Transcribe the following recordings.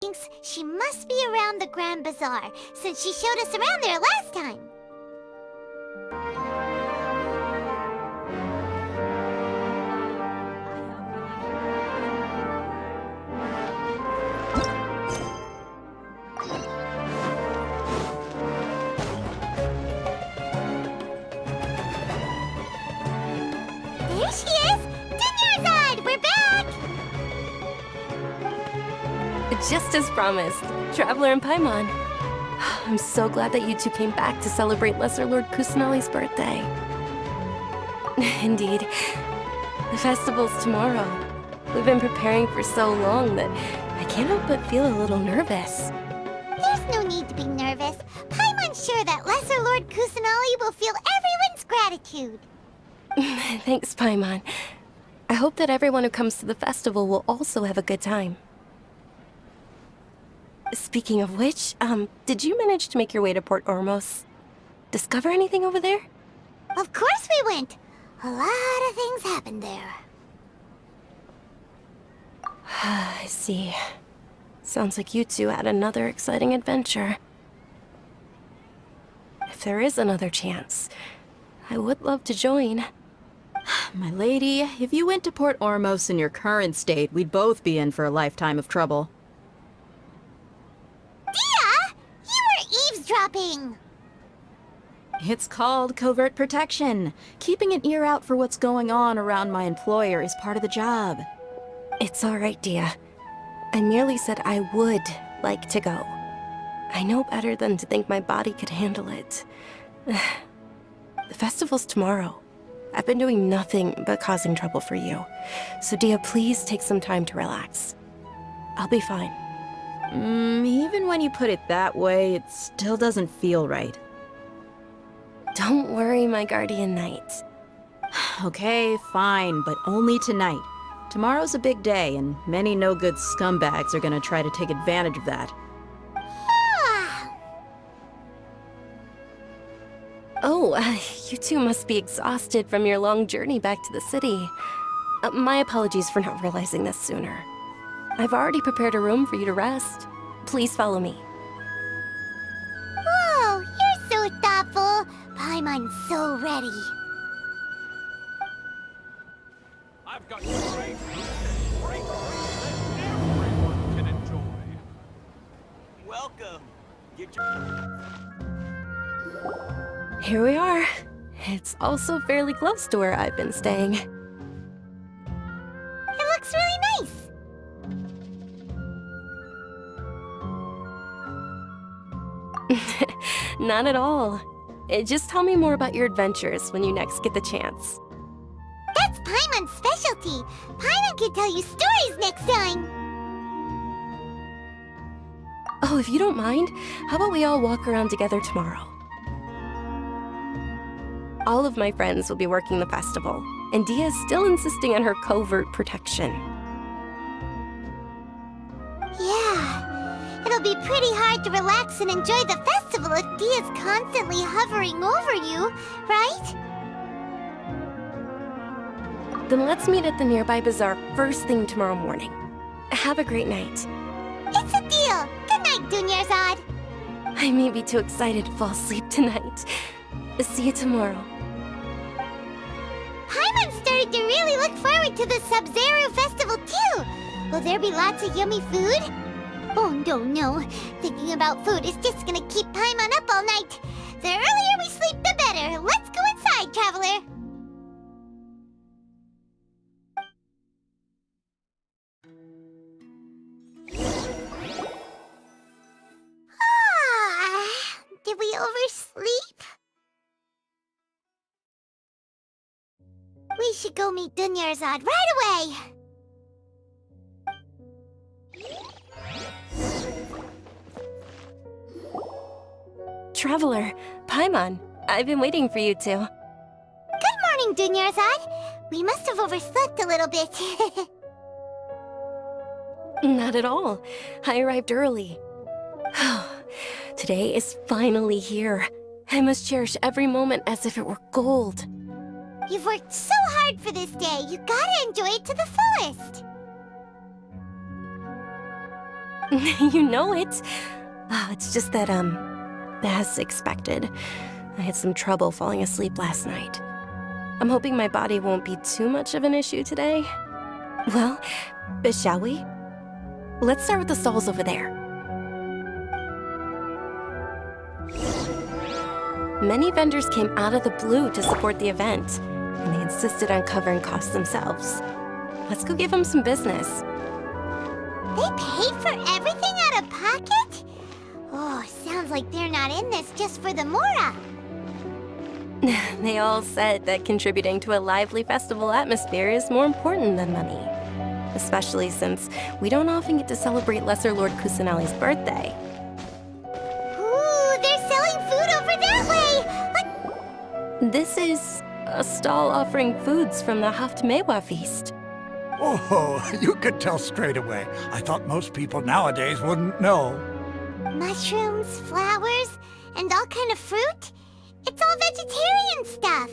thinks she must be around the Grand Bazaar, since she showed us around there last time. There she is! Dunyarzad! We're back! Just as promised, Traveler and Paimon. I'm so glad that you two came back to celebrate Lesser Lord Kusanali's birthday. Indeed. The festival's tomorrow. We've been preparing for so long that I can't help but feel a little nervous. There's no need to be nervous. Paimon's sure that Lesser Lord Kusanali will feel everyone's gratitude. Thanks, Paimon. I hope that everyone who comes to the festival will also have a good time. Speaking of which, did you manage to make your way to Port Ormos? Discover anything over there? Of course we went. A lot of things happened there. I see. Sounds like you two had another exciting adventure. If there is another chance, I would love to join. My lady, if you went to Port Ormos in your current state, we'd both be in for a lifetime of trouble. Dia! You were eavesdropping! It's called covert protection. Keeping an ear out for what's going on around my employer is part of the job. It's all right, Dia. I merely said I would like to go. I know better than to think my body could handle it. The festival's tomorrow. I've been doing nothing but causing trouble for you. So Dia, please take some time to relax. I'll be fine. Even when you put it that way, it still doesn't feel right. Don't worry, my guardian knight. Okay, fine, but only tonight. Tomorrow's a big day, and many no-good scumbags are gonna try to take advantage of that. Oh, you two must be exhausted from your long journey back to the city. My apologies for not realizing this sooner. I've already prepared a room for you to rest. Please follow me. Whoa, you're so thoughtful. Paimon's so ready. I've got great food that everyone can enjoy. Welcome. Get your... Here we are. It's also fairly close to where I've been staying. It looks really nice. Not at all. Just tell me more about your adventures when you next get the chance. That's Paimon's specialty. Paimon can tell you stories next time. Oh, if you don't mind, how about we all walk around together tomorrow? All of my friends will be working the festival, and Dia is still insisting on her covert protection. Yeah, it'll be pretty hard to relax and enjoy the festival if Dia's constantly hovering over you, right? Then let's meet at the nearby bazaar first thing tomorrow morning. Have a great night. It's a deal. Good night, Dunyarzad. I may be too excited to fall asleep tonight. See you tomorrow. Paimon started to really look forward to the Sabzeruz Festival too. Will there be lots of yummy food? Oh no. Thinking about food is just gonna keep Paimon up all night. The earlier we sleep, the better. Let's go inside, Traveler. Did we oversleep? We should go meet Dunyarzad right away! Traveler, Paimon, I've been waiting for you two. Good morning, Dunyarzad. We must have overslept a little bit. Not at all. I arrived early. Today is finally here. I must cherish every moment as if it were gold. You've worked so hard for this day. You gotta enjoy it to the fullest. You know it. Oh, it's just that, as expected, I had some trouble falling asleep last night. I'm hoping my body won't be too much of an issue today. Well, shall we? Let's start with the stalls over there. Many vendors came out of the blue to support the event, and they insisted on covering costs themselves. Let's go give them some business. They paid for everything out of pocket? Oh, sounds like they're not in this just for the Mora. They all said that contributing to a lively festival atmosphere is more important than money. Especially since we don't often get to celebrate Lesser Lord Kusanali's birthday. Ooh, they're selling food over that way! What? This is a stall offering foods from the Haftmewa feast. Oh, you could tell straight away. I thought most people nowadays wouldn't know. Mushrooms, flowers, and all kind of fruit? It's all vegetarian stuff.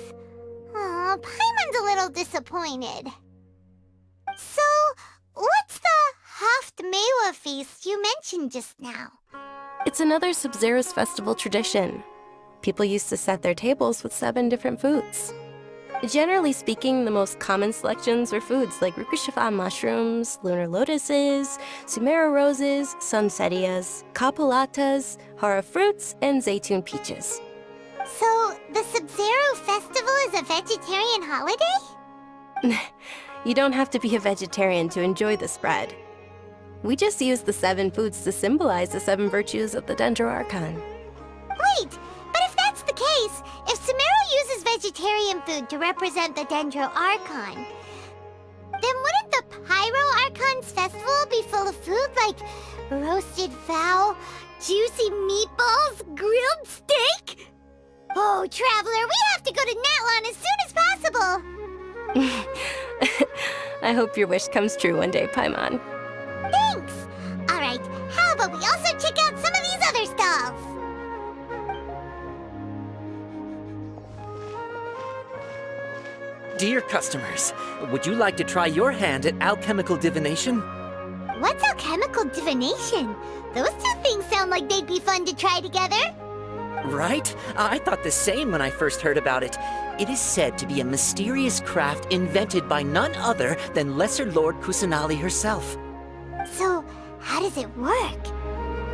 Oh, Paimon's a little disappointed. So, what's the Haftmewa feast you mentioned just now? It's another Sabzeruz Festival tradition. People used to set their tables with 7 different foods. Generally speaking, the most common selections were foods like Rukushifa mushrooms, lunar lotuses, sumeru roses, sunsetias, kapalatas, hara fruits, and zaytun peaches. So, the Sabzeruz Festival is a vegetarian holiday? You don't have to be a vegetarian to enjoy the spread. We just use the 7 foods to symbolize the 7 virtues of the Dendro Archon. Wait, but if that's the case, if Sumeru uses vegetarian food to represent the Dendro Archon, then wouldn't the Pyro Archon's festival be full of food like roasted fowl, juicy meatballs, grilled steak? Oh, Traveler, we have to go to Natlan as soon as possible! I hope your wish comes true one day, Paimon. Thanks! Alright, how about we also check out some of these other stalls? Dear customers, would you like to try your hand at Alchemical Divination? What's Alchemical Divination? Those two things sound like they'd be fun to try together. Right? I thought the same when I first heard about it. It is said to be a mysterious craft invented by none other than Lesser Lord Kusanali herself. So, how does it work?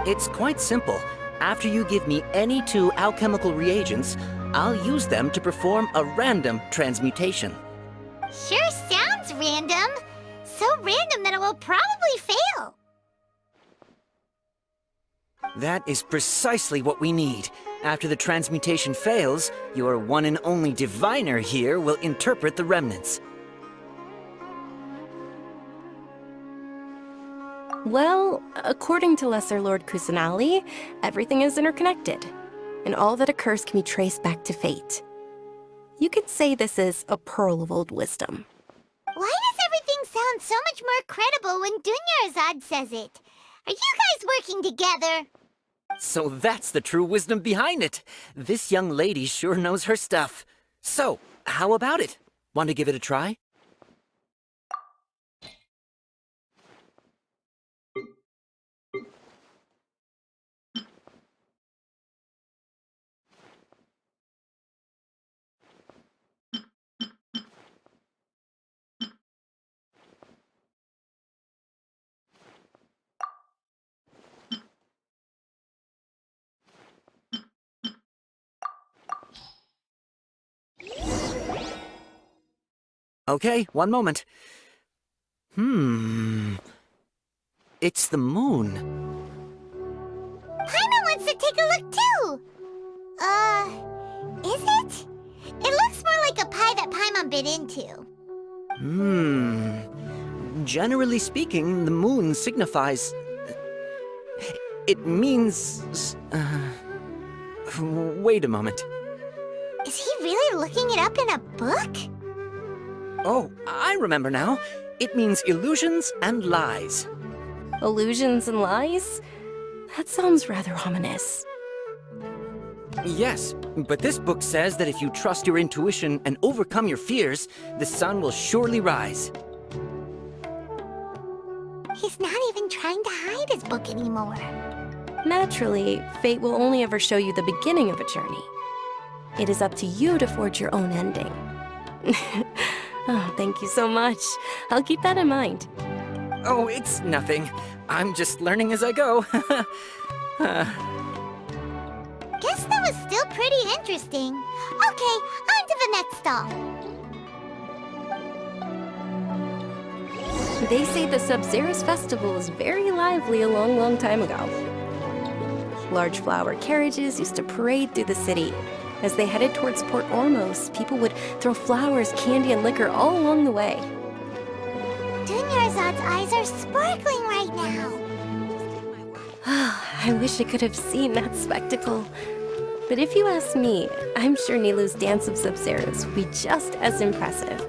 It's quite simple. After you give me any 2 alchemical reagents, I'll use them to perform a random transmutation. Sure sounds random. So random that it will probably fail. That is precisely what we need. After the transmutation fails, your one and only diviner here will interpret the remnants. Well, according to Lesser Lord Kusanali, everything is interconnected, and all that occurs can be traced back to fate. You could say this is a pearl of old wisdom. Why does everything sound so much more credible when Dunyarzad says it? Are you guys working together? So that's the true wisdom behind it. This young lady sure knows her stuff. So, how about it? Want to give it a try? Okay, one moment. It's the moon. Paimon wants to take a look too. Is it? It looks more like a pie that Paimon bit into. Generally speaking, the moon signifies... It means... Wait a moment. Is he really looking it up in a book? Oh, I remember now. It means illusions and lies. Illusions and lies? That sounds rather ominous. Yes, but this book says that if you trust your intuition and overcome your fears, the sun will surely rise. He's not even trying to hide read his book anymore. Naturally, fate will only ever show you the beginning of a journey. It is up to you to forge your own ending. Oh, thank you so much. I'll keep that in mind. Oh, it's nothing. I'm just learning as I go. Guess that was still pretty interesting. Okay, on to the next stop. They say the Sabzeruz Festival was very lively a long, long time ago. Large flower carriages used to parade through the city. As they headed towards Port Ormos, people would throw flowers, candy, and liquor all along the way. Dunyarzad's eyes are sparkling right now. I wish I could have seen that spectacle. But if you ask me, I'm sure Nilu's Dance of Sabzeruz would be just as impressive.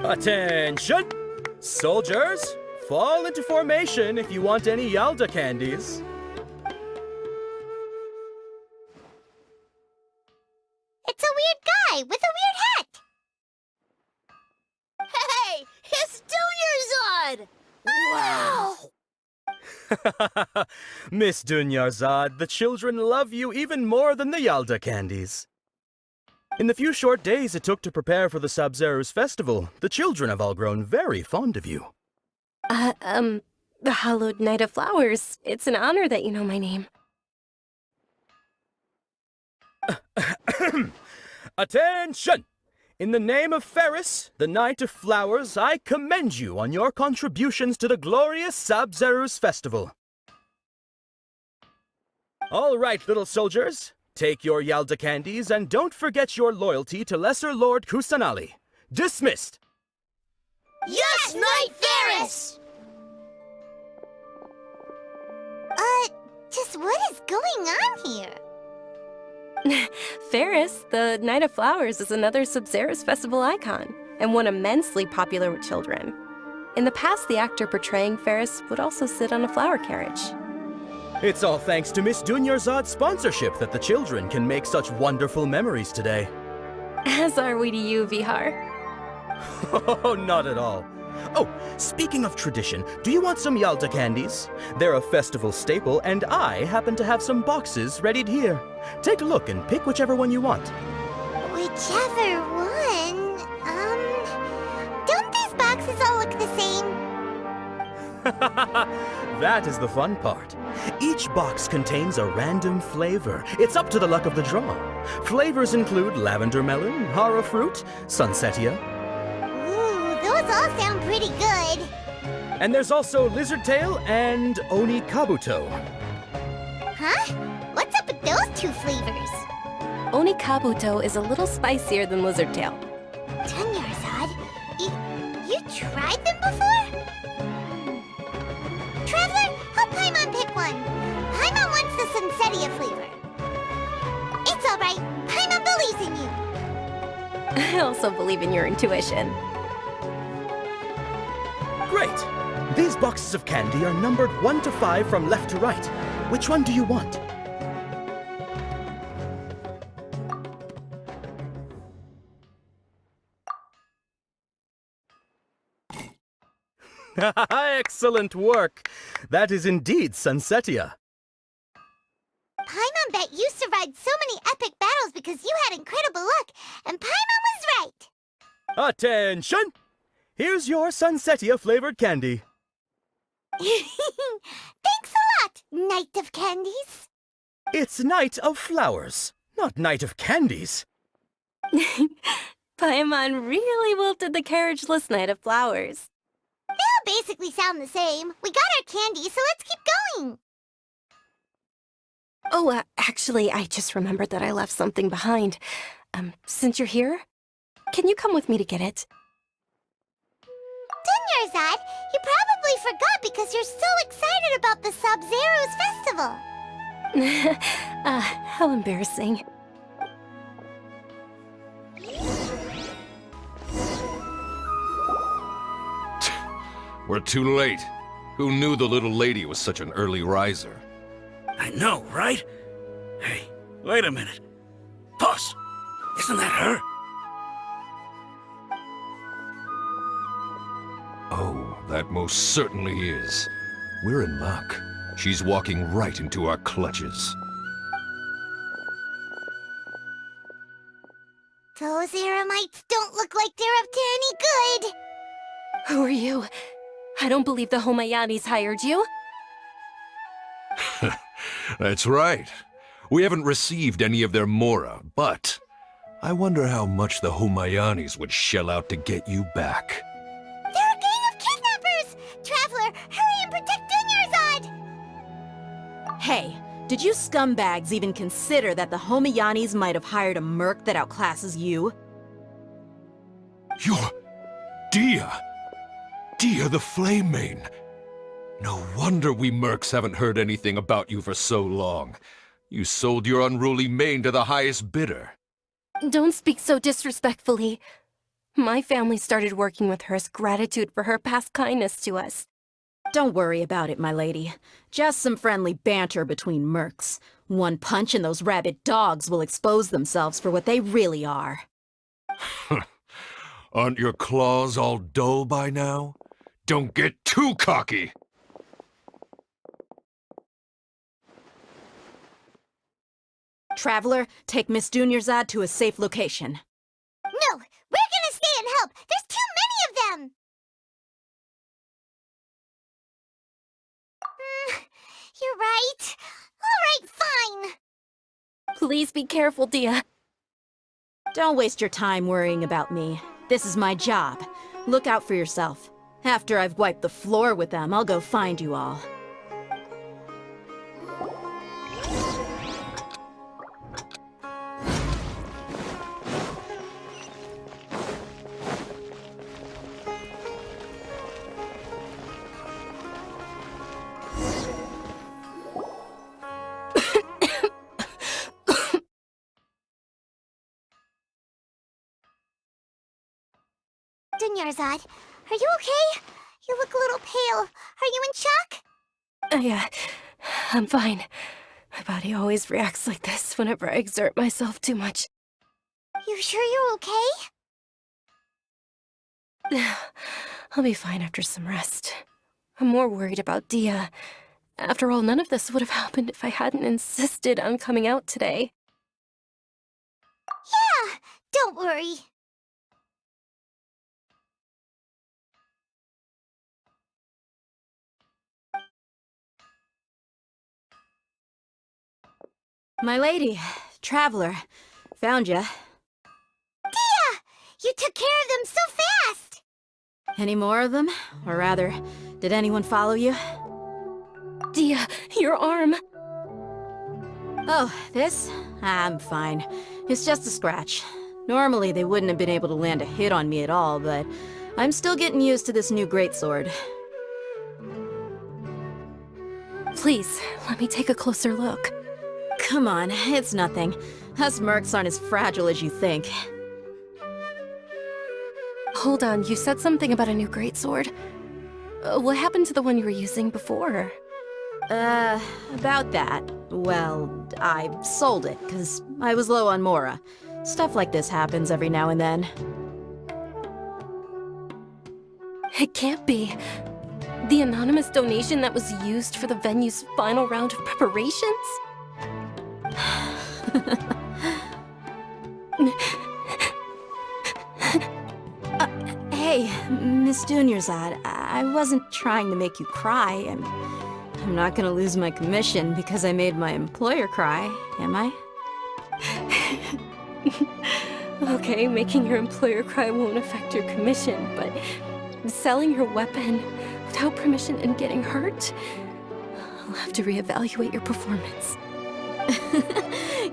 Attention! Soldiers, fall into formation if you want any Yalda candies. It's a weird guy with a weird hat. Hey, it's Dunyarzad! Wow! Miss Dunyarzad, the children love you even more than the Yalda candies. In the few short days it took to prepare for the Sabzeruz Festival, the children have all grown very fond of you. The Hallowed Night of Flowers. It's an honor that you know my name. Attention! In the name of Ferris, the Knight of Flowers, I commend you on your contributions to the glorious Sabzeruz Festival. All right, little soldiers. Take your Yalda candies and don't forget your loyalty to Lesser Lord Kusanali. Dismissed! Yes, Knight Ferris! Just what is going on here? Ferris, the Night of Flowers, is another Sabzeruz Festival icon, and one immensely popular with children. In the past, the actor portraying Ferris would also sit on a flower carriage. It's all thanks to Miss Dunyarzad's sponsorship that the children can make such wonderful memories today. As are we to you, Vihar. Oh, not at all. Oh, speaking of tradition, do you want some Yalda candies? They're a festival staple, and I happen to have some boxes readied here. Take a look and pick whichever one you want. Whichever one, don't these boxes all look the same? That is the fun part. Each box contains a random flavor. It's up to the luck of the draw. Flavors include lavender melon, hara fruit, sunsetia. Ooh, those all sound pretty good. And there's also lizard tail and oni kabuto. Huh? What's up with those two flavors? Oni Kabuto is a little spicier than Lizard Tail. Dunyarzad, you tried them before? Traveler, help Paimon pick one. Paimon wants the Sunsetia flavor. It's all right. Paimon believes in you. I also believe in your intuition. Great! These boxes of candy are numbered 1 to 5 from left to right. Which one do you want? Excellent work! That is indeed Sunsetia. Paimon bet you survived so many epic battles because you had incredible luck, and Paimon was right. Attention! Here's your Sunsetia flavored candy. Thanks a lot, Knight of Candies. It's Night of Flowers, not Night of Candies. Paimon really wilted the carriageless Night of Flowers. They all basically sound the same. We got our candy, so let's keep going. Oh, actually, I just remembered that I left something behind. Since you're here, can you come with me to get it? Dunyarzad, you probably forgot because you're so excited about the Sabzeruz Festival. How embarrassing. We're too late. Who knew the little lady was such an early riser? I know, right? Hey, wait a minute. Isn't that her? Oh, that most certainly is. We're in luck. She's walking right into our clutches. Those Eremites don't look like they're up to any good. Who are you? I don't believe the Homayanis hired you. That's right. We haven't received any of their mora, but I wonder how much the Homayanis would shell out to get you back. They're a gang of kidnappers! Traveler, hurry and protect Dunyarzad! Hey, did you scumbags even consider that the Homayanis might have hired a merc that outclasses you? You're... Dia! Dia the Flame Mane! No wonder we mercs haven't heard anything about you for so long. You sold your unruly mane to the highest bidder. Don't speak so disrespectfully. My family started working with her as gratitude for her past kindness to us. Don't worry about it, my lady. Just some friendly banter between mercs. One punch and those rabid dogs will expose themselves for what they really are. Aren't your claws all dull by now? Don't get too cocky! Traveler, take Miss Dunyarzad to a safe location. No, we're gonna stay and help! There's too many of them! You're right. Alright, fine. Please be careful, Dia. Don't waste your time worrying about me. This is my job. Look out for yourself. After I've wiped the floor with them, I'll go find you all. Dunyarzad, are you okay? You look a little pale. Are you in shock? Yeah, I'm fine. My body always reacts like this whenever I exert myself too much. You sure you're okay? I'll be fine after some rest. I'm more worried about Dia. After all, none of this would have happened if I hadn't insisted on coming out today. Yeah, don't worry. My lady, Traveler, found ya. Dia! You took care of them so fast! Any more of them? Or rather, did anyone follow you? Dia, your arm! Oh, this? I'm fine. It's just a scratch. Normally they wouldn't have been able to land a hit on me at all, but I'm still getting used to this new greatsword. Please, let me take a closer look. Come on, it's nothing. Us mercs aren't as fragile as you think. Hold on, you said something about a new greatsword. What happened to the one you were using before? About that. Well, I sold it, because I was low on mora. Stuff like this happens every now and then. It can't be. The anonymous donation that was used for the venue's final round of preparations? Hey, Miss Dunyarzad, I wasn't trying to make you cry. I'm not gonna lose my commission because I made my employer cry, am I? Okay, making your employer cry won't affect your commission, but selling your weapon without permission and getting hurt? I'll have to reevaluate your performance.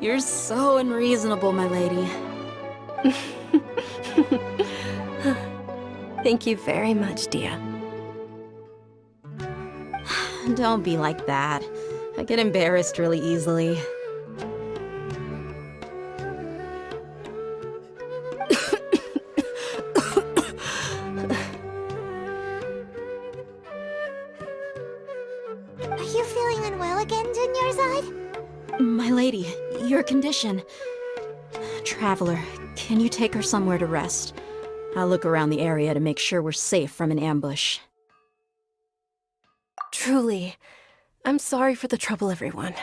You're so unreasonable, my lady. Thank you very much, Dia. Don't be like that. I get embarrassed really easily. Are you feeling unwell again, Dunyarzad? My lady, your condition. Traveler, can you take her somewhere to rest? I'll look around the area to make sure we're safe from an ambush. Truly, I'm sorry for the trouble, everyone.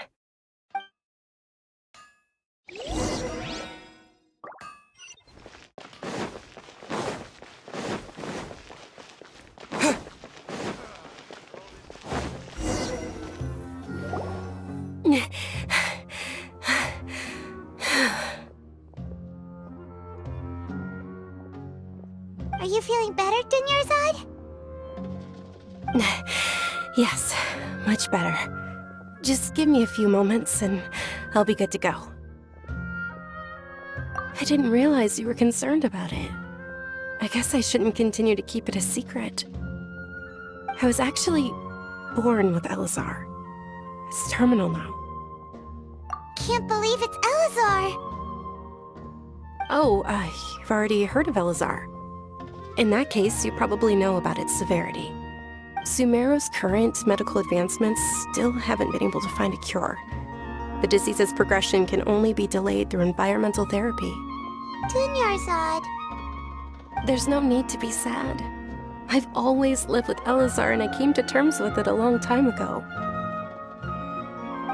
Are you feeling better, Dunyarzad? Yes, much better. Just give me a few moments and I'll be good to go. I didn't realize you were concerned about it. I guess I shouldn't continue to keep it a secret. I was actually born with Elazar. It's terminal now. Can't believe it's Elazar! Oh, you've already heard of Elazar. In that case, you probably know about its severity. Sumeru's current medical advancements still haven't been able to find a cure. The disease's progression can only be delayed through environmental therapy. Dunyarzad. There's no need to be sad. I've always lived with Elazar and I came to terms with it a long time ago.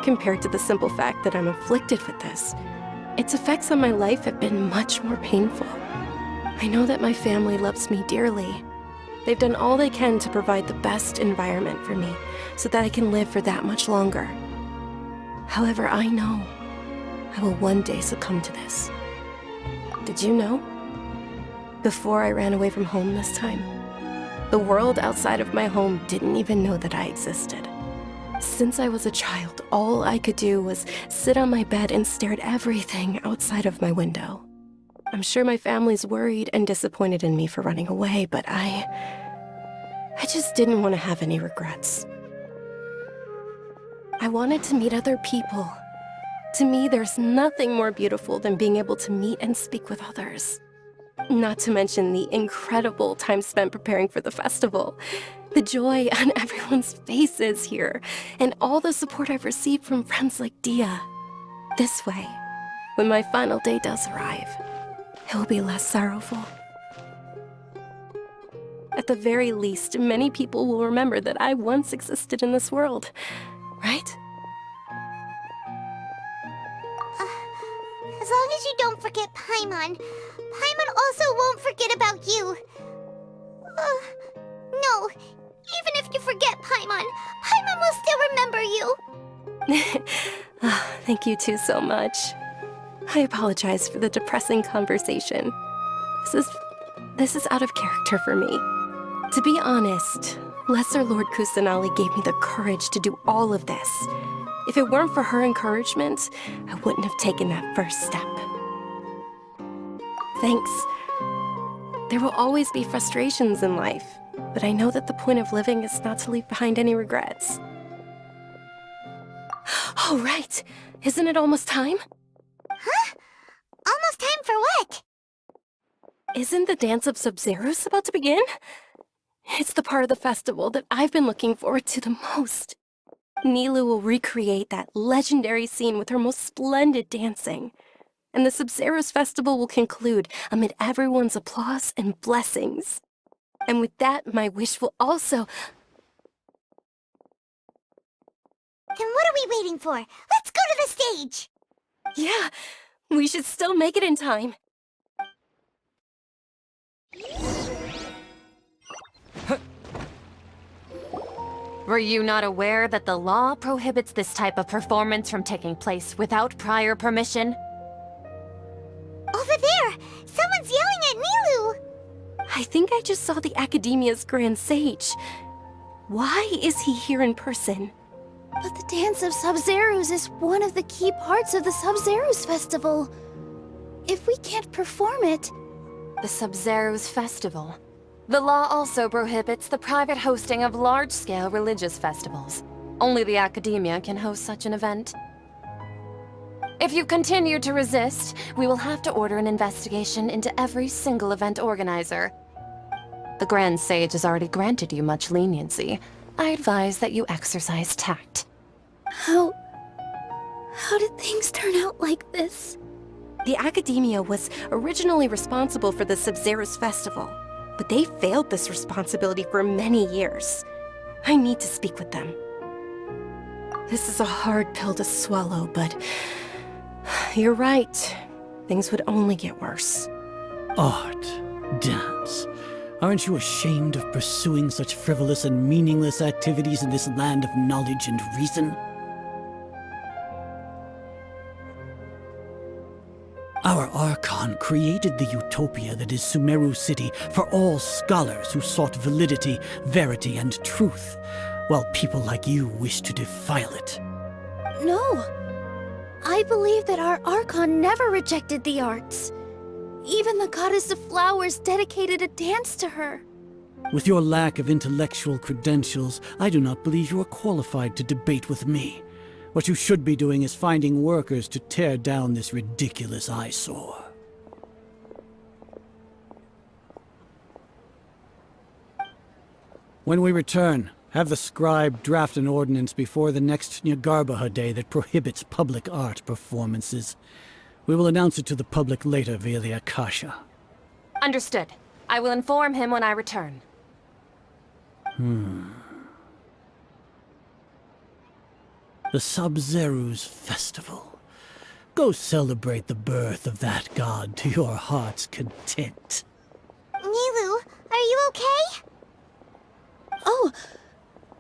Compared to the simple fact that I'm afflicted with this, its effects on my life have been much more painful. I know that my family loves me dearly. They've done all they can to provide the best environment for me so that I can live for that much longer. However, I know I will one day succumb to this. Did you know? Before I ran away from home this time, the world outside of my home didn't even know that I existed. Since I was a child, all I could do was sit on my bed and stare at everything outside of my window. I'm sure my family's worried and disappointed in me for running away, but I just didn't want to have any regrets. I wanted to meet other people. To me, there's nothing more beautiful than being able to meet and speak with others. Not to mention the incredible time spent preparing for the festival, the joy on everyone's faces here, and all the support I've received from friends like Dia. This way, when my final day does arrive, it will be less sorrowful. At the very least, many people will remember that I once existed in this world, right? As long as you don't forget Paimon, Paimon also won't forget about you. No, even if you forget Paimon, Paimon will still remember you. Thank you two so much. I apologize for the depressing conversation. This is out of character for me. To be honest, Lesser Lord Kusanali gave me the courage to do all of this. If it weren't for her encouragement, I wouldn't have taken that first step. Thanks. There will always be frustrations in life, but I know that the point of living is not to leave behind any regrets. Oh, right! Isn't it almost time? Huh? Almost time for what? Isn't the dance of Sabzeruz about to begin? It's the part of the festival that I've been looking forward to the most. Nilou will recreate that legendary scene with her most splendid dancing. And the Sabzeruz Festival will conclude amid everyone's applause and blessings. And with that, my wish will also... Then what are we waiting for? Let's go to the stage! Yeah, we should still make it in time. Were you not aware that the law prohibits this type of performance from taking place without prior permission? Over there! Someone's yelling at Nilou! I think I just saw the Academia's Grand Sage. Why is he here in person? But the Dance of Sabzeruz is one of the key parts of the Sabzeruz Festival. If we can't perform it... The Sabzeruz Festival. The law also prohibits the private hosting of large-scale religious festivals. Only the Academia can host such an event. If you continue to resist, we will have to order an investigation into every single event organizer. The Grand Sage has already granted you much leniency. I advise that you exercise tact. How did things turn out like this? The Academia was originally responsible for the Sabzeruz Festival, but they failed this responsibility for many years. I need to speak with them. This is a hard pill to swallow, but you're right. Things would only get worse. Art, dance. Aren't you ashamed of pursuing such frivolous and meaningless activities in this land of knowledge and reason? Our Archon created the utopia that is Sumeru City for all scholars who sought validity, verity, and truth, while people like you wish to defile it. No. I believe that our Archon never rejected the arts. Even the goddess of flowers dedicated a dance to her. With your lack of intellectual credentials, I do not believe you are qualified to debate with me. What you should be doing is finding workers to tear down this ridiculous eyesore. When we return, have the scribe draft an ordinance before the next Nyargarbaha Day that prohibits public art performances. We will announce it to the public later via the Akasha. Understood. I will inform him when I return. The Sabzeruz Festival. Go celebrate the birth of that god to your heart's content. Nilu, are you okay? Oh,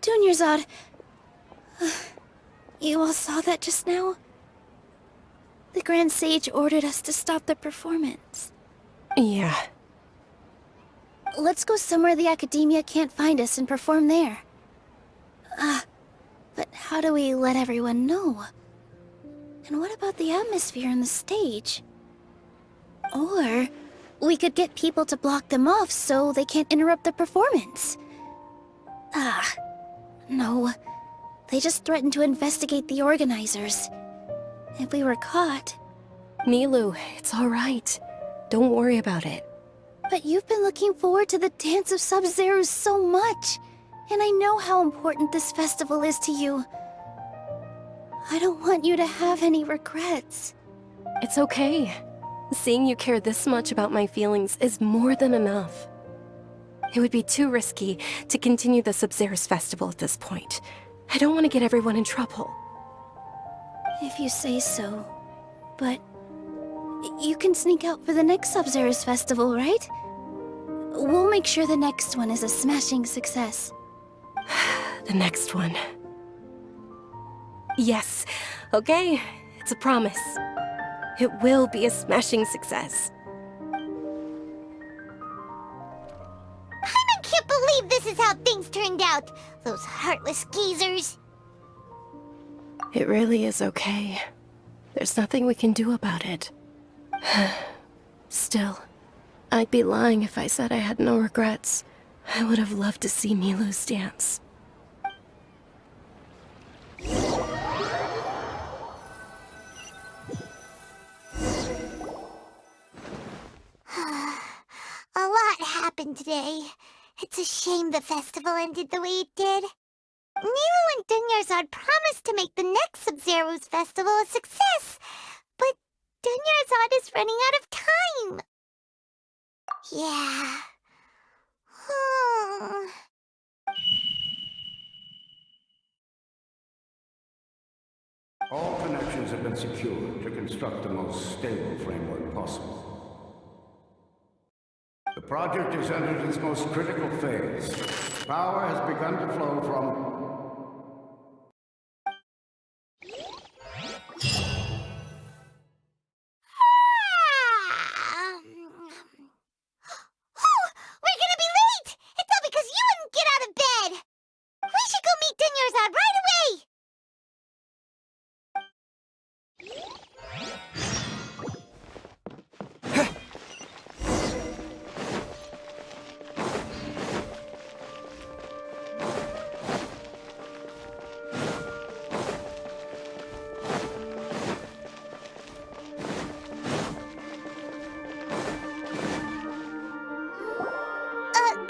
Dunyarzad. You all saw that just now? The Grand Sage ordered us to stop the performance. Yeah. Let's go somewhere the Academia can't find us and perform there. But how do we let everyone know? And what about the atmosphere on the stage? Or we could get people to block them off so they can't interrupt the performance. No. They just threatened to investigate the organizers. If we were caught... Nilu, it's all right. Don't worry about it. But you've been looking forward to the Dance of Sabzeruz so much, and I know how important this festival is to you. I don't want you to have any regrets. It's okay. Seeing you care this much about my feelings is more than enough. It would be too risky to continue the Sabzeruz Festival at this point. I don't want to get everyone in trouble. If you say so. But you can sneak out for the next Sabzeruz Festival, right? We'll make sure the next one is a smashing success. The next one. Yes, okay, it's a promise. It will be a smashing success. I can't believe this is how things turned out. Those heartless geezers. It really is okay. There's nothing we can do about it. Still, I'd be lying if I said I had no regrets. I would have loved to see Nilu's dance. A lot happened today. It's a shame the festival ended the way it did. Nilu and Dunyarzad promised to make the next Sabzeruz Festival a success, but Dunyarzad is running out of time. Yeah. All connections have been secured to construct the most stable framework possible. The project has entered its most critical phase. Power has begun to flow from... We're gonna be late! It's all because you wouldn't get out of bed! We should go meet Dunyarzad right away!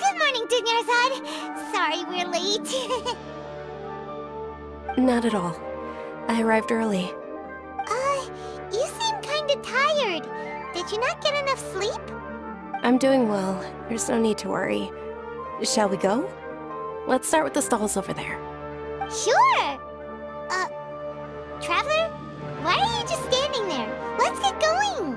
Good morning, Dunyarzad. Sorry we're late. Not at all. I arrived early. You seem kinda tired. did you not get enough sleep? I'm doing well. There's no need to worry. Shall we go? Let's start with the stalls over there. Sure! Traveler? Why are you just standing there? Let's get going!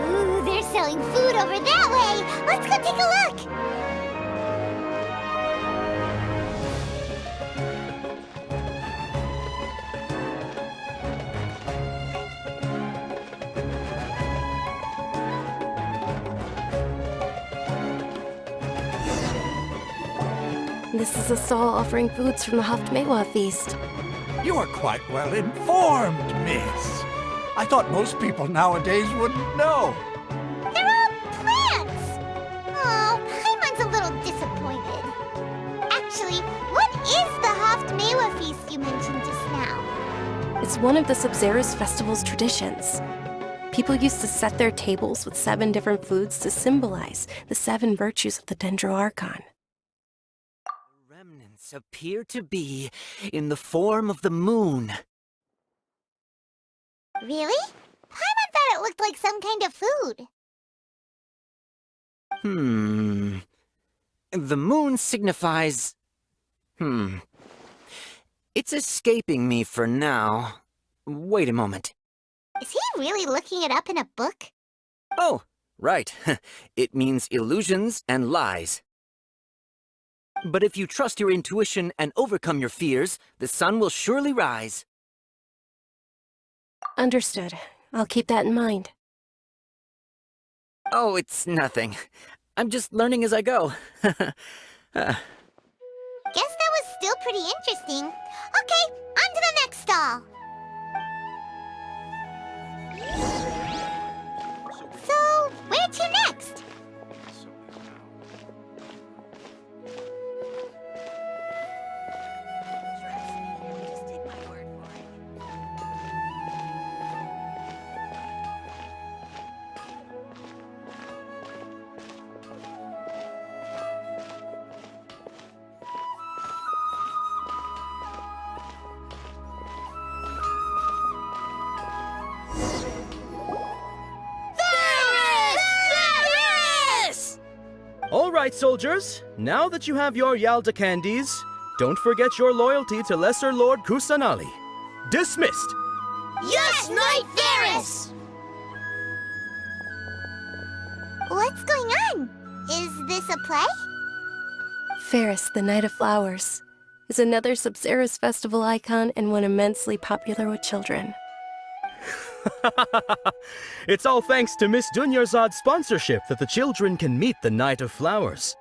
Ooh, they're selling food over that way! Let's go take a look! This is a stall offering foods from the Haftmewa feast. You are quite well informed, miss. I thought most people nowadays wouldn't know. They're all plants! Oh, Paimon's a little disappointed. Actually, what is the Haftmewa feast you mentioned just now? It's one of the Sabzeruz Festival's traditions. People used to set their tables with 7 different foods to symbolize the 7 virtues of the Dendroarchon. Remnants appear to be in the form of the moon. Really? Paimon thought it looked like some kind of food. The moon signifies... It's escaping me for now. Wait a moment. Is he really looking it up in a book? Oh, right. It means illusions and lies. But if you trust your intuition and overcome your fears, the sun will surely rise. Understood. I'll keep that in mind. Oh, it's nothing. I'm just learning as I go. Guess that was still pretty interesting. Okay, on to the next stall. So, where to next? All right, soldiers. Now that you have your Yalda candies, don't forget your loyalty to Lesser Lord Kusanali. Dismissed! Yes, Knight Varys! What's going on? Is this a play? Ferris, the Knight of Flowers, is another Sabzeruz Festival icon and one immensely popular with children. It's all thanks to Miss Dunyarzad's sponsorship that the children can meet the Knight of Flowers.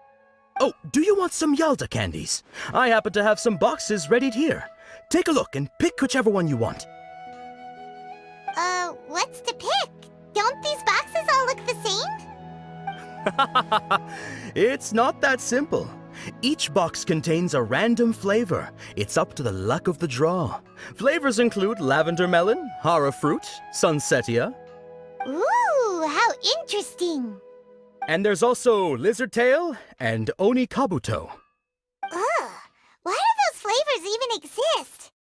Oh, do you want some Yalda candies? I happen to have some boxes ready here. Take a look and pick whichever one you want. What's to pick? Don't these boxes all look the same? It's not that simple. Each box contains a random flavor. It's up to the luck of the draw. Flavors include lavender melon, hara fruit, sunsetia. Ooh, how interesting. And there's also lizard tail and oni kabuto. Ugh, why do those flavors even exist?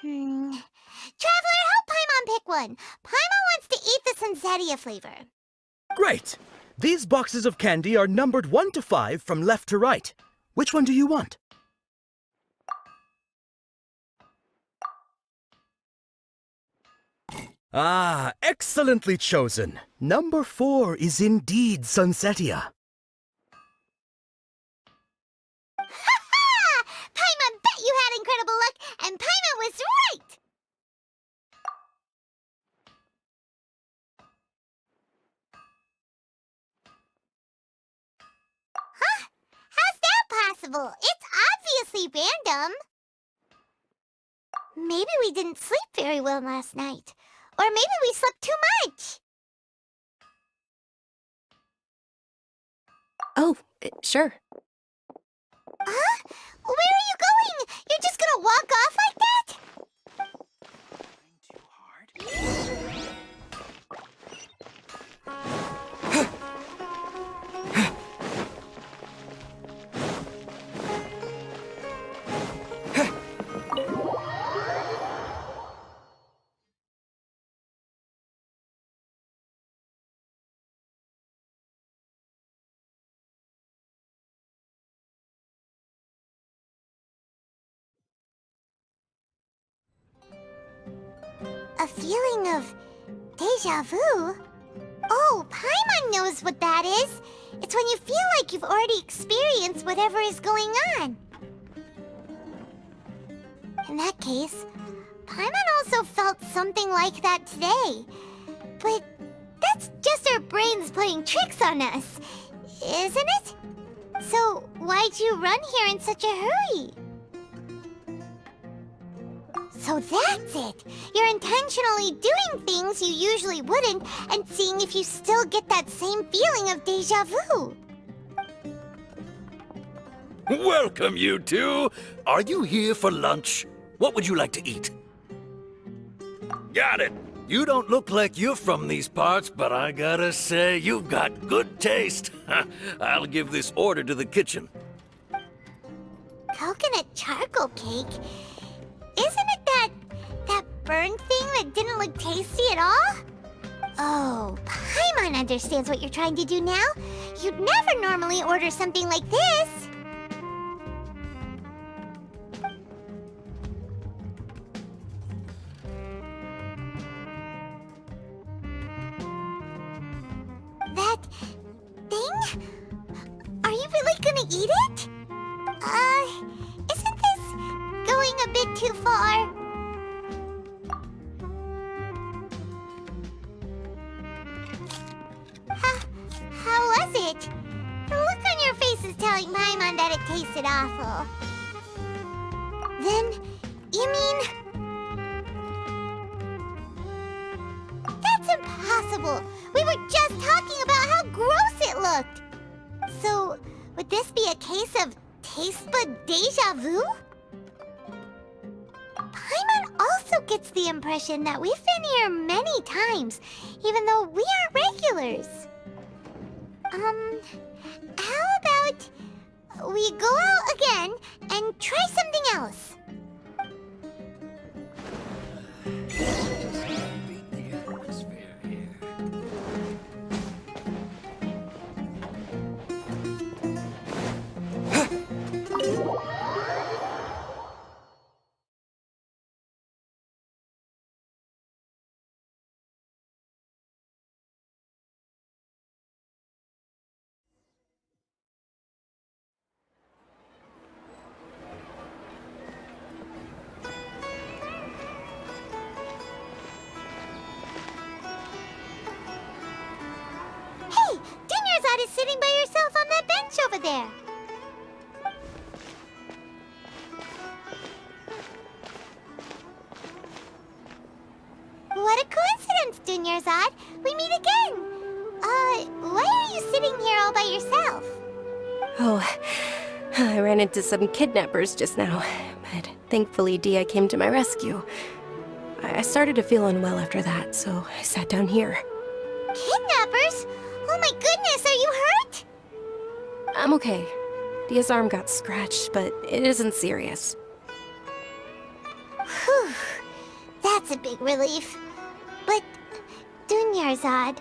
Traveler, help Paimon pick one. Paimon wants to eat the sunsetia flavor. Great! These boxes of candy are numbered 1 to 5 from left to right. Which one do you want? Ah, excellently chosen. Number 4 is indeed sunsetia. Ha-ha! Paimon bet you had incredible luck, and Paimon was right! Huh? How's that possible? It's obviously random. Maybe we didn't sleep very well last night. Or maybe we slept too much. Oh, sure. Huh? Where are you going? You're just gonna walk off like that? feeling of deja vu? Oh, Paimon knows what that is. It's when you feel like you've already experienced whatever is going on. In that case, Paimon also felt something like that today. But that's just our brains playing tricks on us, isn't it? So why'd you run here in such a hurry? So that's it! You're intentionally doing things you usually wouldn't and seeing if you still get that same feeling of deja vu. Welcome, you two! Are you here for lunch? What would you like to eat? Got it! You don't look like you're from these parts, but I gotta say, you've got good taste. I'll give this order to the kitchen. Coconut charcoal cake? Isn't it that burnt thing that didn't look tasty at all? Oh, Paimon understands what you're trying to do now. You'd never normally order something like this. That thing? Are you really gonna eat it? Isn't this going a bit too far? How was it? The look on your face is telling Paimon that it tasted awful. Then, you mean... That's impossible! We were just talking about how gross it looked! So, would this be a case of taste bud deja vu? Paimon also gets the impression that we've been here many times, even though we aren't regulars. How about we go out again and try something else? Hey, Dunyarzad is sitting by yourself on that bench over there. What a coincidence, Dunyarzad. We meet again. Why are you sitting here all by yourself? Oh, I ran into some kidnappers just now, but thankfully Dia came to my rescue. I started to feel unwell after that, so I sat down here. Kidnappers? Oh my goodness, are you hurt? I'm okay. Dia's arm got scratched, but it isn't serious. Whew. That's a big relief. But, Dunyarzad,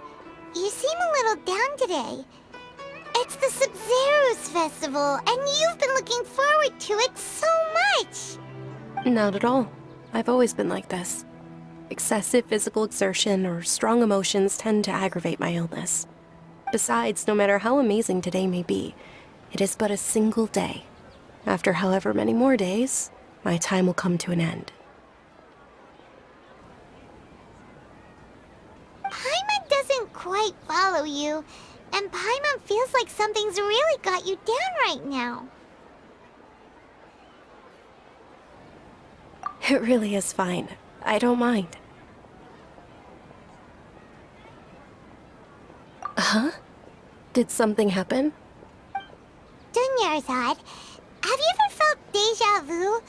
you seem a little down today. It's the Sabzeruz Festival, and you've been looking forward to it so much! Not at all. I've always been like this. Excessive physical exertion or strong emotions tend to aggravate my illness. Besides, no matter how amazing today may be, it is but a single day. After however many more days, my time will come to an end. Paimon doesn't quite follow you, and Paimon feels like something's really got you down right now. It really is fine. I don't mind. Huh? Did something happen? Dunyarzad, have you ever felt deja vu?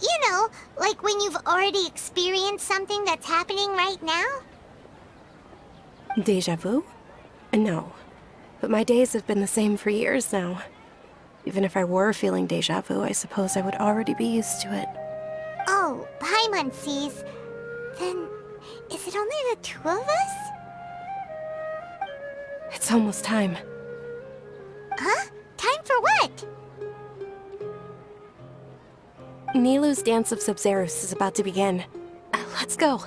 You know, like when you've already experienced something that's happening right now? Deja vu? No. But my days have been the same for years now. Even if I were feeling deja vu, I suppose I would already be used to it. Oh, Paimon sees. Then, is it only the two of us? It's almost time. Huh? Time for what? Nilu's Dance of Sabzeruz is about to begin. Let's go.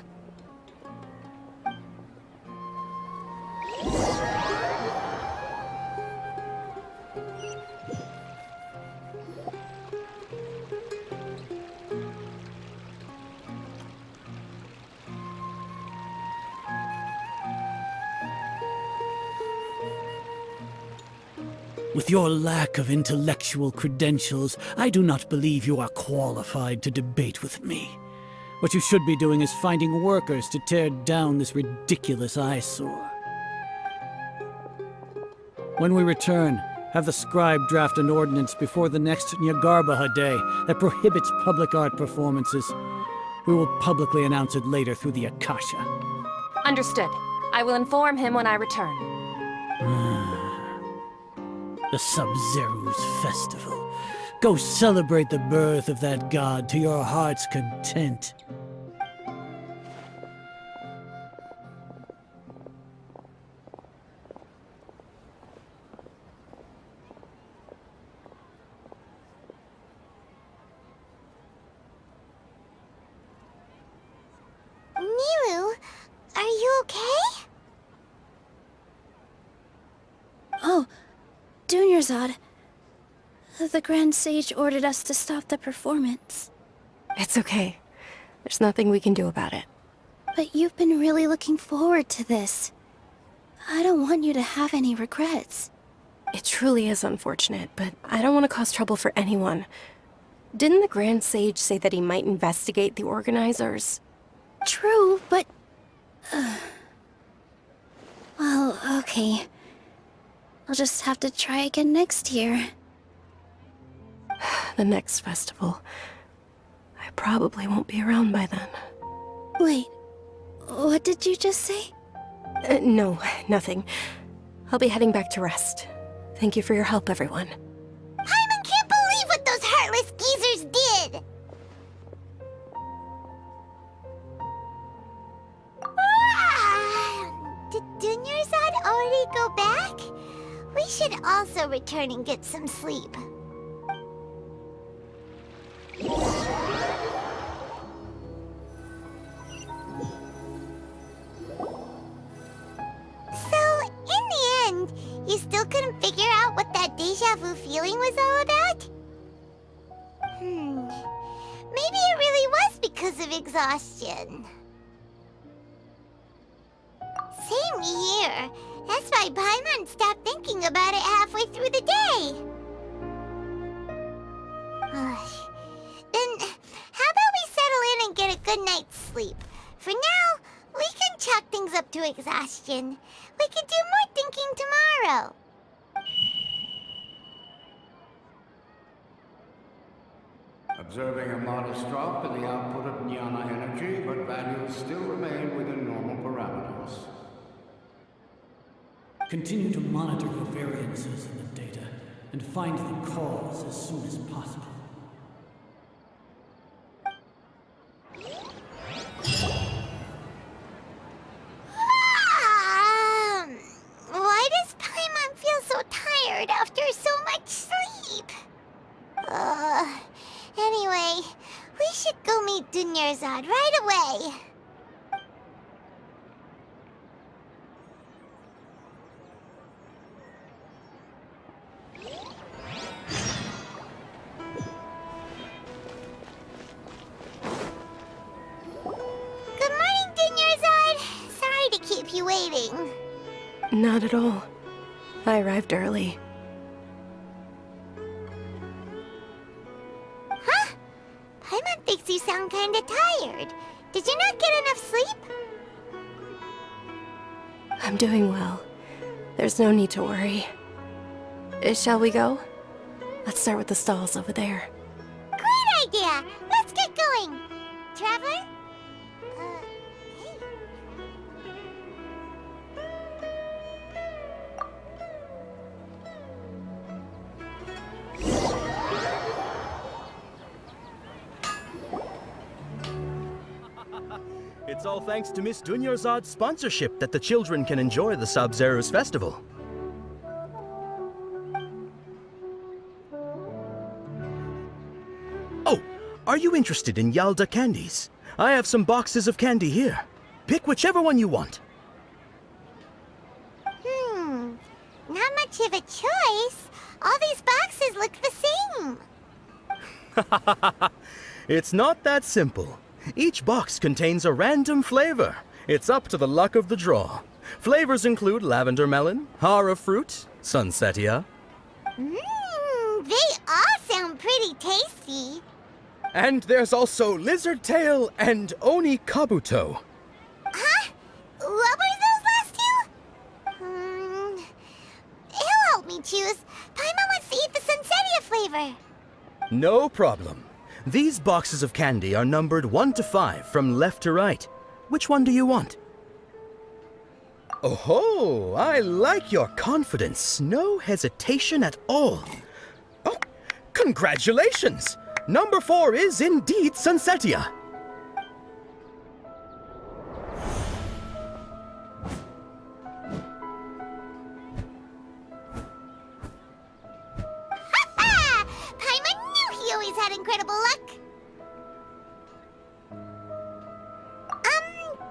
With your lack of intellectual credentials, I do not believe you are qualified to debate with me. What you should be doing is finding workers to tear down this ridiculous eyesore. When we return, have the scribe draft an ordinance before the next Nyagarbha Day that prohibits public art performances. We will publicly announce it later through the Akasha. Understood. I will inform him when I return. The Sabzeruz Festival. Go celebrate the birth of that god to your heart's content. Nilu, are you okay? Oh, Dunyarzad. The Grand Sage ordered us to stop the performance. It's okay. There's nothing we can do about it. But you've been really looking forward to this. I don't want you to have any regrets. It truly is unfortunate, but I don't want to cause trouble for anyone. Didn't the Grand Sage say that he might investigate the organizers? True, but... Well, okay. I'll just have to try again next year. The next festival. I probably won't be around by then. Wait, what did you just say? No, nothing. I'll be heading back to rest. Thank you for your help, everyone. Paimon can't believe what those heartless geezers did! Did Dunyarzad already go back? We should also return and get some sleep. So, in the end, you still couldn't figure out what that deja vu feeling was all about? Maybe it really was because of exhaustion. Same here. That's why Paimon stopped thinking about it halfway through the day. Then, how about we settle in and get a good night's sleep? For now, we can chalk things up to exhaustion. We can do more thinking tomorrow. Observing a modest drop in the output of jnana energy, but values still remain within normal parameters. Continue to monitor for variances in the data and find the cause as soon as possible. Why does Paimon feel so tired after so much sleep? Anyway, we should go meet Dunyarzad right away. Good morning, Dunyarzad. Sorry to keep you waiting. Not at all. I arrived early. Huh? Paimon thinks you sound kinda tired. Did you not get enough sleep? I'm doing well. There's no need to worry. Shall we go? Let's start with the stalls over there. Great idea! Let's get going! Traveler? Hey. It's all thanks to Miss Dunyarzad's sponsorship that the children can enjoy the Sabzeruz Festival. Oh, are you interested in Yalda candies? I have some boxes of candy here. Pick whichever one you want. Not much of a choice. All these boxes look the same. It's not that simple. Each box contains a random flavor. It's up to the luck of the draw. Flavors include lavender melon, hara fruit, sunsetia. They all sound pretty tasty. And there's also Lizard Tail and Oni Kabuto. Huh? What were those last two? He'll help me choose. Paimon wants to eat the Sunsettia flavor. No problem. These boxes of candy are numbered 1 to 5 from left to right. Which one do you want? Oh, I like your confidence. No hesitation at all. Oh, congratulations! Number 4 is indeed Sunsettia. Ha! Paimon knew he always had incredible luck.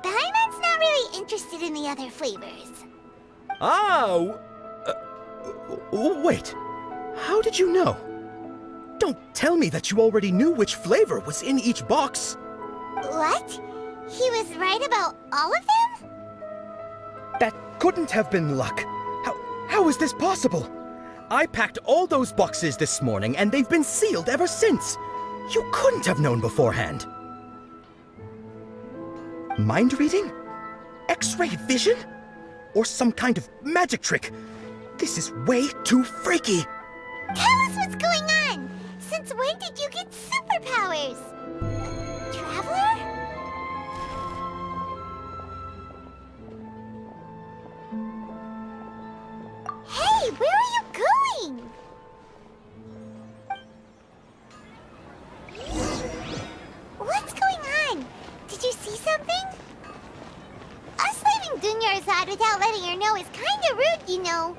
Paimon's not really interested in the other flavors. Wait. How did you know? Don't tell me that you already knew which flavor was in each box. What? He was right about all of them? That couldn't have been luck. How is this possible? I packed all those boxes this morning and they've been sealed ever since. You couldn't have known beforehand. Mind reading? X-ray vision? Or some kind of magic trick? This is way too freaky. Tell us what's going on! Since when did you get superpowers? Traveler? Hey, where are you going? What's going on? Did you see something? Us leaving Dunyarzad without letting her know is kinda rude, you know.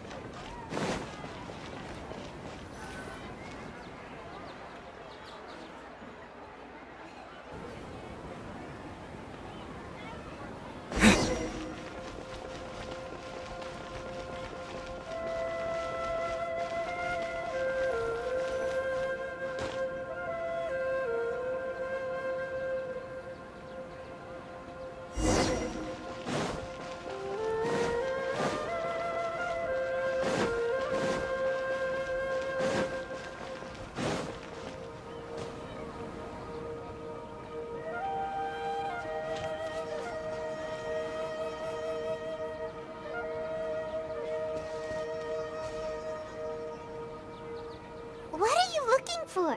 What are you looking for?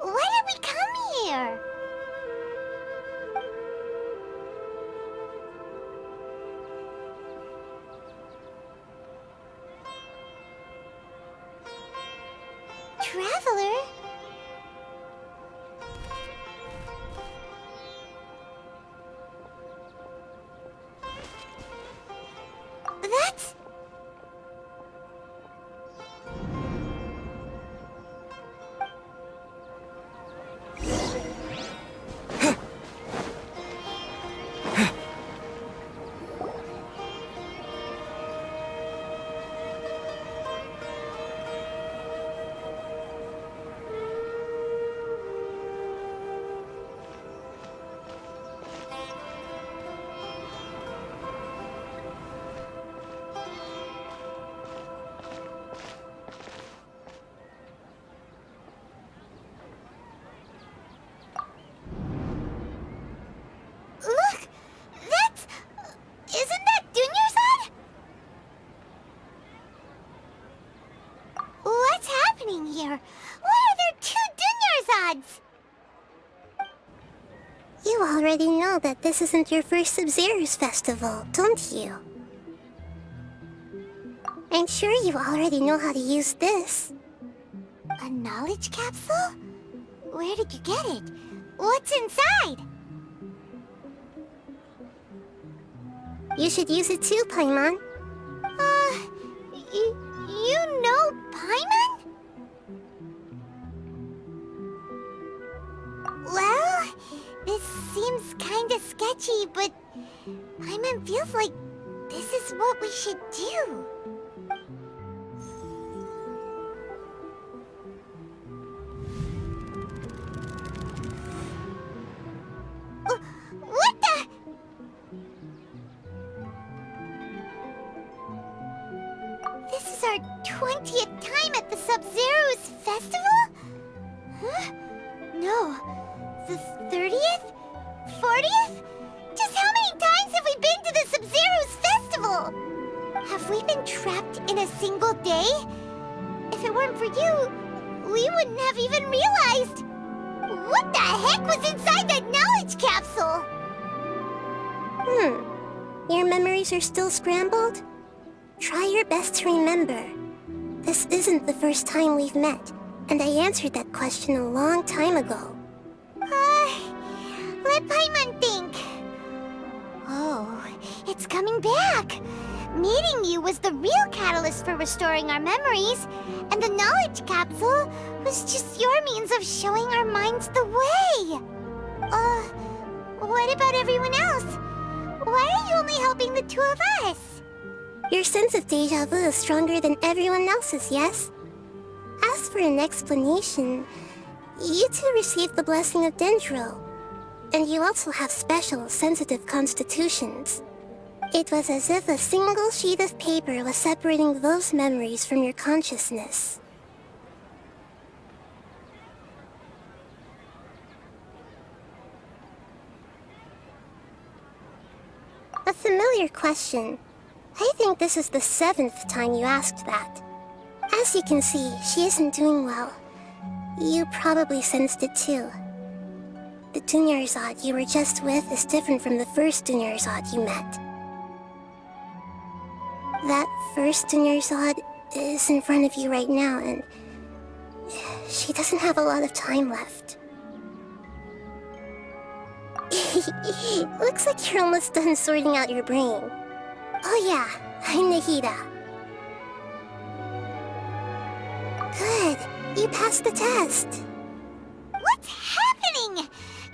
Why did we come here? Traveler? That's... Look! That's... Isn't that Dunyarzad? What's happening here? Why are there 2 Dunyarzads? You already know that this isn't your first Sabzeruz Festival, don't you? I'm sure you already know how to use this. A knowledge capsule? Where did you get it? What's inside? You should use it too, Paimon. You know Paimon? Well, this seems kinda sketchy, but Paimon feels like this is what we should do. What the? This is our 20th time at The Sabzeruz Festival? Huh? No. The 30th? 40th? Just how many times have we been to the Sabzeruz Festival? Have we been trapped in a single day? If it weren't for you, we wouldn't have even realized. What the heck was inside that knowledge capsule? Your memories are still scrambled? Try your best to remember. This isn't the first time we've met, and I answered that question a long time ago. Let Paimon think. Oh, it's coming back. Meeting you was the real catalyst for restoring our memories, and the knowledge capsule was just your means of showing our minds the way. What about everyone else? Why are you only helping the two of us? Your sense of deja vu is stronger than everyone else's, yes? As for an explanation, you two received the blessing of Dendro, and you also have special, sensitive constitutions. It was as if a single sheet of paper was separating those memories from your consciousness. A familiar question. I think this is the 7th time you asked that. As you can see, she isn't doing well. You probably sensed it too. The Dunyarzad you were just with is different from the first Dunyarzad you met. That first Dunyarzad is in front of you right now, and she doesn't have a lot of time left. Looks like you're almost done sorting out your brain. Oh yeah, I'm Nahida. Good, you passed the test. What's happening?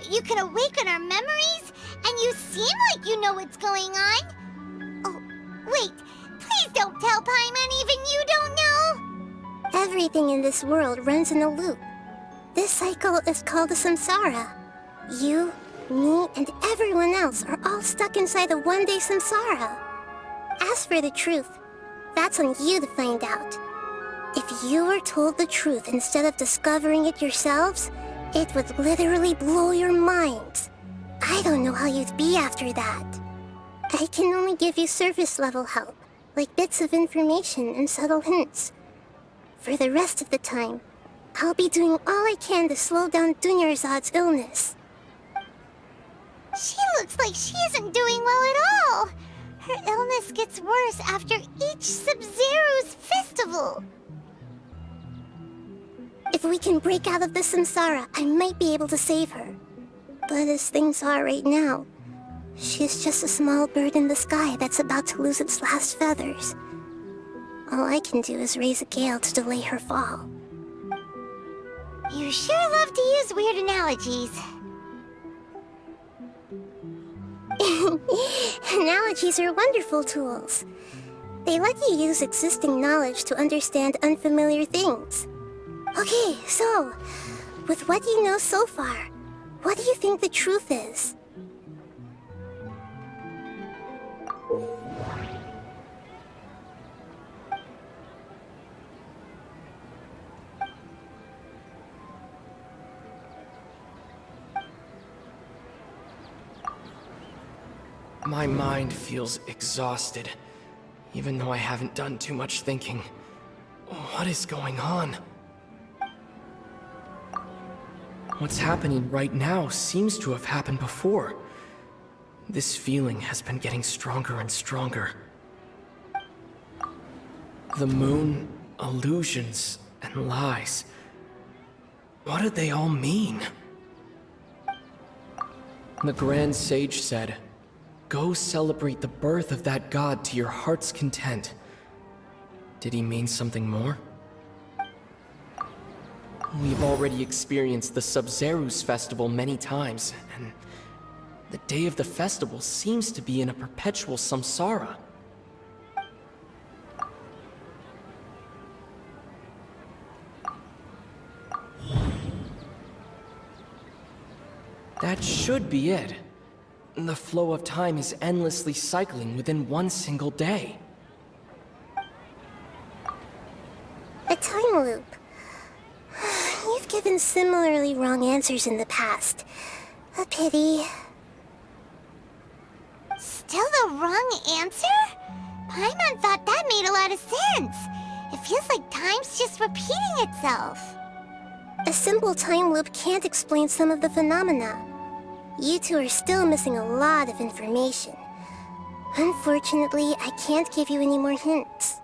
You can awaken our memories, and you seem like you know what's going on. Oh, wait, please don't tell Paimon even you don't know. Everything in this world runs in a loop. This cycle is called the samsara. You, me, and everyone else are all stuck inside the one-day samsara. As for the truth, that's on you to find out. If you were told the truth instead of discovering it yourselves, it would literally blow your minds. I don't know how you'd be after that. I can only give you surface-level help, like bits of information and subtle hints. For the rest of the time, I'll be doing all I can to slow down Dunyarzad's illness. She looks like she isn't doing well at all. Her illness gets worse after each Sabzeruz Festival. If we can break out of the samsara, I might be able to save her. But as things are right now, she's just a small bird in the sky that's about to lose its last feathers. All I can do is raise a gale to delay her fall. You sure love to use weird analogies. Analogies are wonderful tools. They let you use existing knowledge to understand unfamiliar things. Okay, so, with what you know so far, what do you think the truth is? My mind feels exhausted, even though I haven't done too much thinking. What is going on? What's happening right now seems to have happened before. This feeling has been getting stronger and stronger. The moon, illusions, and lies. What do they all mean? The Grand Sage said, "Go celebrate the birth of that god to your heart's content." Did he mean something more? We've already experienced the Sabzeruz Festival many times, and the day of the festival seems to be in a perpetual samsara. That should be it. The flow of time is endlessly cycling within one single day. A time time loop. You've given similarly wrong answers in the past. A pity. Still the wrong answer? Paimon thought that made a lot of sense. It feels like time's just repeating itself. A simple time loop can't explain some of the phenomena. You two are still missing a lot of information. Unfortunately, I can't give you any more hints.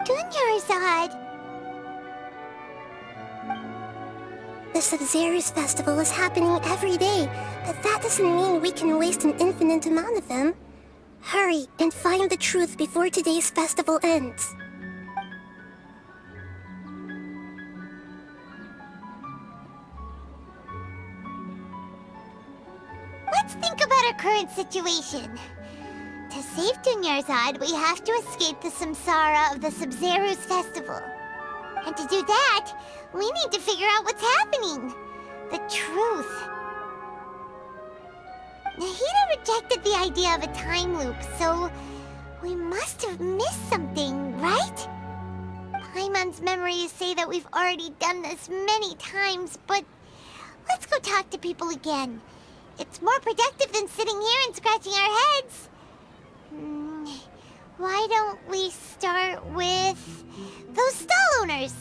Dunyarzad! The Sabzeruz Festival is happening every day, but that doesn't mean we can waste an infinite amount of them. Hurry and find the truth before today's festival ends. Let's think about our current situation. To save Dunyarzad, we have to escape the samsara of the Sabzeruz Festival. And to do that, we need to figure out what's happening. The truth. Nahida rejected the idea of a time loop, so we must have missed something, right? Paimon's memories say that we've already done this many times, but let's go talk to people again. It's more productive than sitting here and scratching our heads. Why don't we start with those stall owners?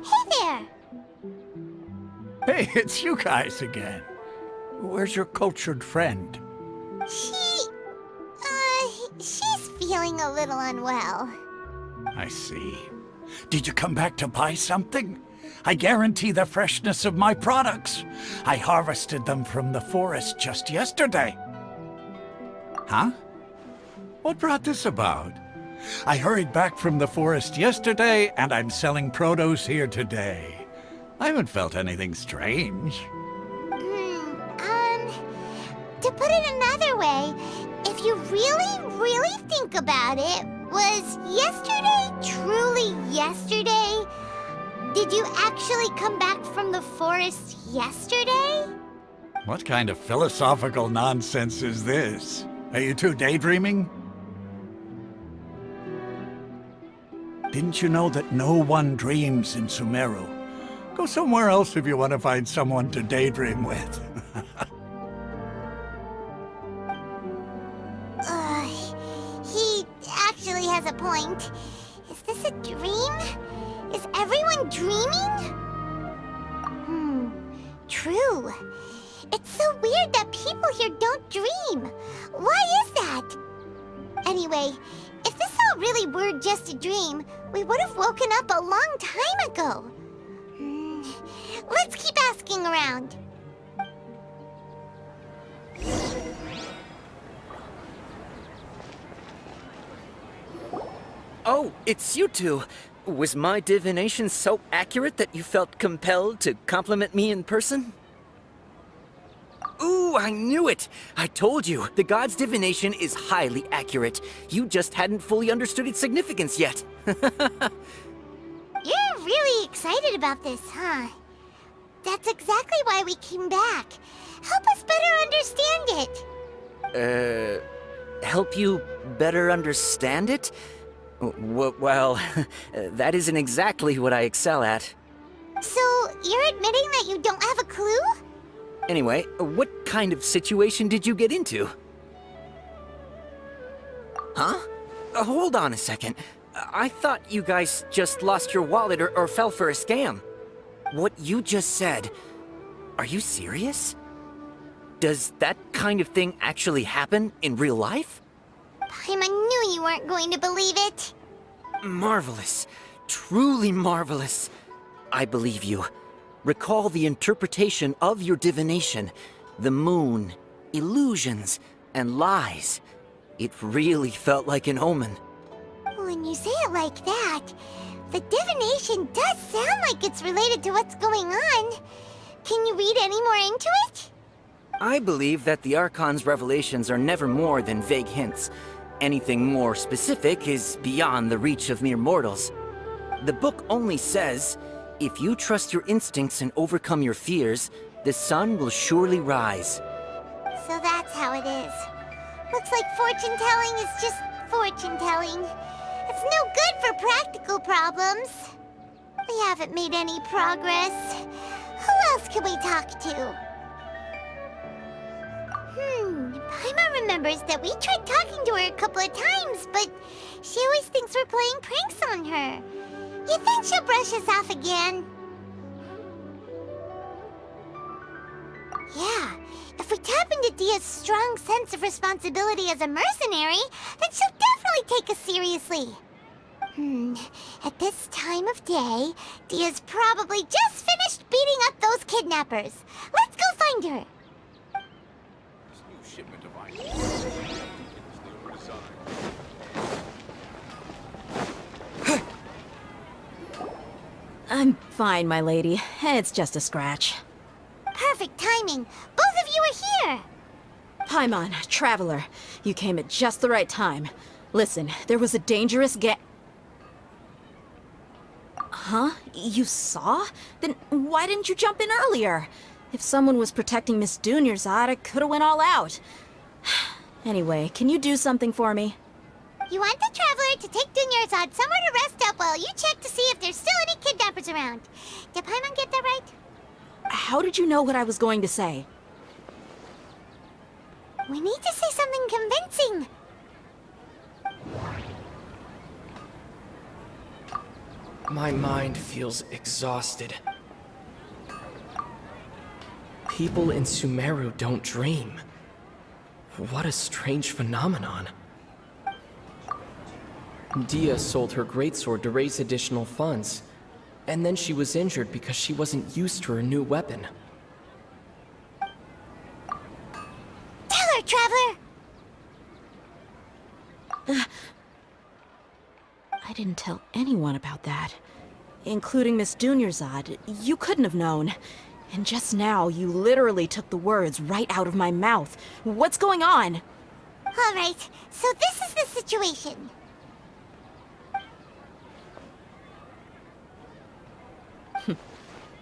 Hey there! Hey, it's you guys again. Where's your cultured friend? She's feeling a little unwell. I see. Did you come back to buy something? I guarantee the freshness of my products. I harvested them from the forest just yesterday. Huh? What brought this about? I hurried back from the forest yesterday, and I'm selling produce here today. I haven't felt anything strange. To put it another way, if you really think about it, was yesterday truly yesterday? Did you actually come back from the forest yesterday? What kind of philosophical nonsense is this? Are you two daydreaming? Didn't you know that no one dreams in Sumeru? Go somewhere else if you want to find someone to daydream with. He actually has a point. Is this a dream? Is everyone dreaming? True. It's so weird that people here don't dream. Why is that? Anyway, if this all really were just a dream, we would have woken up a long time ago. Let's keep asking around. Oh, it's you two. Was my divination so accurate that you felt compelled to compliment me in person? Ooh, I knew it! I told you, the god's divination is highly accurate. You just hadn't fully understood its significance yet. You're really excited about this, huh? That's exactly why we came back. Help us better understand it. Help you better understand it? Well, that isn't exactly what I excel at. So, you're admitting that you don't have a clue? Anyway, what kind of situation did you get into? Huh? Hold on a second. I thought you guys just lost your wallet or fell for a scam. What you just said, are you serious? Does that kind of thing actually happen in real life? I knew you weren't going to believe it. Marvelous. Truly marvelous. I believe you. Recall the interpretation of your divination. The moon, illusions, and lies. It really felt like an omen. When you say it like that, the divination does sound like it's related to what's going on. Can you read any more into it? I believe that the Archon's revelations are never more than vague hints. Anything more specific is beyond the reach of mere mortals. The book only says, If you trust your instincts and overcome your fears, the sun will surely rise. So that's how it is. Looks like fortune-telling is just fortune-telling. It's no good for practical problems. We haven't made any progress. Who else can we talk to? Paimon remembers that we tried talking to her a couple of times, but she always thinks we're playing pranks on her. You think she'll brush us off again? Yeah, if we tap into Dia's strong sense of responsibility as a mercenary, then she'll definitely take us seriously. At this time of day, Dia's probably just finished beating up those kidnappers. Let's go find her. I'm fine, my lady. It's just a scratch. Perfect timing. Both of you are here. Paimon, Traveler, you came at just the right time. Listen, there was a dangerous Huh? You saw? Then why didn't you jump in earlier? If someone was protecting Miss Dunyarzad, I could've went all out. Anyway, can you do something for me? You want the Traveler to take Dunyarzad somewhere to rest up while you check to see if there's still any kidnappers around. Did Paimon get that right? How did you know what I was going to say? We need to say something convincing. My mind feels exhausted. People in Sumeru don't dream. What a strange phenomenon. Dia sold her greatsword to raise additional funds, and then she was injured because she wasn't used to her new weapon. Tell her, Traveler! I didn't tell anyone about that. Including Miss Dunyarzad. You couldn't have known. And just now, you literally took the words right out of my mouth. What's going on? All right, so this is the situation.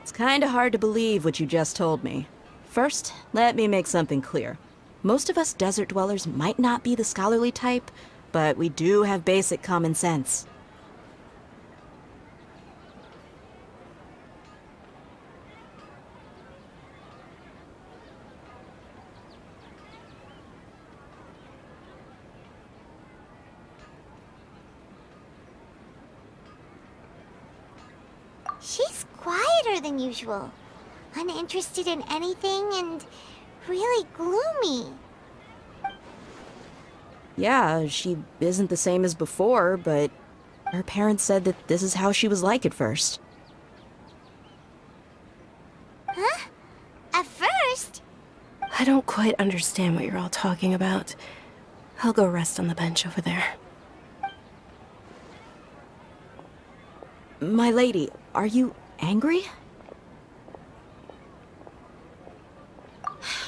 It's kinda hard to believe what you just told me. First, let me make something clear. Most of us desert dwellers might not be the scholarly type, but we do have basic common sense. She's quieter than usual. Uninterested in anything and really gloomy. Yeah, she isn't the same as before, but her parents said that this is how she was like at first. Huh? At first? I don't quite understand what you're all talking about. I'll go rest on the bench over there. My lady, are you angry?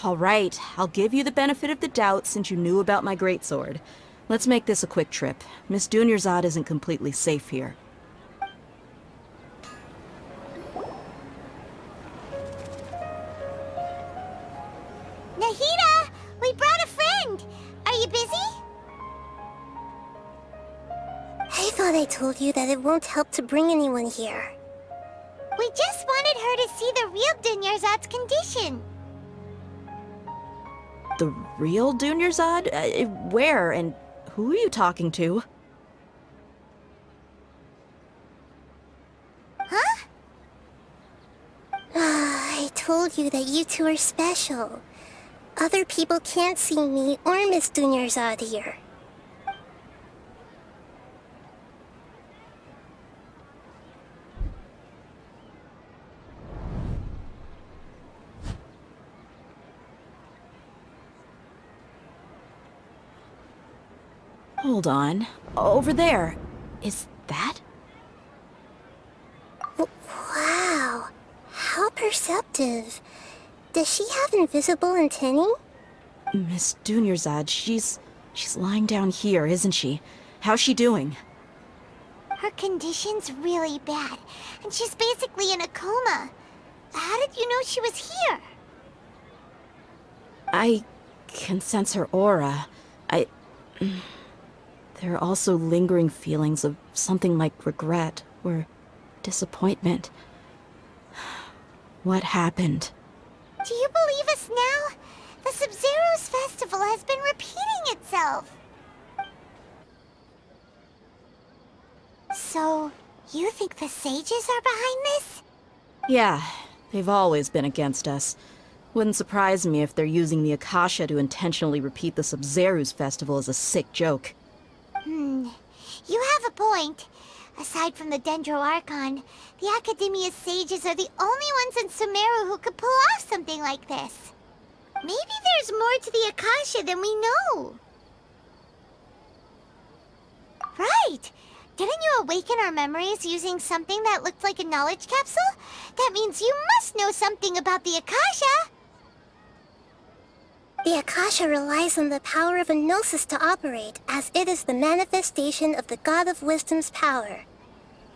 All right, I'll give you the benefit of the doubt since you knew about my greatsword. Let's make this a quick trip. Miss Dunyarzad isn't completely safe here. Nahida! We brought a friend! Are you busy? I thought I told you that it won't help to bring anyone here. We just wanted her to see the real Dunyarzad's condition. The real Dunyarzad? Where and who are you talking to? Huh? I told you that you two are special. Other people can't see me or Miss Dunyarzad here. Hold on. Over there. Is that? Wow. How perceptive. Does she have invisible antennae? Miss Dunyarzad, she's lying down here, isn't she? How's she doing? Her condition's really bad, and she's basically in a coma. How did you know she was here? I can sense her aura. There are also lingering feelings of something like regret or disappointment. What happened? Do you believe us now? The Sabzeruz Festival has been repeating itself. So, you think the sages are behind this? Yeah, they've always been against us. Wouldn't surprise me if they're using the Akasha to intentionally repeat the Sabzeruz Festival as a sick joke. You have a point. Aside from the Dendro Archon, the Academia's sages are the only ones in Sumeru who could pull off something like this. Maybe there's more to the Akasha than we know. Right! Didn't you awaken our memories using something that looked like a knowledge capsule? That means you must know something about the Akasha! The Akasha relies on the power of a gnosis to operate, as it is the manifestation of the God of Wisdom's power.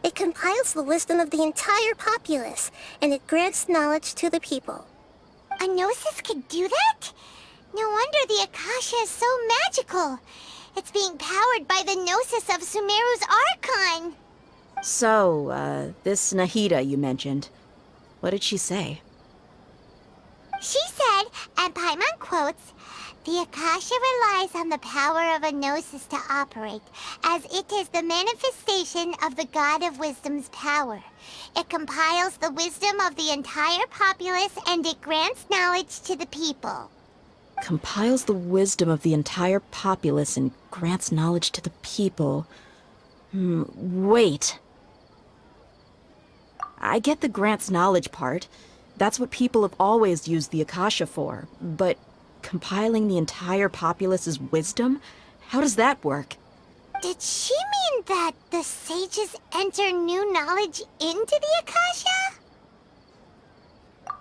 It compiles the wisdom of the entire populace, and it grants knowledge to the people. A gnosis could do that? No wonder the Akasha is so magical. It's being powered by the gnosis of Sumeru's Archon. So, this Nahida you mentioned, what did she say? She said, and Paimon quotes, "The Akasha relies on the power of a gnosis to operate, as it is the manifestation of the God of Wisdom's power. It compiles the wisdom of the entire populace, and it grants knowledge to the people." Compiles the wisdom of the entire populace and grants knowledge to the people. Wait. I get the grants knowledge part. That's what people have always used the Akasha for. But compiling the entire populace's wisdom? How does that work? Did she mean that the sages enter new knowledge into the Akasha?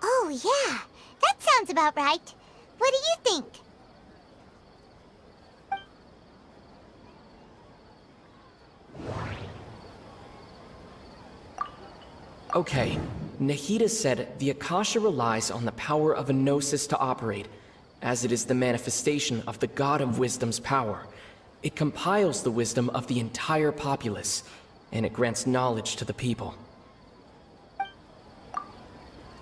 Oh yeah, that sounds about right. What do you think? Okay, Nahida said the Akasha relies on the power of a gnosis to operate, as it is the manifestation of the God of Wisdom's power. It compiles the wisdom of the entire populace, and it grants knowledge to the people.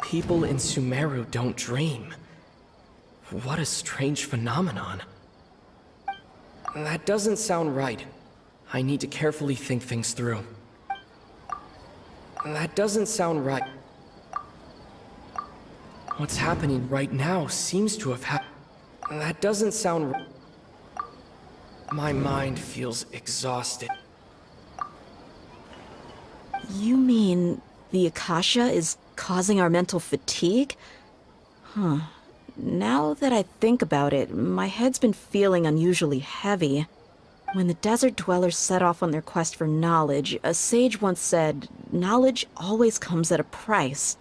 People in Sumeru don't dream. What a strange phenomenon. That doesn't sound right. I need to carefully think things through. That doesn't sound right. What's happening right now seems to have happened. That doesn't sound right. My mind feels exhausted. You mean the Akasha is causing our mental fatigue? Huh. Now that I think about it, my head's been feeling unusually heavy. When the desert dwellers set off on their quest for knowledge, a sage once said, knowledge always comes at a price.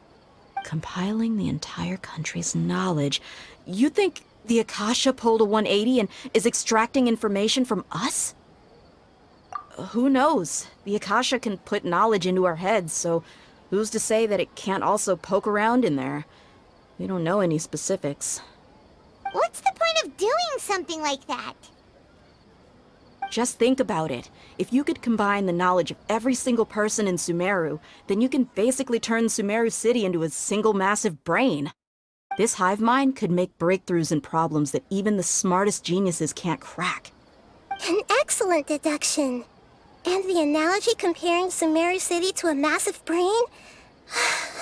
Compiling the entire country's knowledge. You think the Akasha pulled a 180 and is extracting information from us? Who knows? The Akasha can put knowledge into our heads, so who's to say that it can't also poke around in there? We don't know any specifics. What's the point of doing something like that? Just think about it. If you could combine the knowledge of every single person in Sumeru, then you can basically turn Sumeru City into a single massive brain. This hive mind could make breakthroughs in problems that even the smartest geniuses can't crack. An excellent deduction. And the analogy comparing Sumeru City to a massive brain?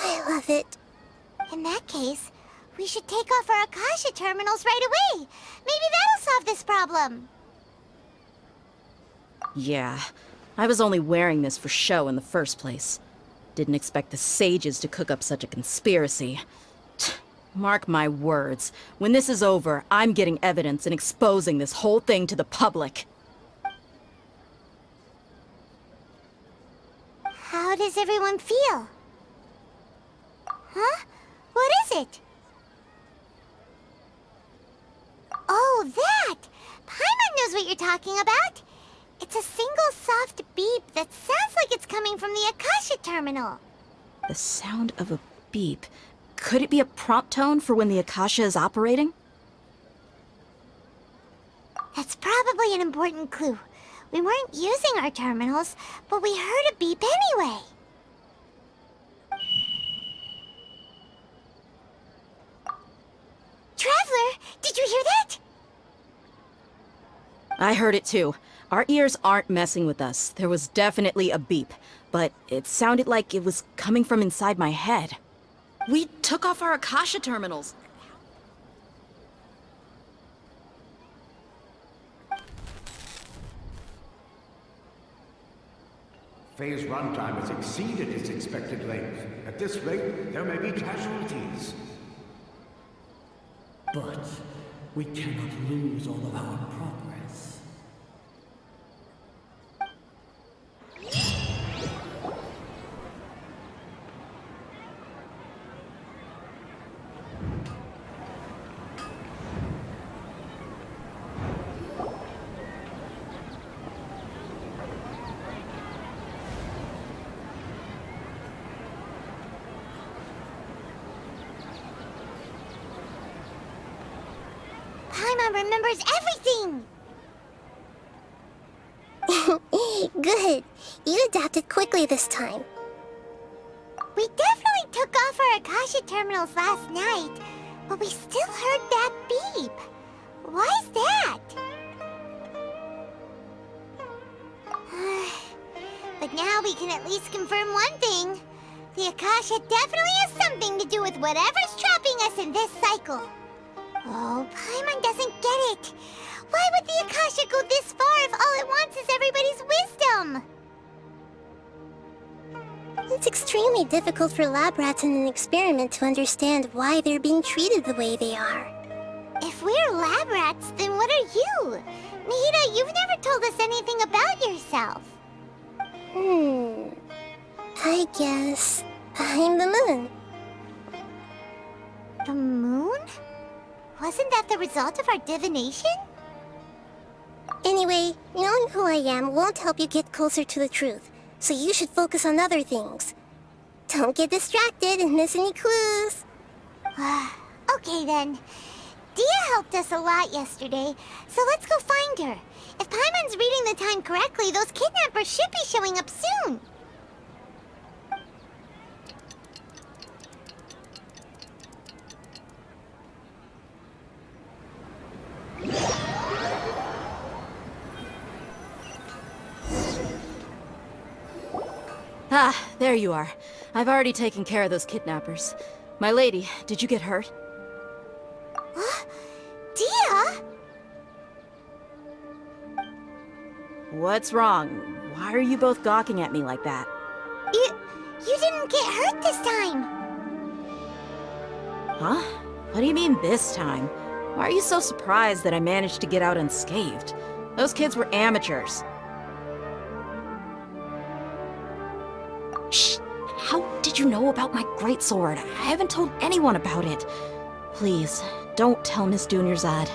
I love it. In that case, we should take off our Akasha terminals right away. Maybe that'll solve this problem. Yeah, I was only wearing this for show in the first place. Didn't expect the sages to cook up such a conspiracy. Mark my words, when this is over, I'm getting evidence and exposing this whole thing to the public. How does everyone feel? Huh? What is it? Oh, that! Paimon knows what you're talking about. It's It's a single soft beep that sounds like it's coming from the Akasha terminal. The sound of a beep. Could it be a prompt tone for when the Akasha is operating? That's probably an important clue. We weren't using our terminals, but we heard a beep anyway. Traveler, did you hear that? I heard it too. Our ears aren't messing with us. There was definitely a beep, but it sounded like it was coming from inside my head. We took off our Akasha terminals. Phase runtime has exceeded its expected length. At this rate, there may be casualties. But we cannot lose all of our progress. Paimon remembers everything! Good. You adapted quickly this time. We definitely took off our Akasha terminals last night, but we still heard that beep. Why is that? But now we can at least confirm one thing. The Akasha definitely has something to do with whatever's trapping us in this cycle. Oh, Paimon doesn't get it. Why would the Akasha go this far if all it wants is everybody's wisdom? It's extremely difficult for lab rats in an experiment to understand why they're being treated the way they are. If we're lab rats, then what are you? Nahida, you've never told us anything about yourself. I guess I'm the moon. The moon? Wasn't that the result of our divination? Anyway, knowing who I am won't help you get closer to the truth, so you should focus on other things. Don't get distracted and miss any clues. Okay then. Dia helped us a lot yesterday, so let's go find her. If Paimon's reading the time correctly, those kidnappers should be showing up soon. Ah, there you are. I've already taken care of those kidnappers. My lady, did you get hurt? Dia? What's wrong? Why are you both gawking at me like that? You didn't get hurt this time. Huh? What do you mean this time? Why are you so surprised that I managed to get out unscathed? Those kids were amateurs. Shh! How did you know about my greatsword? I haven't told anyone about it. Please, don't tell Miss Dunyarzad.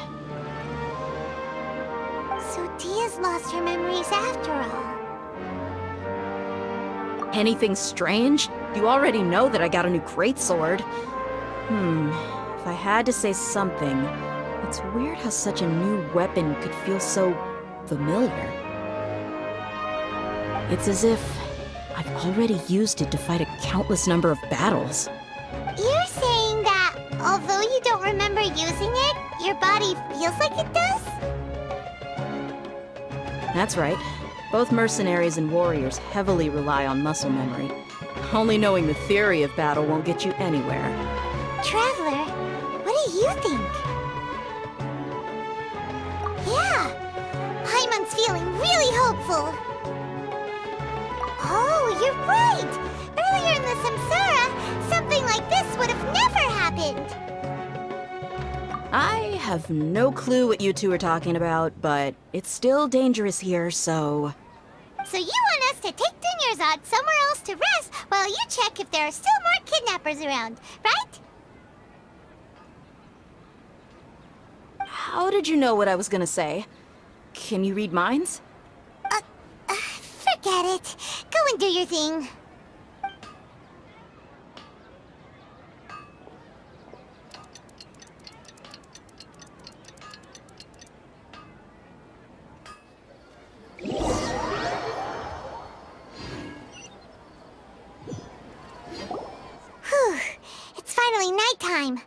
So Dia's lost her memories after all. Anything strange? You already know that I got a new greatsword. If I had to say something, it's weird how such a new weapon could feel so familiar. It's as if I've already used it to fight a countless number of battles. You're saying that although you don't remember using it, your body feels like it does? That's right. Both mercenaries and warriors heavily rely on muscle memory. Only knowing the theory of battle won't get you anywhere. Traveler, what do you think? Yeah, Paimon's feeling really hopeful. Oh, you're right! Earlier in the Samsara, something like this would have never happened! I have no clue what you two are talking about, but it's still dangerous here, so... So you want us to take Dunyarzad somewhere else to rest while you check if there are still more kidnappers around, right? How did you know what I was gonna say? Can you read minds? Do your thing. Whew. It's finally nighttime.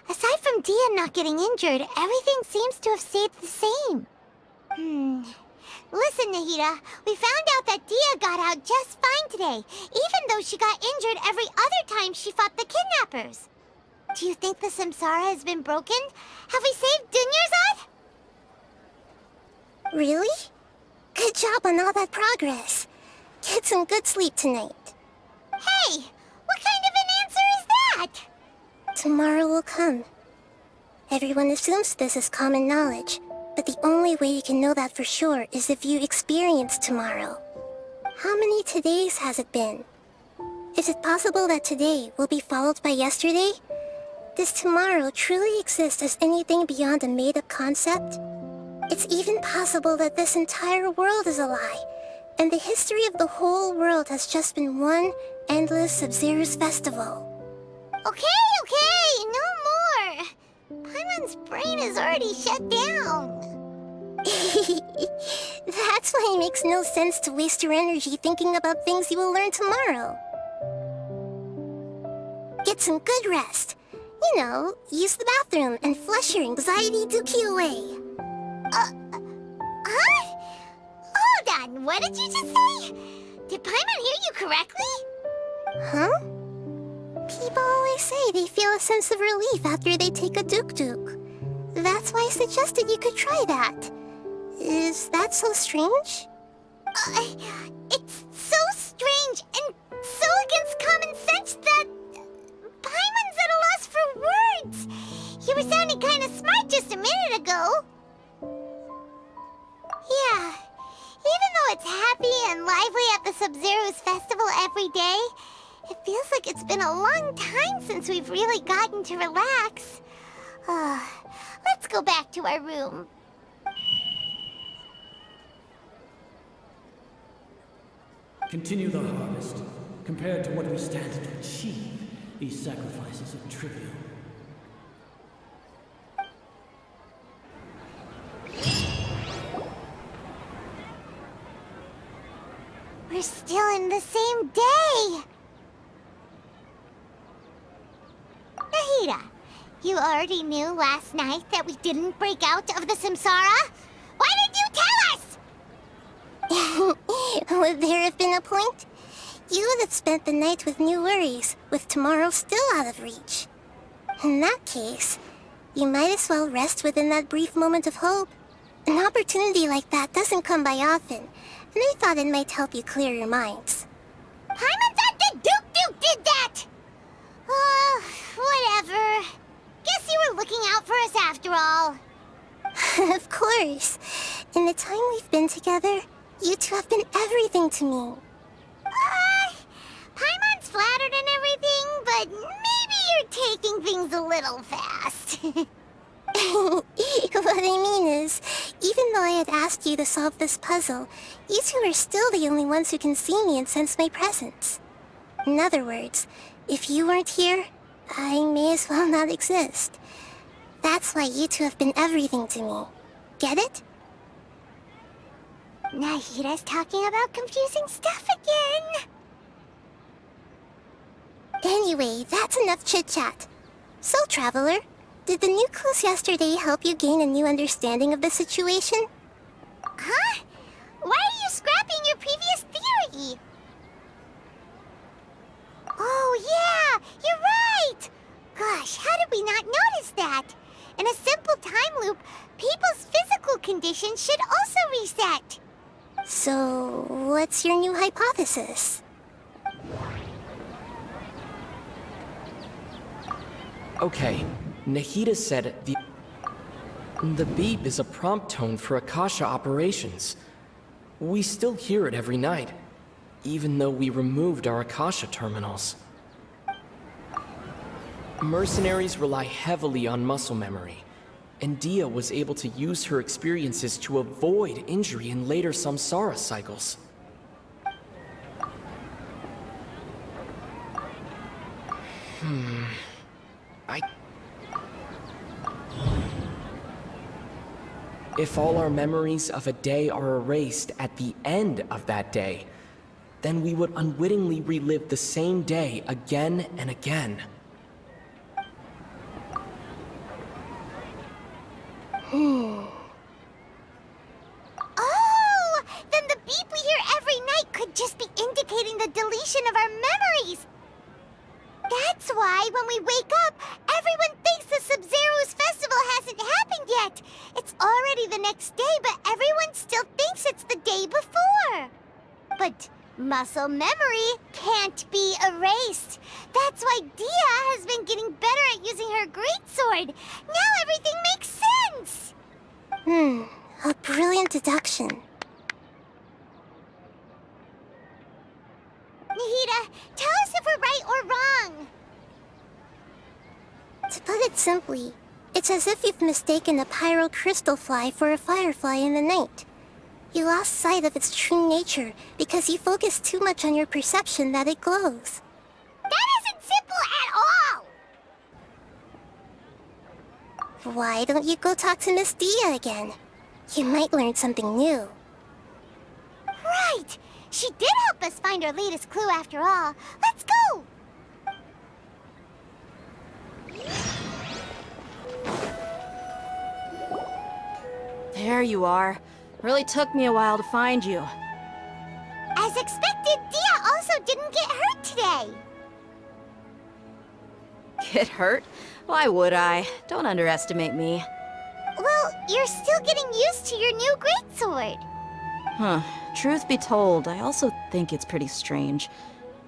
Aside from Dia not getting injured, everything seems to have stayed the same. Listen, Nahida, we found out that Dia got out just fine today, even though she got injured every other time she fought the kidnappers. Do you think the samsara has been broken? Have we saved Dunyarzad? Really? Good job on all that progress. Get some good sleep tonight. Hey, what kind of an answer is that? Tomorrow will come. Everyone assumes this is common knowledge, but the only way you can know that for sure is if you experience tomorrow. How many todays has it been? Is it possible that today will be followed by yesterday? Does tomorrow truly exist as anything beyond a made-up concept? It's even possible that this entire world is a lie, and the history of the whole world has just been one endless Sabzeruz Festival. Okay, no more. Paimon's brain is already shut down. That's why it makes no sense to waste your energy thinking about things you will learn tomorrow. Get some good rest. You know, use the bathroom and flush your anxiety dookie away. Huh? Hold on, what did you just say? Did Paimon hear you correctly? Huh? People always say they feel a sense of relief after they take a duk-duk. That's why I suggested you could try that. Is that so strange? It's so strange and so against common sense that Paimon's at a loss for words. You were sounding kind of smart just a minute ago. Yeah, even though it's happy and lively at the Sabzeruz Festival every day, it feels like it's been a long time since we've really gotten to relax. Let's go back to our room. Continue the harvest. Compared to what we stand to achieve, these sacrifices are trivial. We're still in the same day! Nahida, you already knew last night that we didn't break out of the samsara? Why did you tell us? Would there have been a point? You would have spent the night with new worries, with tomorrow still out of reach. In that case, you might as well rest within that brief moment of hope. An opportunity like that doesn't come by often, and I thought it might help you clear your minds. Paimon thought the Duke did that! Whatever. Guess you were looking out for us after all. Of course. In the time we've been together, you two have been everything to me. Paimon's flattered and everything, but maybe you're taking things a little fast. What I mean is, even though I had asked you to solve this puzzle, you two are still the only ones who can see me and sense my presence. In other words, if you weren't here, I may as well not exist. That's why you two have been everything to me. Get it? Nahida's talking about confusing stuff again. Anyway, that's enough chit-chat. So, Traveler, did the new clues yesterday help you gain a new understanding of the situation? Huh? Why are you scrapping your previous theory? Oh yeah, you're right! Gosh, how did we not notice that? In a simple time loop, people's physical conditions should also reset. So, what's your new hypothesis? Okay, Nahida said the beep is a prompt tone for Akasha operations. We still hear it every night, even though we removed our Akasha terminals. Mercenaries rely heavily on muscle memory, and Dia was able to use her experiences to avoid injury in later samsara cycles. If all our memories of a day are erased at the end of that day, then we would unwittingly relive the same day again and again. Oh! Then the beep we hear every night could just be indicating the deletion of our memories! That's why when we wake up, everyone thinks the Sabzeruz Festival hasn't happened yet! It's already the next day, but everyone still thinks it's the day before! But muscle memory can't be erased. That's why Dia has been getting better at using her greatsword. Now everything makes sense! A brilliant deduction. Nahida, tell us if we're right or wrong. To put it simply, it's as if you've mistaken a pyrocrystal fly for a firefly in the night. You lost sight of its true nature because you focused too much on your perception that it glows. That isn't simple at all! Why don't you go talk to Miss Dia again? You might learn something new. Right! She did help us find our latest clue after all. Let's go! There you are. Really took me a while to find you. As expected, Dia also didn't get hurt today. Get hurt? Why would I? Don't underestimate me. Well, you're still getting used to your new greatsword. Huh. Truth be told, I also think it's pretty strange.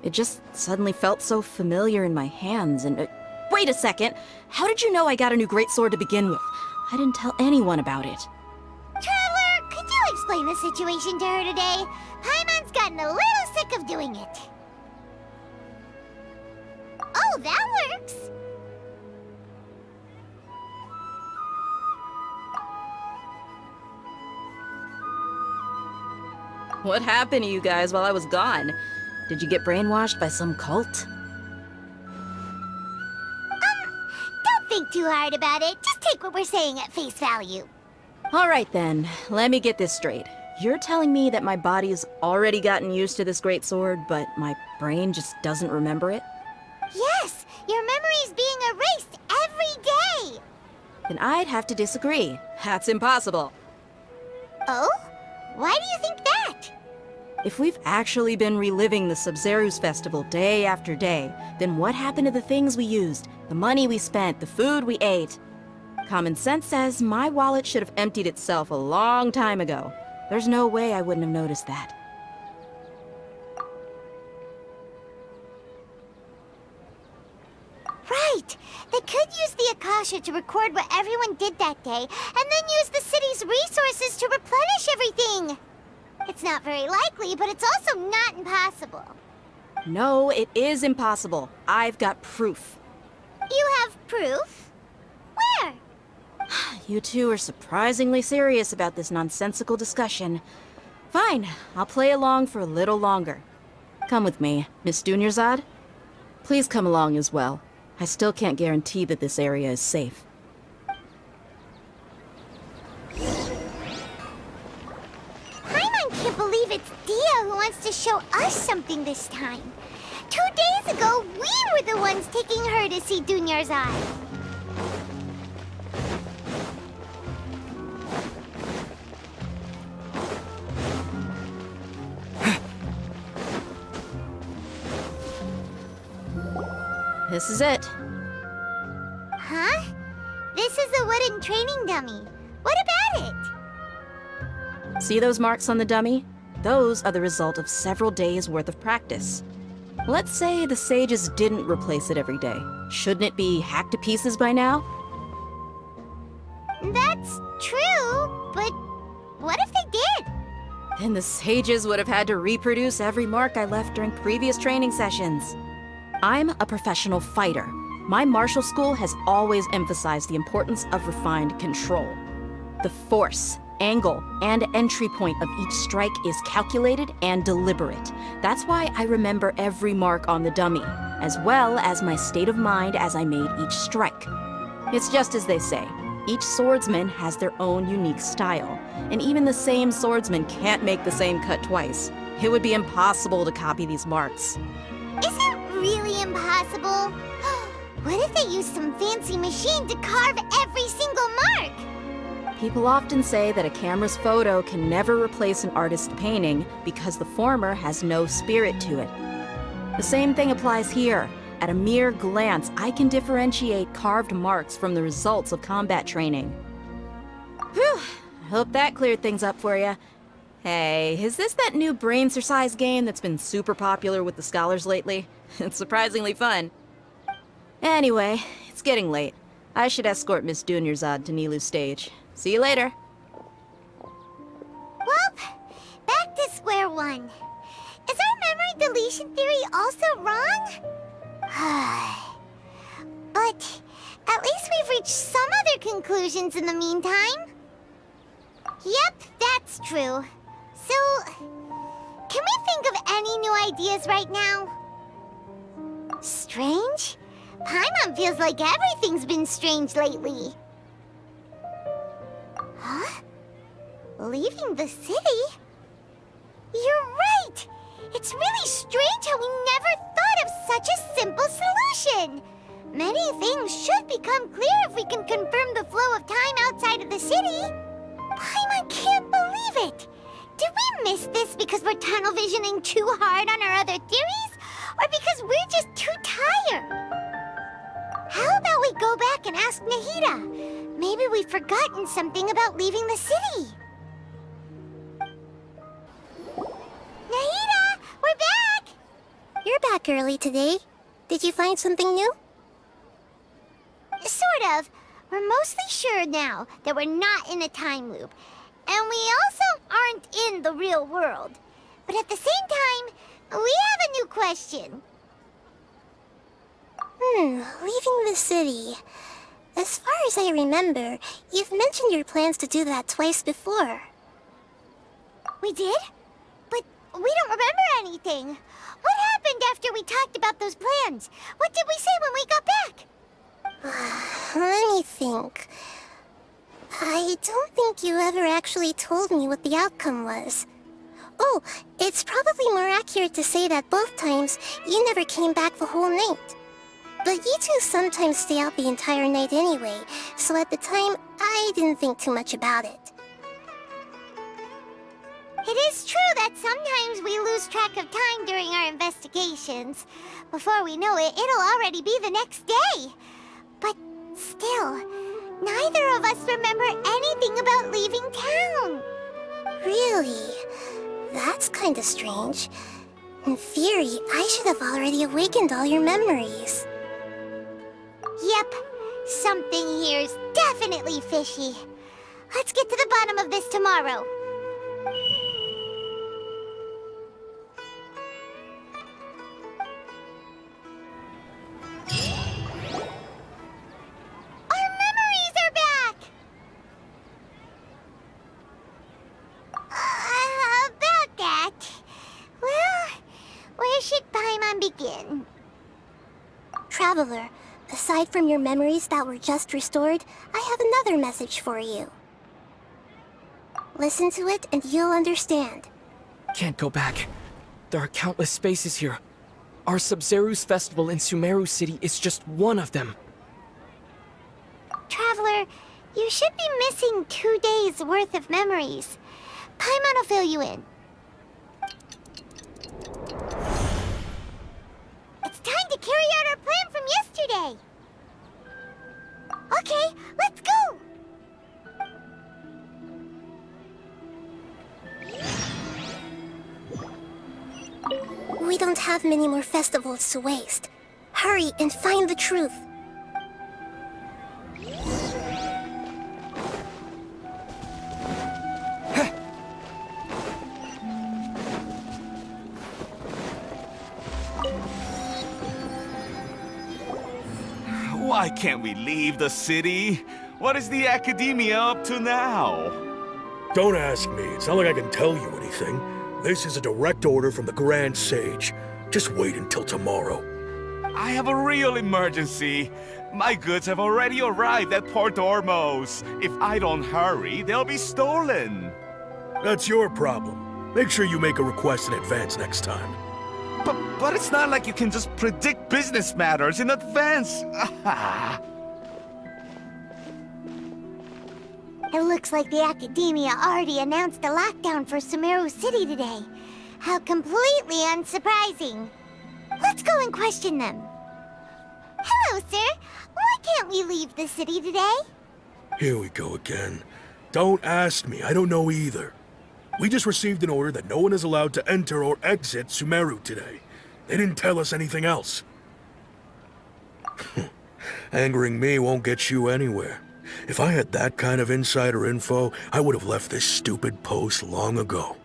It just suddenly felt so familiar in my hands and... wait a second! How did you know I got a new greatsword to begin with? I didn't tell anyone about it. Traveler, could you explain the situation to her today? Paimon's gotten a little sick of doing it. Oh, that works! What happened to you guys while I was gone? Did you get brainwashed by some cult? Don't think too hard about it. Just take what we're saying at face value. Alright then, let me get this straight. You're telling me that my body's already gotten used to this greatsword, but my brain just doesn't remember it? Yes, your memory's being erased every day. Then I'd have to disagree. That's impossible. Oh? Why do you think that? If we've actually been reliving the Sabzeruz Festival day after day, then what happened to the things we used, the money we spent, the food we ate? Common sense says my wallet should have emptied itself a long time ago. There's no way I wouldn't have noticed that. Right! They could use the Akasha to record what everyone did that day, and then use the city's resources to replenish everything! It's not very likely, but it's also not impossible. No, it is impossible. I've got proof. You have proof? Where? You two are surprisingly serious about this nonsensical discussion. Fine, I'll play along for a little longer. Come with me, Miss Dunyarzad. Please come along as well. I still can't guarantee that this area is safe. Paimon can't believe it's Dia who wants to show us something this time. 2 days ago, we were the ones taking her to see Dunyarzad. This is it. Huh? This is a wooden training dummy. What about it? See those marks on the dummy? Those are the result of several days' worth of practice. Let's say the sages didn't replace it every day. Shouldn't it be hacked to pieces by now? That's true, but what if they did? Then the sages would have had to reproduce every mark I left during previous training sessions. I'm a professional fighter. My martial school has always emphasized the importance of refined control. The force, angle, and entry point of each strike is calculated and deliberate. That's why I remember every mark on the dummy. as well as my state of mind as I made each strike. It's just as they say, each swordsman has their own unique style, and even the same swordsman can't make the same cut twice. It would be impossible to copy these marks. Is it really impossible? What if they used some fancy machine to carve every single mark? People often say that a camera's photo can never replace an artist's painting because the former has no spirit to it. The same thing applies here. At a mere glance, I can differentiate carved marks from the results of combat training. Whew, I hope that cleared things up for you. Hey, is this that new brain exercise game that's been super popular with the scholars lately? It's surprisingly fun. Anyway, it's getting late. I should escort Miss Dunyarzad to Nilu's stage. See you later. Well, back to square one. Is our memory deletion theory also wrong? But at least we've reached some other conclusions in the meantime. Yep, that's true. So, can we think of any new ideas right now? Strange? Paimon feels like everything's been strange lately. Huh? Leaving the city? You're right! It's really strange how we never thought of such a simple solution! Many things should become clear if we can confirm the flow of time outside of the city. Paimon can't believe it! Did we miss this because we're tunnel visioning too hard on our other theories? Or because we're just too tired? How about we go back and ask Nahida? Maybe we've forgotten something about leaving the city. Nahida, we're back! You're back early today. Did you find something new? Sort of. We're mostly sure now that we're not in a time loop. And we also aren't in the real world. But at the same time, we have a new question. Leaving the city. As far as I remember, you've mentioned your plans to do that twice before. We did? But we don't remember anything. What happened after we talked about those plans? What did we say when we got back? Let me think. I don't think you ever actually told me what the outcome was. Oh, it's probably more accurate to say that both times you never came back the whole night. But you two sometimes stay out the entire night anyway, so at the time, I didn't think too much about it. It is true that sometimes we lose track of time during our investigations. Before we know it, it'll already be the next day. But still, neither of us remember anything about leaving town. Really? That's kinda strange. In theory, I should have already awakened all your memories. Yep, something here's definitely fishy. Let's get to the bottom of this tomorrow. Our memories are back! About that. Well, where should Paimon begin? Traveler, aside from your memories that were just restored, I have another message for you. Listen to it and you'll understand. Can't go back. There are countless spaces here. Our Sabzeruz Festival in Sumeru City is just one of them. Traveler, you should be missing 2 days worth of memories. Paimon will fill you in. It's time to carry out our plan from yesterday. Okay, let's go! We don't have many more festivals to waste. Hurry and find the truth. Why can't we leave the city? What is the Academia up to now? Don't ask me. It's not like I can tell you anything. This is a direct order from the Grand Sage. Just wait until tomorrow. I have a real emergency. My goods have already arrived at Port Ormos. If I don't hurry, they'll be stolen. That's your problem. Make sure you make a request in advance next time. But it's not like you can just predict business matters in advance. It looks like the Academia already announced a lockdown for Sumeru City today. How completely unsurprising. Let's go and question them. Hello, sir. Why can't we leave the city today? Here we go again. Don't ask me, I don't know either. We just received an order that no one is allowed to enter or exit Sumeru today. They didn't tell us anything else. Angering me won't get you anywhere. If I had that kind of insider info, I would have left this stupid post long ago.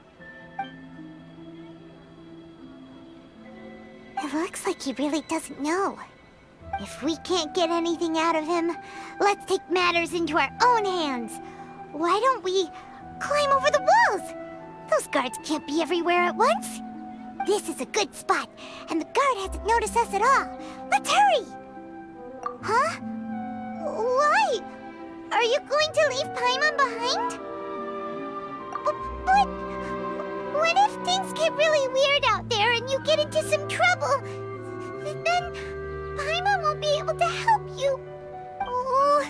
It looks like he really doesn't know. If we can't get anything out of him, let's take matters into our own hands. Why don't we climb over the walls? Those guards can't be everywhere at once. This is a good spot, and the guard hasn't noticed us at all. Let's hurry! Huh? Why? Are you going to leave Paimon behind? But what if things get really weird out there and you get into some trouble? Then Paimon won't be able to help you. Oh,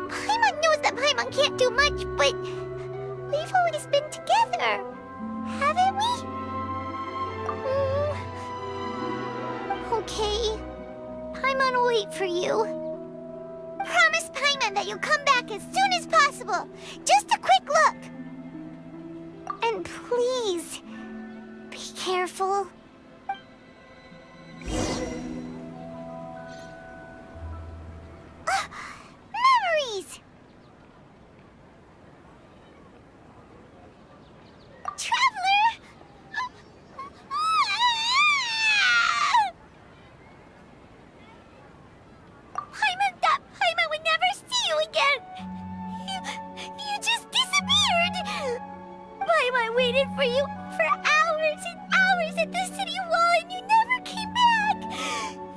Paimon knows that Paimon can't do much, but we've always been together, haven't we? Okay. Paimon will wait for you. Promise Paimon that you'll come back as soon as possible. Just a quick look. And please, be careful. Memories! Traveler! Paimon thought Paimon would never see you again. You just disappeared. Paimon waited for you for hours and hours at the city wall and you never came back.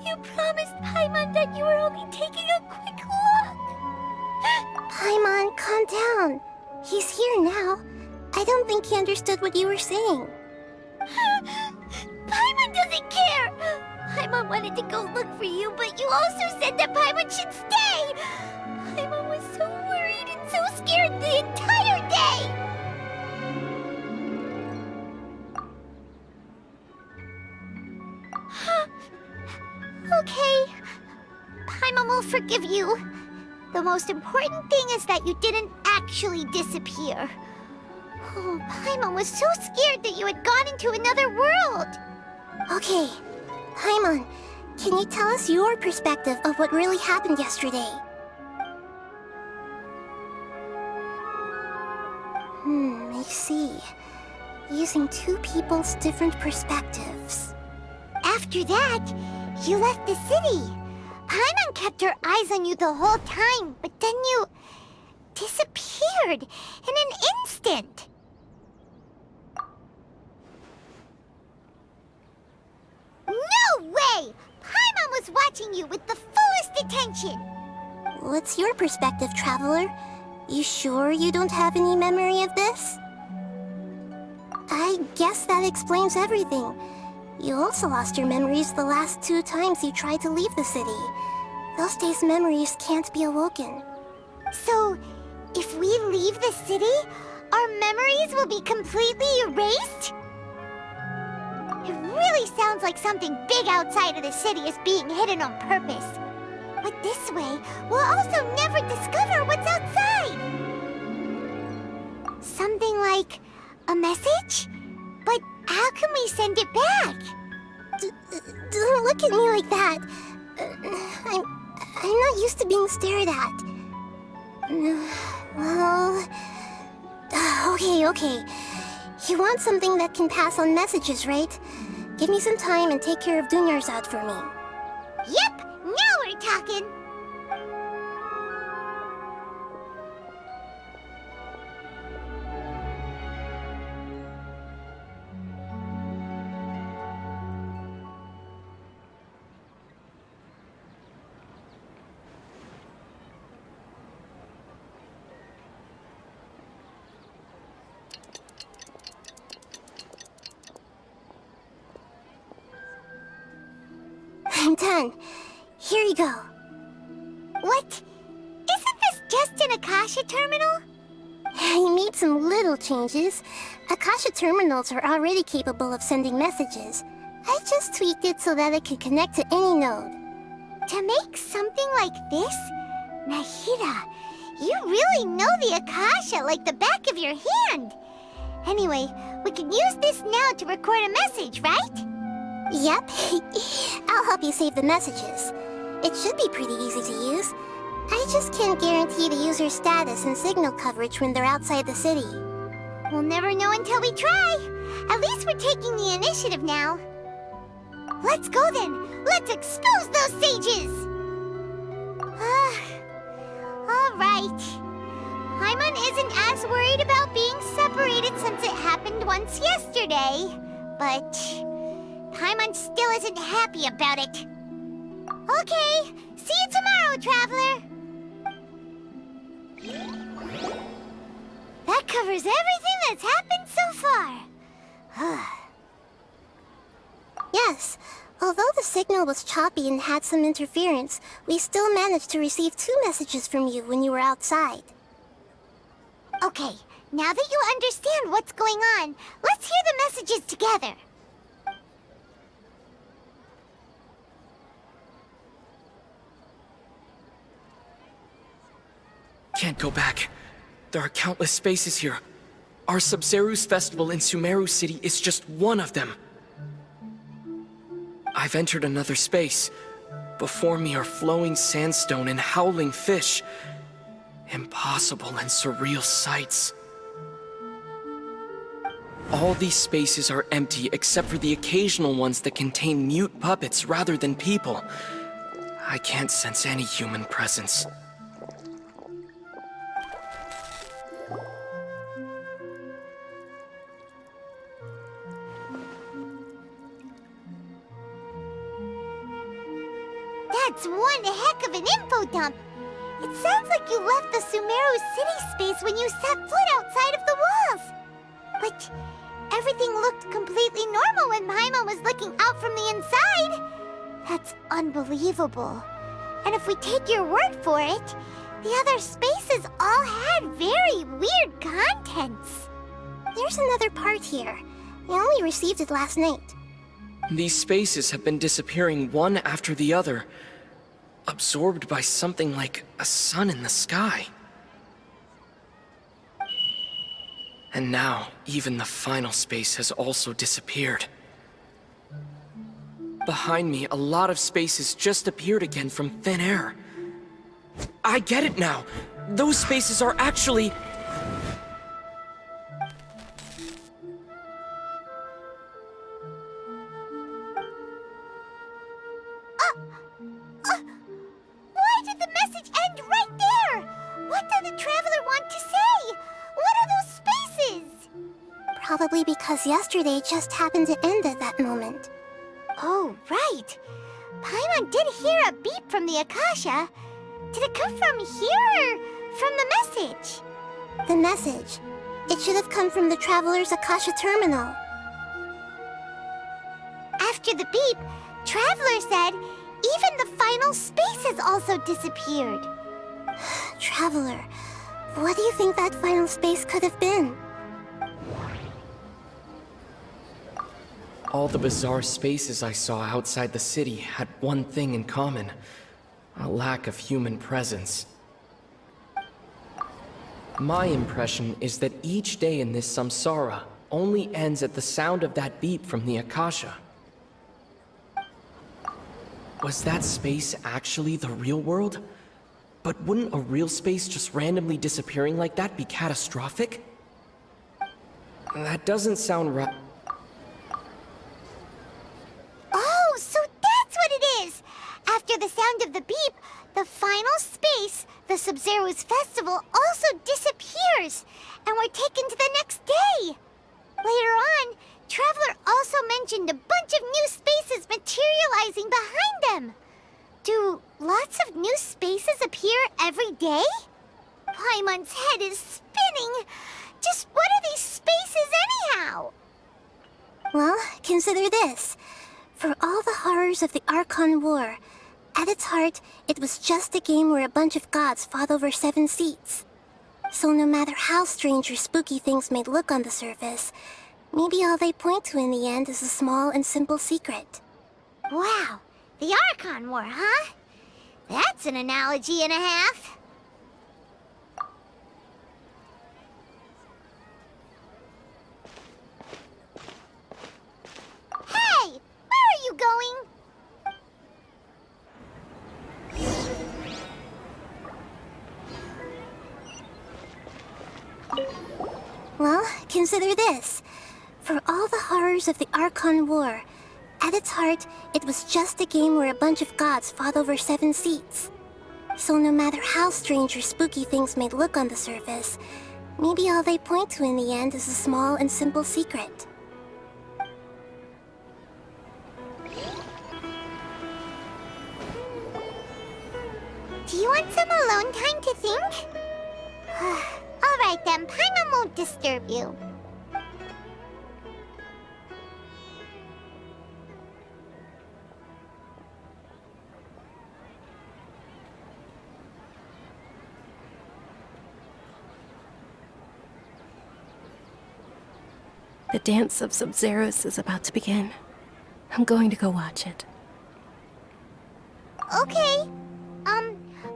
You promised Paimon that you were only taking a quick look. Paimon, calm down. He's here now. I don't think he understood what you were saying. Paimon doesn't care. Paimon wanted to go look for you, but you also said that Paimon should stay. Paimon was so worried and so scared the entire day. Okay. Paimon will forgive you. The most important thing is that you didn't actually disappear. Oh, Paimon was so scared that you had gone into another world. Okay, Paimon, can you tell us your perspective of what really happened yesterday? I see. Using two people's different perspectives. After that, you left the city. Paimon kept her eyes on you the whole time, but then you disappeared in an instant. No way! Paimon was watching you with the fullest attention. What's your perspective, Traveler? You sure you don't have any memory of this? I guess that explains everything. You also lost your memories the last 2 times you tried to leave the city. Those days' memories can't be awoken. So, if we leave the city, our memories will be completely erased? It really sounds like something big outside of the city is being hidden on purpose. But this way, we'll also never discover what's outside. Something like a message? But how can we send it back? Don't look at me like that. I'm not used to being stared at. Well... Okay. You want something that can pass on messages, right? Give me some time and take care of Dunyar's out for me. Yep, now we're talking. on. Here you go. What? Isn't this just an Akasha terminal? He made some little changes. Akasha terminals are already capable of sending messages. I just tweaked it so that it can connect to any node. To make something like this? Nahida, you really know the Akasha like the back of your hand. Anyway, we can use this now to record a message, right? Yep. I'll help you save the messages. It should be pretty easy to use. I just can't guarantee the user's status and signal coverage when they're outside the city. We'll never know until we try. At least we're taking the initiative now. Let's go then. Let's expose those sages. All right. Paimon isn't as worried about being separated since it happened once yesterday. But Paimon still isn't happy about it. Okay, see you tomorrow, Traveler. That covers everything that's happened so far. Yes, although the signal was choppy and had some interference, we still managed to receive 2 messages from you when you were outside. Okay, now that you understand what's going on, let's hear the messages together. Can't go back. There are countless spaces here. Our Sabzeruz Festival in Sumeru City is just one of them. I've entered another space. Before me are flowing sandstone and howling fish. Impossible and surreal sights. All these spaces are empty except for the occasional ones that contain mute puppets rather than people. I can't sense any human presence. That's one heck of an info dump. It sounds like you left the Sumeru city space when you set foot outside of the walls. But everything looked completely normal when Paimon was looking out from the inside. That's unbelievable. And if we take your word for it, the other spaces all had very weird contents. There's another part here. We only received it last night. These spaces have been disappearing one after the other, absorbed by something like a sun in the sky. And now, even the final space has also disappeared. Behind me, a lot of spaces just appeared again from thin air. I get it now! Those spaces are actually... Why did the message end right there? What did the Traveler want to say? What are those spaces? Probably because yesterday just happened to end at that moment. Oh, right. Paimon did hear a beep from the Akasha. Did it come from here or from the message? The message. It should have come from the Traveler's Akasha terminal. After the beep, Traveler said even the final spaces also disappeared. Traveler, what do you think that final space could have been? All the bizarre spaces I saw outside the city had one thing in common: a lack of human presence. My impression is that each day in this samsara only ends at the sound of that beep from the Akasha. Was that space actually the real world? But wouldn't a real space just randomly disappearing like that be catastrophic? That doesn't sound right. Oh, so that's what it is! After the sound of the beep, the final space, the Sabzeruz Festival, also disappears, and we're taken to the next day. Later on, Traveler also mentioned a bunch of new spaces materializing behind them. Do lots of new spaces appear every day? Paimon's head is spinning. Just what are these spaces anyhow? Well, consider this. For all the horrors of the Archon War, at its heart, it was just a game where a bunch of gods fought over 7 seats. So no matter how strange or spooky things may look on the surface, maybe all they point to in the end is a small and simple secret. Wow, the Archon War, huh? That's an analogy and a half. Hey, where are you going? Well, consider this. For all the horrors of the Archon War, at its heart, it was just a game where a bunch of gods fought over 7 seats. So no matter how strange or spooky things may look on the surface, maybe all they point to in the end is a small and simple secret. Do you want some alone time to think? Alright then, Paimon won't disturb you. The dance of Sabzeruz is about to begin. I'm going to go watch it. Okay.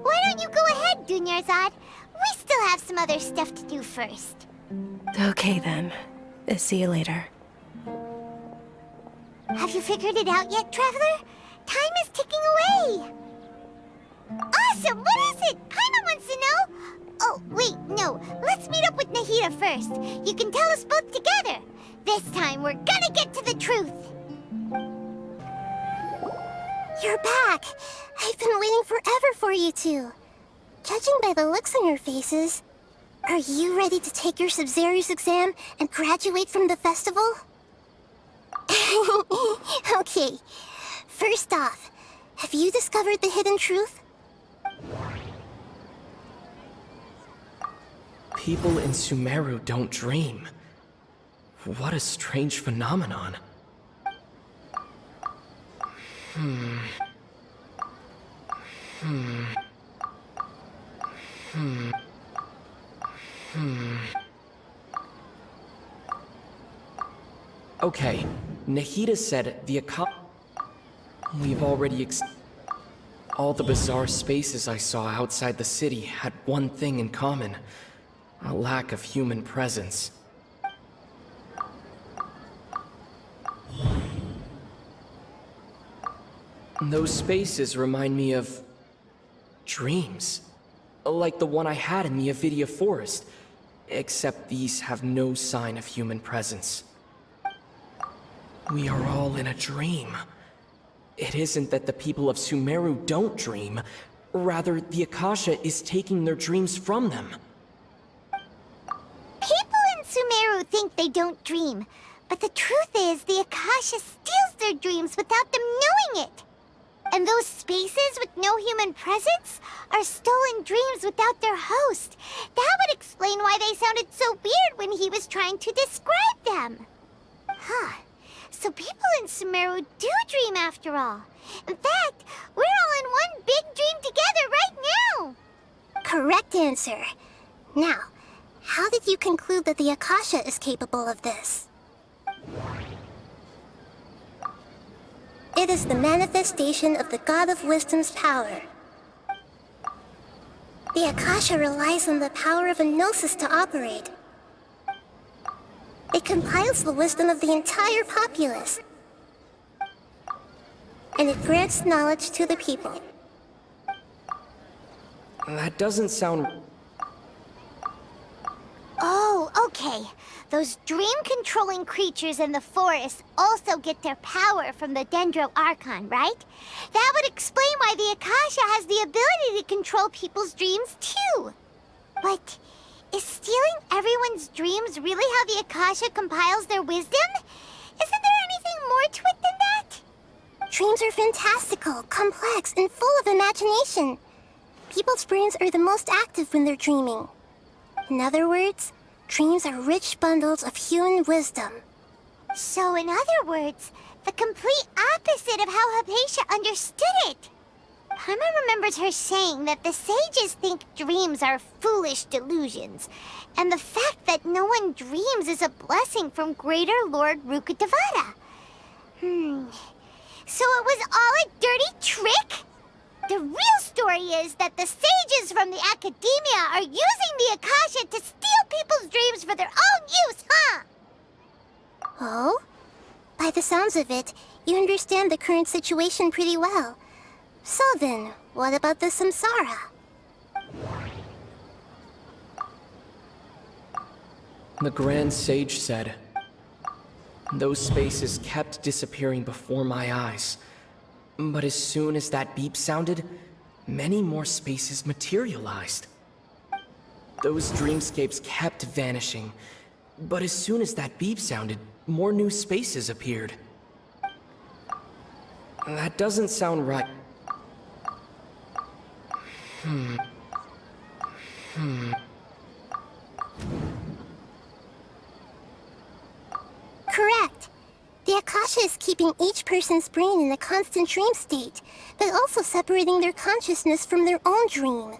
Why don't you go ahead, Dunyarzad? We still have some other stuff to do first. Okay then. See you later. Have you figured it out yet, Traveler? Time is ticking away. Awesome! What is it? Paimon wants to know. Oh, wait, no. Let's meet up with Nahida first. You can tell us both together. This time, we're gonna get to the truth. You're back! I've been waiting forever for you two. Judging by the looks on your faces, are you ready to take your Sabzeruz exam and graduate from the festival? Okay, first off, have you discovered the hidden truth? People in Sumeru don't dream. What a strange phenomenon. Okay, Nahida said the We've already all the bizarre spaces I saw outside the city had one thing in common. A lack of human presence. Those spaces remind me of dreams. Like the one I had in the Avidia Forest. Except these have no sign of human presence. We are all in a dream. It isn't that the people of Sumeru don't dream. Rather, the Akasha is taking their dreams from them. People in Sumeru think they don't dream. But the truth is, the Akasha steals their dreams without them knowing it. And those spaces with no human presence are stolen dreams without their host. That would explain why they sounded so weird when he was trying to describe them. Huh. So people in Sumeru do dream after all. In fact, we're all in one big dream together right now. Correct answer. Now, how did you conclude that the Akasha is capable of this? It is the manifestation of the God of Wisdom's power. The Akasha relies on the power of a gnosis to operate. It compiles the wisdom of the entire populace. And it grants knowledge to the people. That doesn't sound... Oh, okay. Those dream-controlling creatures in the forest also get their power from the Dendro Archon, right? That would explain why the Akasha has the ability to control people's dreams, too. But is stealing everyone's dreams really how the Akasha compiles their wisdom? Isn't there anything more to it than that? Dreams are fantastical, complex, and full of imagination. People's brains are the most active when they're dreaming. In other words, dreams are rich bundles of human wisdom. So in other words, The complete opposite of how Hypatia understood it. Paimon remembers her saying that the sages think dreams are foolish delusions, and the fact that no one dreams is a blessing from Greater Lord Rukkhadevata. So it was all a dirty trick? The real story is that the sages from the Academia are using the Akasha to steal people's dreams for their own use, huh? Oh? By the sounds of it, you understand the current situation pretty well. So then, what about the samsara? The Grand Sage said, those spaces kept disappearing before my eyes. But as soon as that beep sounded, many more spaces materialized. Those dreamscapes kept vanishing, but as soon as that beep sounded, more new spaces appeared. That doesn't sound right. Correct. The Akasha is keeping each person's brain in a constant dream state, but also separating their consciousness from their own dream.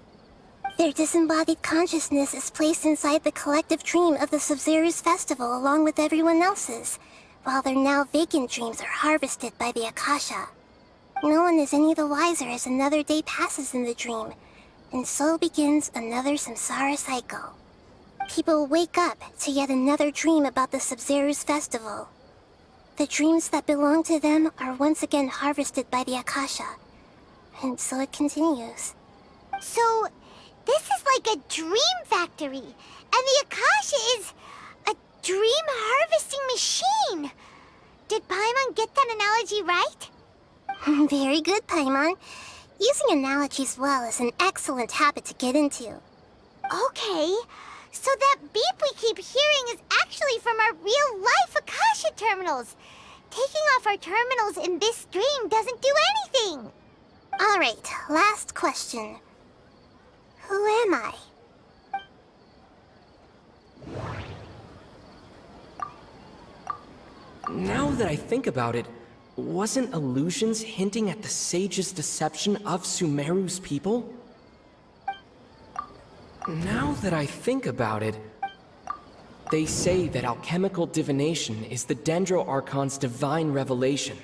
Their disembodied consciousness is placed inside the collective dream of the Sabzeruz Festival along with everyone else's, while their now vacant dreams are harvested by the Akasha. No one is any the wiser as another day passes in the dream, and so begins another samsara cycle. People wake up to yet another dream about the Sabzeruz Festival. The dreams that belong to them are once again harvested by the Akasha, and so it continues. So, this is like a dream factory, and the Akasha is a dream harvesting machine. Did Paimon get that analogy right? Very good, Paimon. Using analogies well is an excellent habit to get into. Okay, so that beep we keep hearing is actually from our real-life Akasha terminals. Taking off our terminals in this dream doesn't do anything. Alright, last question. Who am I? Now that I think about it, wasn't illusions hinting at the sage's deception of Sumeru's people? Now that I think about it, they say that alchemical divination is the Dendro Archon's divine revelation.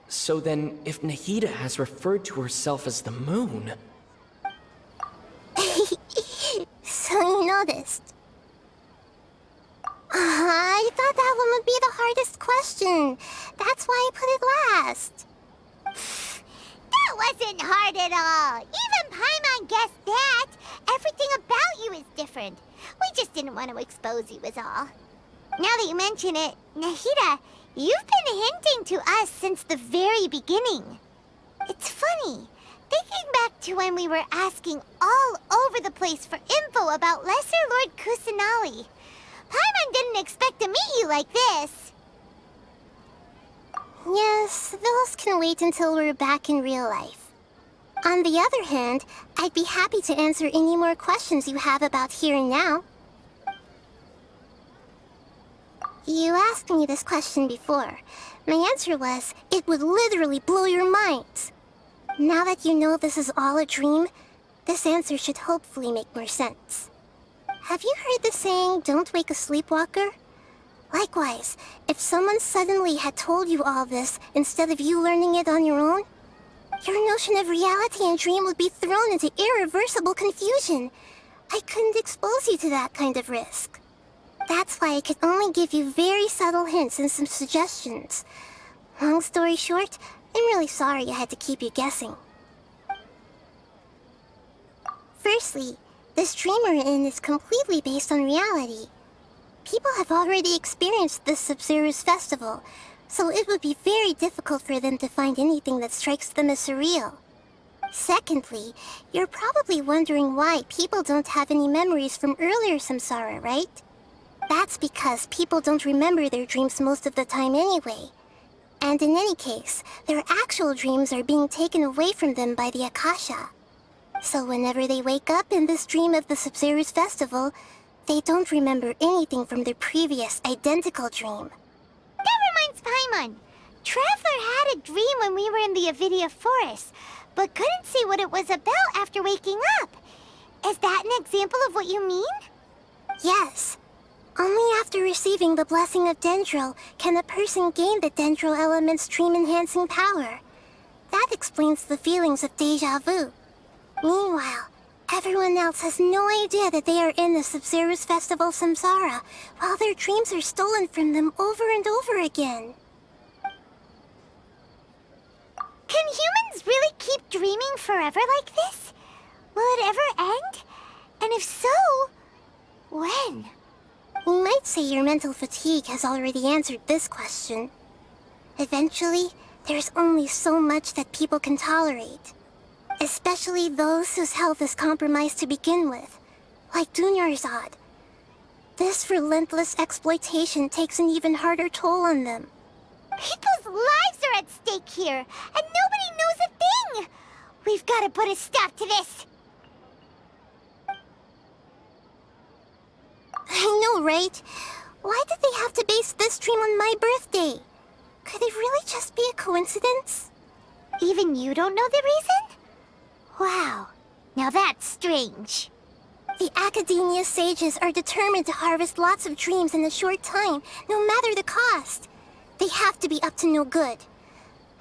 So then, if Nahida has referred to herself as the moon... So you noticed. I thought that one would be the hardest question. That's why I put it last. That wasn't hard at all. Even Paimon guessed that. Everything about you is different. We just didn't want to expose you is all. Now that you mention it, Nahida, you've been hinting to us since the very beginning. It's funny. Thinking back to when we were asking all over the place for info about Lesser Lord Kusanali, Paimon didn't expect to meet you like this. Yes, those can wait until we're back in real life. On the other hand, I'd be happy to answer any more questions you have about here and now. You asked me this question before. My answer was, it would literally blow your minds. Now that you know this is all a dream, this answer should hopefully make more sense. Have you heard the saying, don't wake a sleepwalker? Likewise, if someone suddenly had told you all this instead of you learning it on your own, your notion of reality and dream would be thrown into irreversible confusion. I couldn't expose you to that kind of risk. That's why I could only give you very subtle hints and some suggestions. Long story short, I'm really sorry I had to keep you guessing. Firstly, this dream we're in is completely based on reality. People have already experienced this Sabzeruz Festival, so it would be very difficult for them to find anything that strikes them as surreal. Secondly, you're probably wondering why people don't have any memories from earlier samsara, right? That's because people don't remember their dreams most of the time anyway. And in any case, their actual dreams are being taken away from them by the Akasha. So whenever they wake up in this dream of the Sabzeruz Festival, they don't remember anything from their previous identical dream. That reminds Paimon. Traveler had a dream when we were in the Avidia Forest, but couldn't see what it was about after waking up. Is that an example of what you mean? Yes. Only after receiving the blessing of Dendril can a person gain the Dendril element's dream-enhancing power. That explains the feelings of Deja Vu. Meanwhile, everyone else has no idea that they are in the Sabzeruz Festival Samsara, while their dreams are stolen from them over and over again. Can humans really keep dreaming forever like this? Will it ever end? And if so, when? You might say your mental fatigue has already answered this question. Eventually, there's only so much that people can tolerate. Especially those whose health is compromised to begin with, like Dunyarzad. This relentless exploitation takes an even harder toll on them. People's lives are at stake here, and nobody knows a thing! We've got to put a stop to this! I know, right? Why did they have to base this dream on my birthday? Could it really just be a coincidence? Even you don't know the reason? Wow, now that's strange. The Academia sages are determined to harvest lots of dreams in a short time, no matter the cost. They have to be up to no good.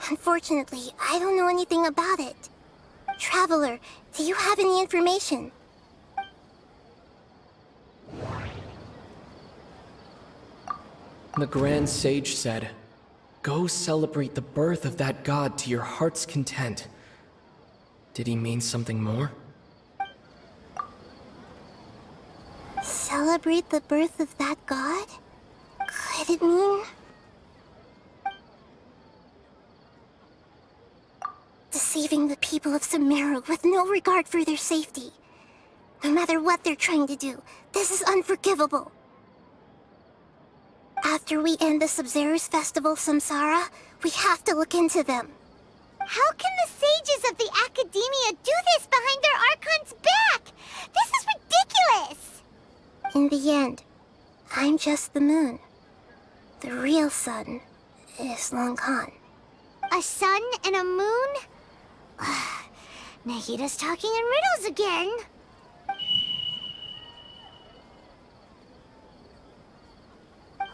Unfortunately, I don't know anything about it. Traveler, do you have any information? The Grand Sage said, "Go celebrate the birth of that god to your heart's content." Did he mean something more? Celebrate the birth of that god? Could it mean... deceiving the people of Sumeru with no regard for their safety? No matter what they're trying to do, this is unforgivable. After we end the Sabzeruz Festival Samsara, we have to look into them. How can the sages of the Academia do this behind their Archon's back? This is ridiculous! In the end, I'm just the moon. The real sun is long gone. A sun and a moon? Nahida's talking in riddles again.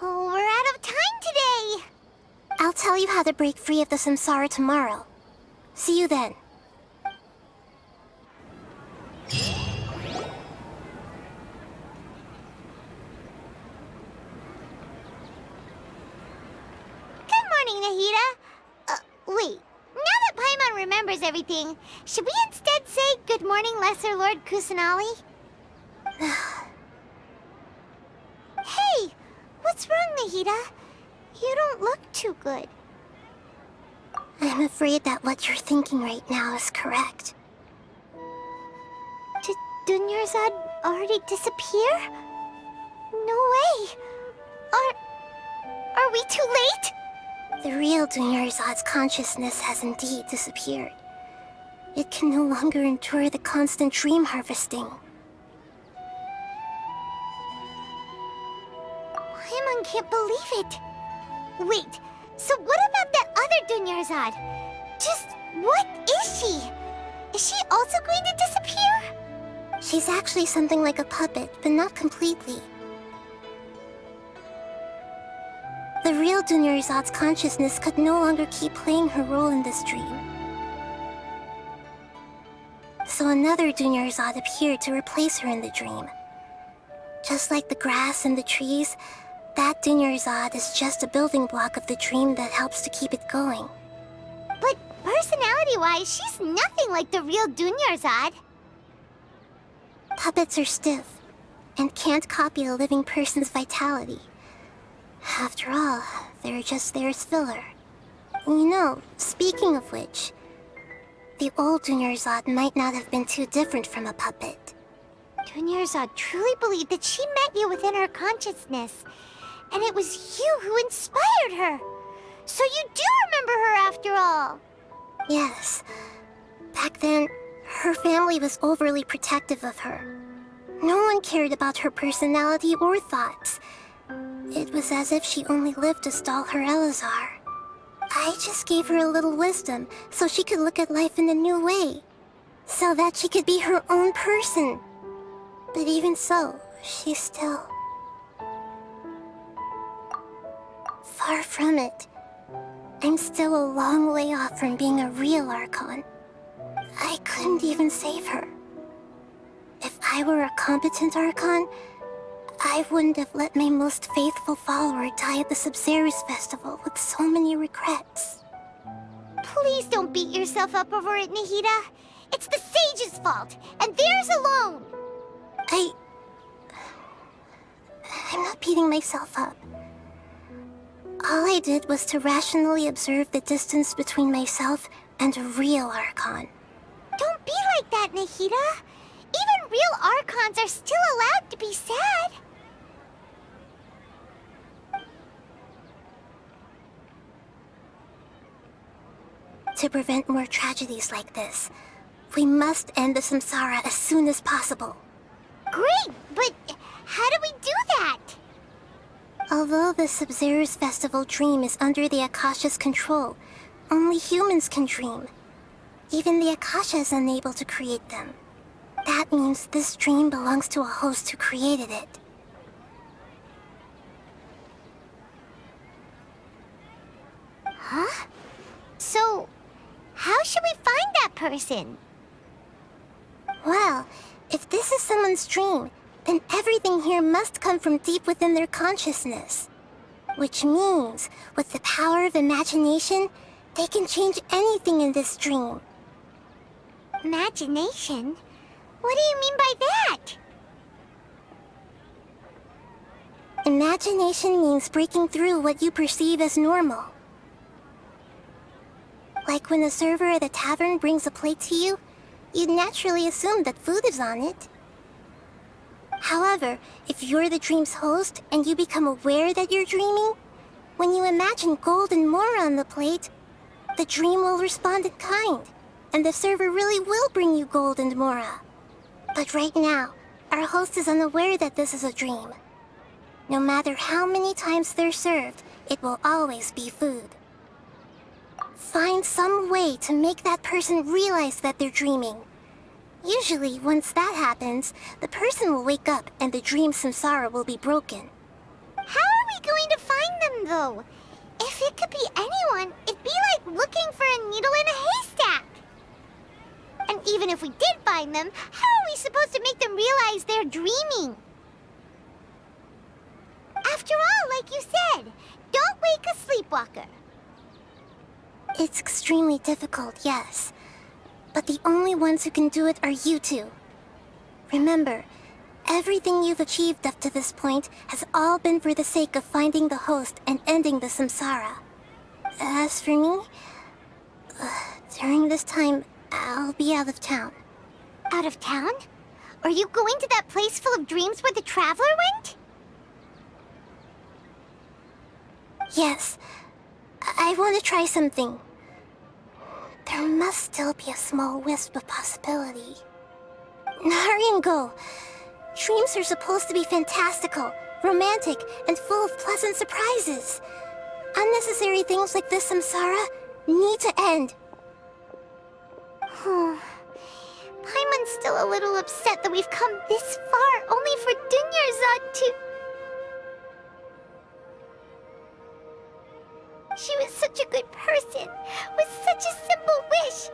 Oh, we're out of time today! I'll tell you how to break free of the Samsara tomorrow. See you then. Good morning, Nahida. Wait. Now that Paimon remembers everything, should we instead say good morning, Lesser Lord Kusanali? Hey! What's wrong, Nahida? You don't look too good. I'm afraid that what you're thinking right now is correct. Did Dunyarzad already disappear? No way! Are we too late? The real Dunyarzad's consciousness has indeed disappeared. It can no longer endure the constant dream harvesting. Paimon can't believe it. Wait, so what about that other Dunyarzad? Just what is she? Is she also going to disappear? She's actually something like a puppet, but not completely. The real Dunyarzad's consciousness could no longer keep playing her role in this dream. So another Dunyarzad appeared to replace her in the dream. Just like the grass and the trees, that Dunyarzad is just a building block of the dream that helps to keep it going. But personality-wise, she's nothing like the real Dunyarzad. Puppets are stiff, and can't copy a living person's vitality. After all, they're just there as filler. You know, speaking of which, the old Dunyarzad might not have been too different from a puppet. Dunyarzad truly believed that she met you within her consciousness, and it was you who inspired her. So you do remember her after all. Yes. Back then, her family was overly protective of her. No one cared about her personality or thoughts. It was as if she only lived to stall her Elazar. I just gave her a little wisdom so she could look at life in a new way. So that she could be her own person. But even so, she's still... far from it. I'm still a long way off from being a real Archon. I couldn't even save her. If I were a competent Archon, I wouldn't have let my most faithful follower die at the Sabzeruz Festival with so many regrets. Please don't beat yourself up over it, Nahida. It's the sage's fault, and theirs alone. I'm not beating myself up. All I did was to rationally observe the distance between myself and a real Archon. Don't be like that, Nahida. Even real Archons are still allowed to be sad. To prevent more tragedies like this, we must end the samsara as soon as possible. Great, but how do we do that? Although the Sabzeruz Festival dream is under the Akasha's control, only humans can dream. Even the Akasha is unable to create them. That means this dream belongs to a host who created it. Huh? So, how should we find that person? Well, if this is someone's dream, then everything here must come from deep within their consciousness. Which means, with the power of imagination, they can change anything in this dream. Imagination? What do you mean by that? Imagination means breaking through what you perceive as normal. Like when a server at a tavern brings a plate to you, you'd naturally assume that food is on it. However, if you're the dream's host and you become aware that you're dreaming, when you imagine gold and more on the plate, the dream will respond in kind, and the server really will bring you gold and mora. But right now, our host is unaware that this is a dream. No matter how many times they're served, it will always be food. Find some way to make that person realize that they're dreaming. Usually, once that happens, the person will wake up and the dream samsara will be broken. How are we going to find them, though? If it could be anyone, it'd be like looking for a needle in a haystack. And even if we did find them, how are we supposed to make them realize they're dreaming? After all, like you said, don't wake a sleepwalker. It's extremely difficult, yes. But the only ones who can do it are you two. Remember, everything you've achieved up to this point has all been for the sake of finding the host and ending the samsara. As for me, during this time, I'll be out of town. Out of town? Are you going to that place full of dreams where the Traveler went? Yes. I want to try something. There must still be a small wisp of possibility. Hurry and go. Dreams are supposed to be fantastical, romantic, and full of pleasant surprises. Unnecessary things like this samsara need to end. Paimon's still a little upset that we've come this far only for Dunyarzad to... She was such a good person, with such a simple wish.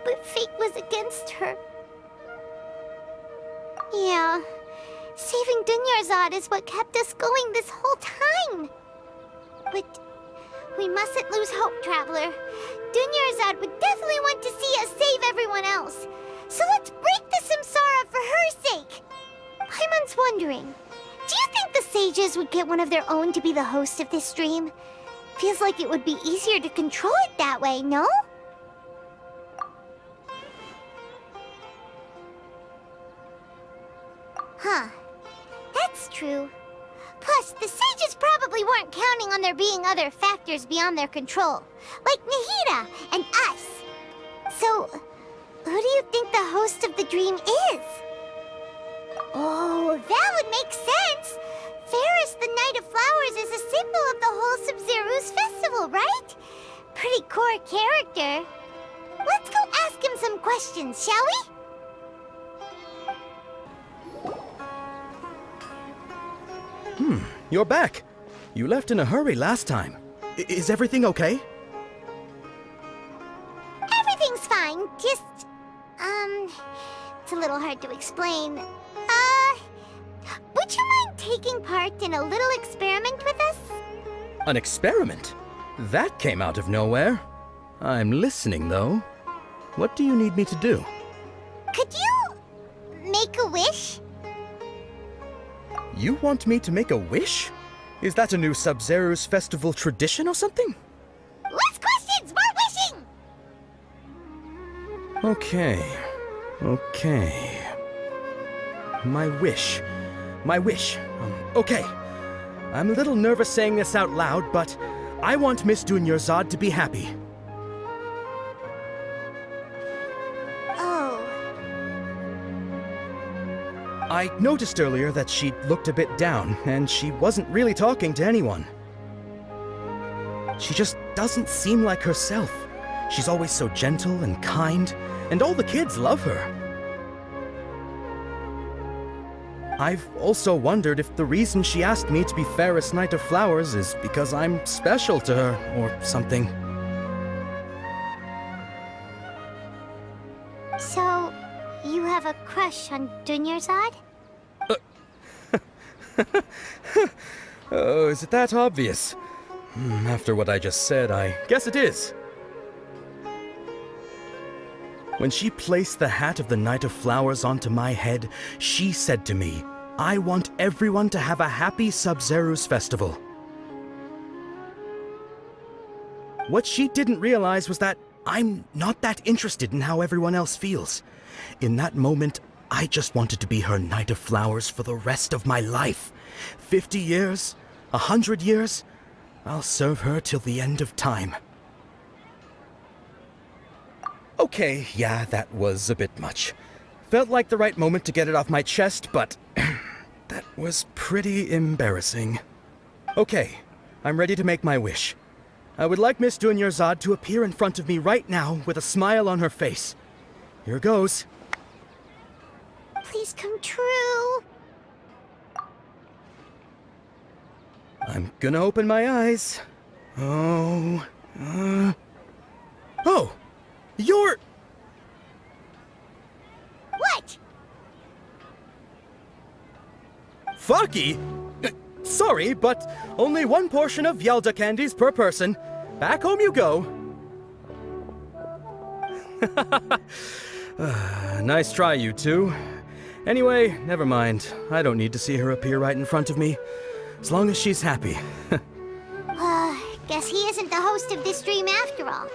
But fate was against her. Yeah, saving Dunyarzad is what kept us going this whole time. But we mustn't lose hope, Traveler. Dunyarzad would definitely want to see us save everyone else. So let's break the samsara for her sake. Paimon's wondering, do you think the sages would get one of their own to be the host of this stream? Feels like it would be easier to control it that way, no? Huh. That's true. Plus, the sages probably weren't counting on there being other factors beyond their control, like Nahida and us. So, who do you think the host of the dream is? Oh, that would make sense! Ferris, the Knight of Flowers, is a symbol of the whole Sabzeruz Festival, right? pretty core character. Let's go ask him some questions, shall we? You're back. You left in a hurry last time. Is everything okay? Everything's fine, just, it's a little hard to explain. Would you mind taking part in a little experiment with us? An experiment? That came out of nowhere. I'm listening, though. What do you need me to do? Could you make a wish? You want me to make a wish? Is that a new Sabzeruz Festival tradition or something? Less questions, more wishing! Okay. My wish. Okay. I'm a little nervous saying this out loud, but I want Miss Dunyarzad to be happy. Oh. I noticed earlier that she looked a bit down, and she wasn't really talking to anyone. She just doesn't seem like herself. She's always so gentle and kind, and all the kids love her. I've also wondered if the reason she asked me to be Fairest Knight of Flowers is because I'm special to her, or something. So, you have a crush on Dunyarzad? Oh, is it that obvious? After what I just said, I guess it is. When she placed the hat of the Knight of Flowers onto my head, she said to me, "I want everyone to have a happy Sabzeruz Festival." What she didn't realize was that I'm not that interested in how everyone else feels. In that moment, I just wanted to be her Knight of Flowers for the rest of my life. 50 years, 100 years, I'll serve her till the end of time. Okay, yeah, that was a bit much. Felt like the right moment to get it off my chest, but that was pretty embarrassing. Okay, I'm ready to make my wish. I would like Miss Dunyarzad to appear in front of me right now with a smile on her face. Here goes. Please come true. I'm gonna open my eyes. Oh, you're... What? Faki? Sorry, but only one portion of Yalda candies per person. Back home you go. Nice try, you two. Anyway, never mind. I don't need to see her appear right in front of me. As long as she's happy. Guess he isn't the host of this stream after all.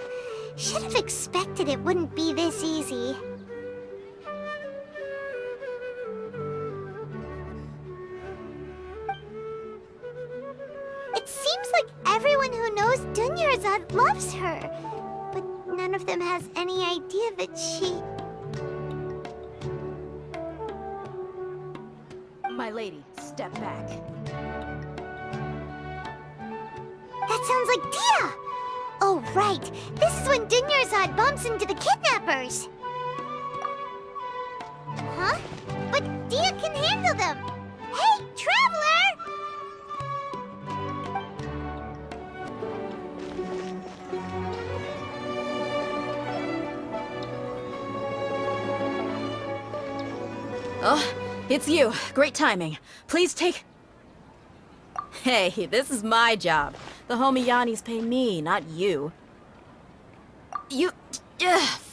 Should have expected it wouldn't be this easy. It seems like everyone who knows Dunyarzad loves her, but none of them has any idea that she... My lady, step back. That sounds like Dia! Oh, right. This is when Dunyarzad bumps into the kidnappers. Huh? But Dia can handle them. Hey, traveler! Oh, it's you. Great timing. Please take... Hey, this is my job. The homie Yanni's pay me, not you. You...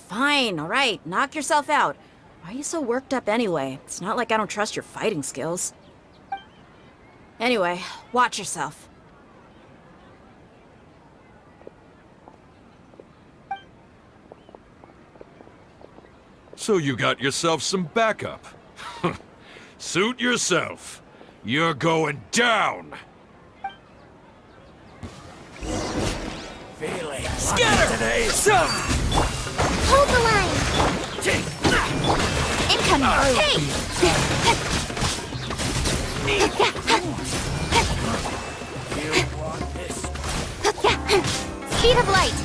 fine, alright. Knock yourself out. Why are you so worked up anyway? It's not like I don't trust your fighting skills. Anyway, watch yourself. So you got yourself some backup. Suit yourself. You're going down! Feeling Scatter! today. Hold the line! Incoming! Hey! You want this? Speed of light!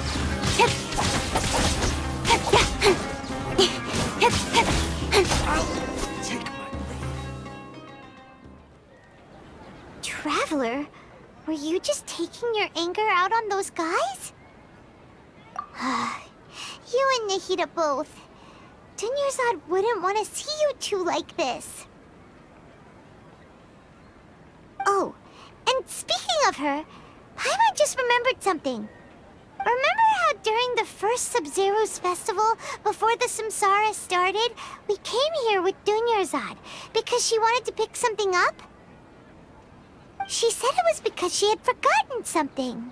Traveler, were you just taking your anger out on those guys? You and Nahida both. Dunyarzad wouldn't want to see you two like this. Oh, and speaking of her, Paimon just remembered something. Remember how during the first Sabzeruz Festival, before the Samsara started, we came here with Dunyarzad because she wanted to pick something up? She said it was because she had forgotten something.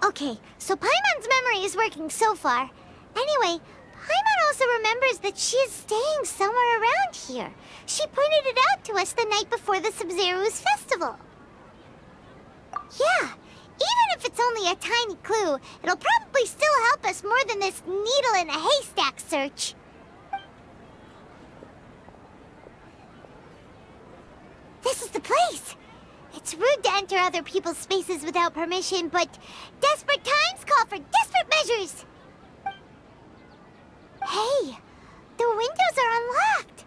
Okay, so Paimon's memory is working so far. Anyway, Paimon also remembers that she is staying somewhere around here. She pointed it out to us the night before the Sabzeruz Festival. Yeah, even if it's only a tiny clue, it'll probably still help us more than this needle in a haystack search. This is the place! It's rude to enter other people's spaces without permission, but desperate times call for desperate measures! Hey! The windows are unlocked!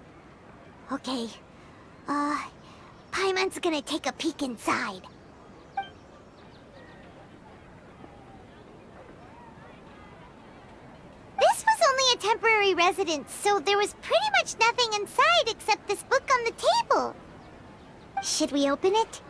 Okay, Paimon's gonna take a peek inside. This was only a temporary residence, so there was pretty much nothing inside except this book on the table. Should we open it?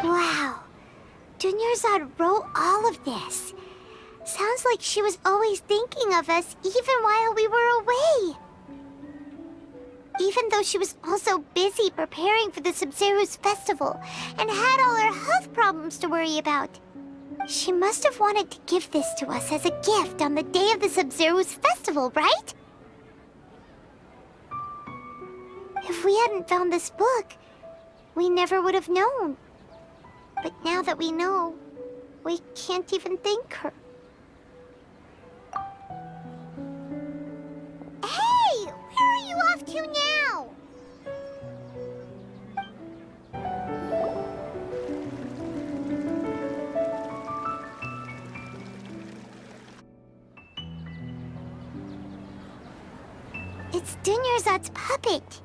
Wow. Dunyarzad wrote all of this. Sounds like she was always thinking of us even while we were away. Even though she was also busy preparing for the Sabzeruz Festival and had all her health problems to worry about. She must have wanted to give this to us as a gift on the day of the Sabzeruz Festival, right? If we hadn't found this book, we never would have known. But now that we know, we can't even thank her. Hey! Where are you off to now? It's Dunyarzad's puppet.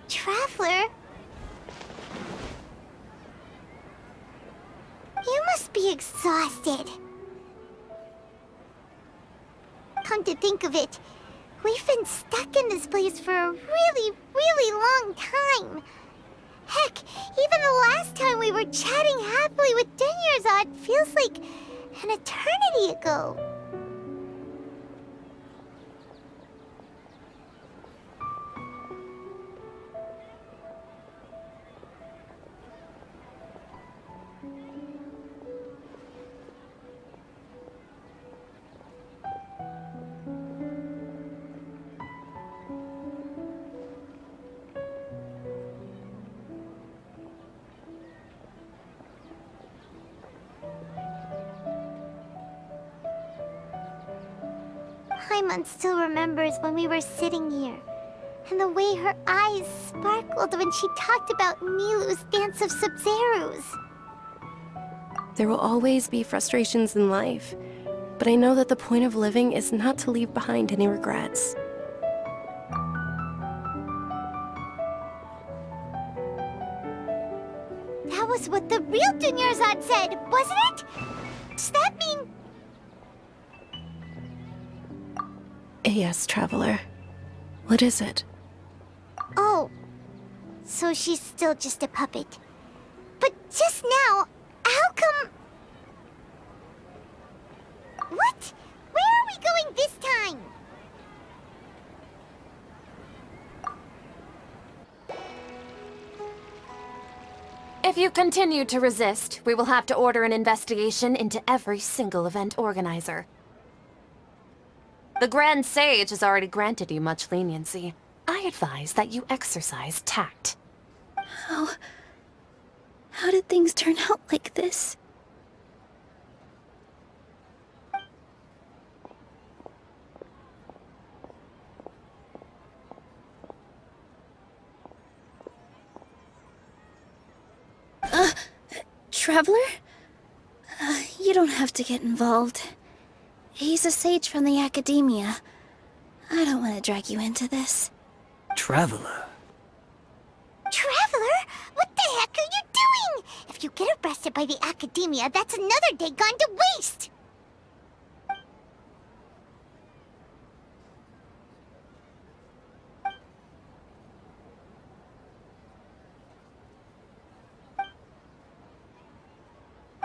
Traveler? You must be exhausted. Come to think of it, we've been stuck in this place for a really, really long time. Heck, even the last time we were chatting happily with Dunyarzad feels like an eternity ago. Paimon still remembers when we were sitting here, and the way her eyes sparkled when she talked about Nilu's Dance of Sabzeruz. There will always be frustrations in life, but I know that the point of living is not to leave behind any regrets. That was what the real Dunyarzad said, wasn't it? Does that mean... Yes, Traveler. What is it? Oh, so she's still just a puppet. But just now, how come... What? Where are we going this time? If you continue to resist, we will have to order an investigation into every single event organizer. The Grand Sage has already granted you much leniency. I advise that you exercise tact. How did things turn out like this? Traveler? You don't have to get involved. He's a sage from the Academia. I don't want to drag you into this. Traveler? Traveler? What the heck are you doing? If you get arrested by the Academia, that's another day gone to waste!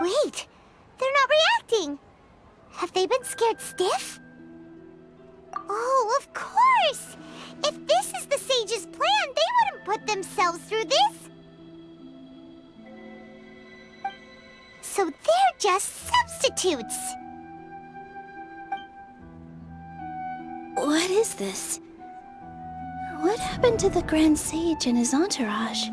Wait, they're not reacting. Have they been scared stiff? Oh, of course! If this is the Sage's plan, they wouldn't put themselves through this. So they're just substitutes. What is this? What happened to the Grand Sage and his entourage?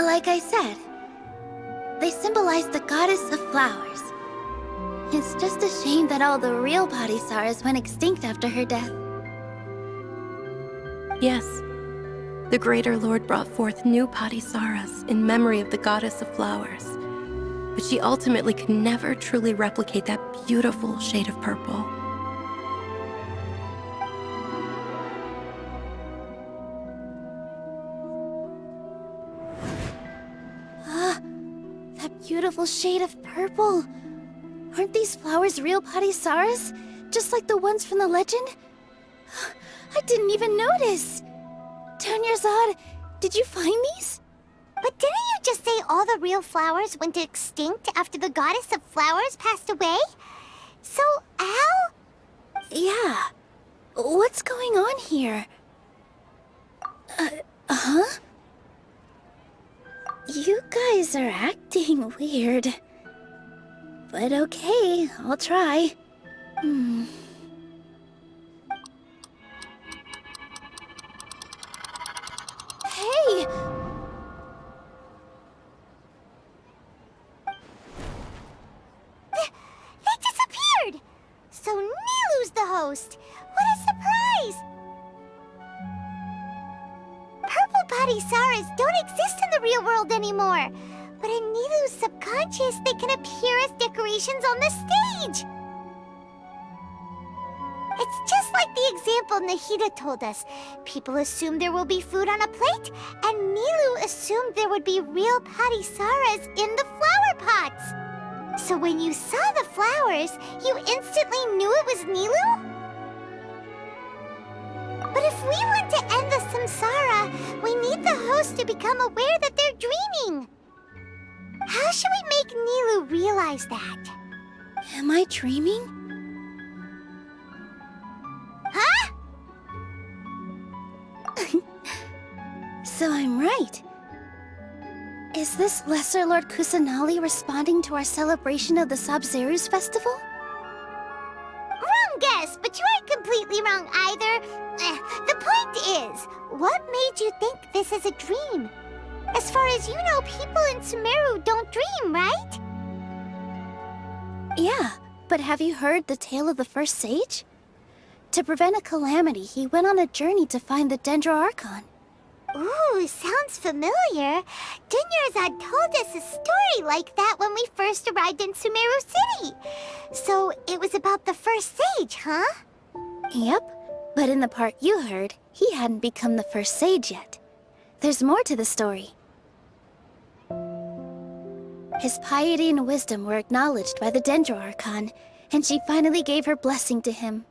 Like I said, they symbolize the goddess of flowers. It's just a shame that all the real Padisaras went extinct after her death. Yes. The Greater Lord brought forth new Padisaras in memory of the goddess of flowers. But she ultimately could never truly replicate that beautiful shade of purple. Beautiful shade of purple. Aren't these flowers real Padisaras? Just like the ones from the legend? I didn't even notice. Tanyarzad, did you find these? But didn't you just say all the real flowers went extinct after the goddess of flowers passed away? So, how? Yeah. What's going on here? Huh? You guys are acting weird. But okay, I'll try. Hey! They disappeared! So Nilu's the host! What a surprise! Purple Padisaras don't exist in the real world anymore. But in Nilu's subconscious, they can appear as decorations on the stage. It's just like the example Nahida told us. People assume there will be food on a plate, and Nilu assumed there would be real Padisaras in the flower pots. So when you saw the flowers, you instantly knew it was Nilu? But if we want to end the samsara, we need the host to become aware that they're dreaming. How should we make Nilu realize that? Am I dreaming? Huh? So I'm right. Is this Lesser Lord Kusanali responding to our celebration of the Sabzeruz Festival? Wrong guess, but you aren't completely wrong either. The point is, what made you think this is a dream? As far as you know, people in Sumeru don't dream, right? Yeah, but have you heard the tale of the first sage? To prevent a calamity, he went on a journey to find the Dendro Archon. Ooh, sounds familiar. Tanyarzad told us a story like that when we first arrived in Sumeru City. So it was about the first sage, huh? Yep, but in the part you heard, he hadn't become the first sage yet. There's more to the story. His piety and wisdom were acknowledged by the Dendro Archon, and she finally gave her blessing to him.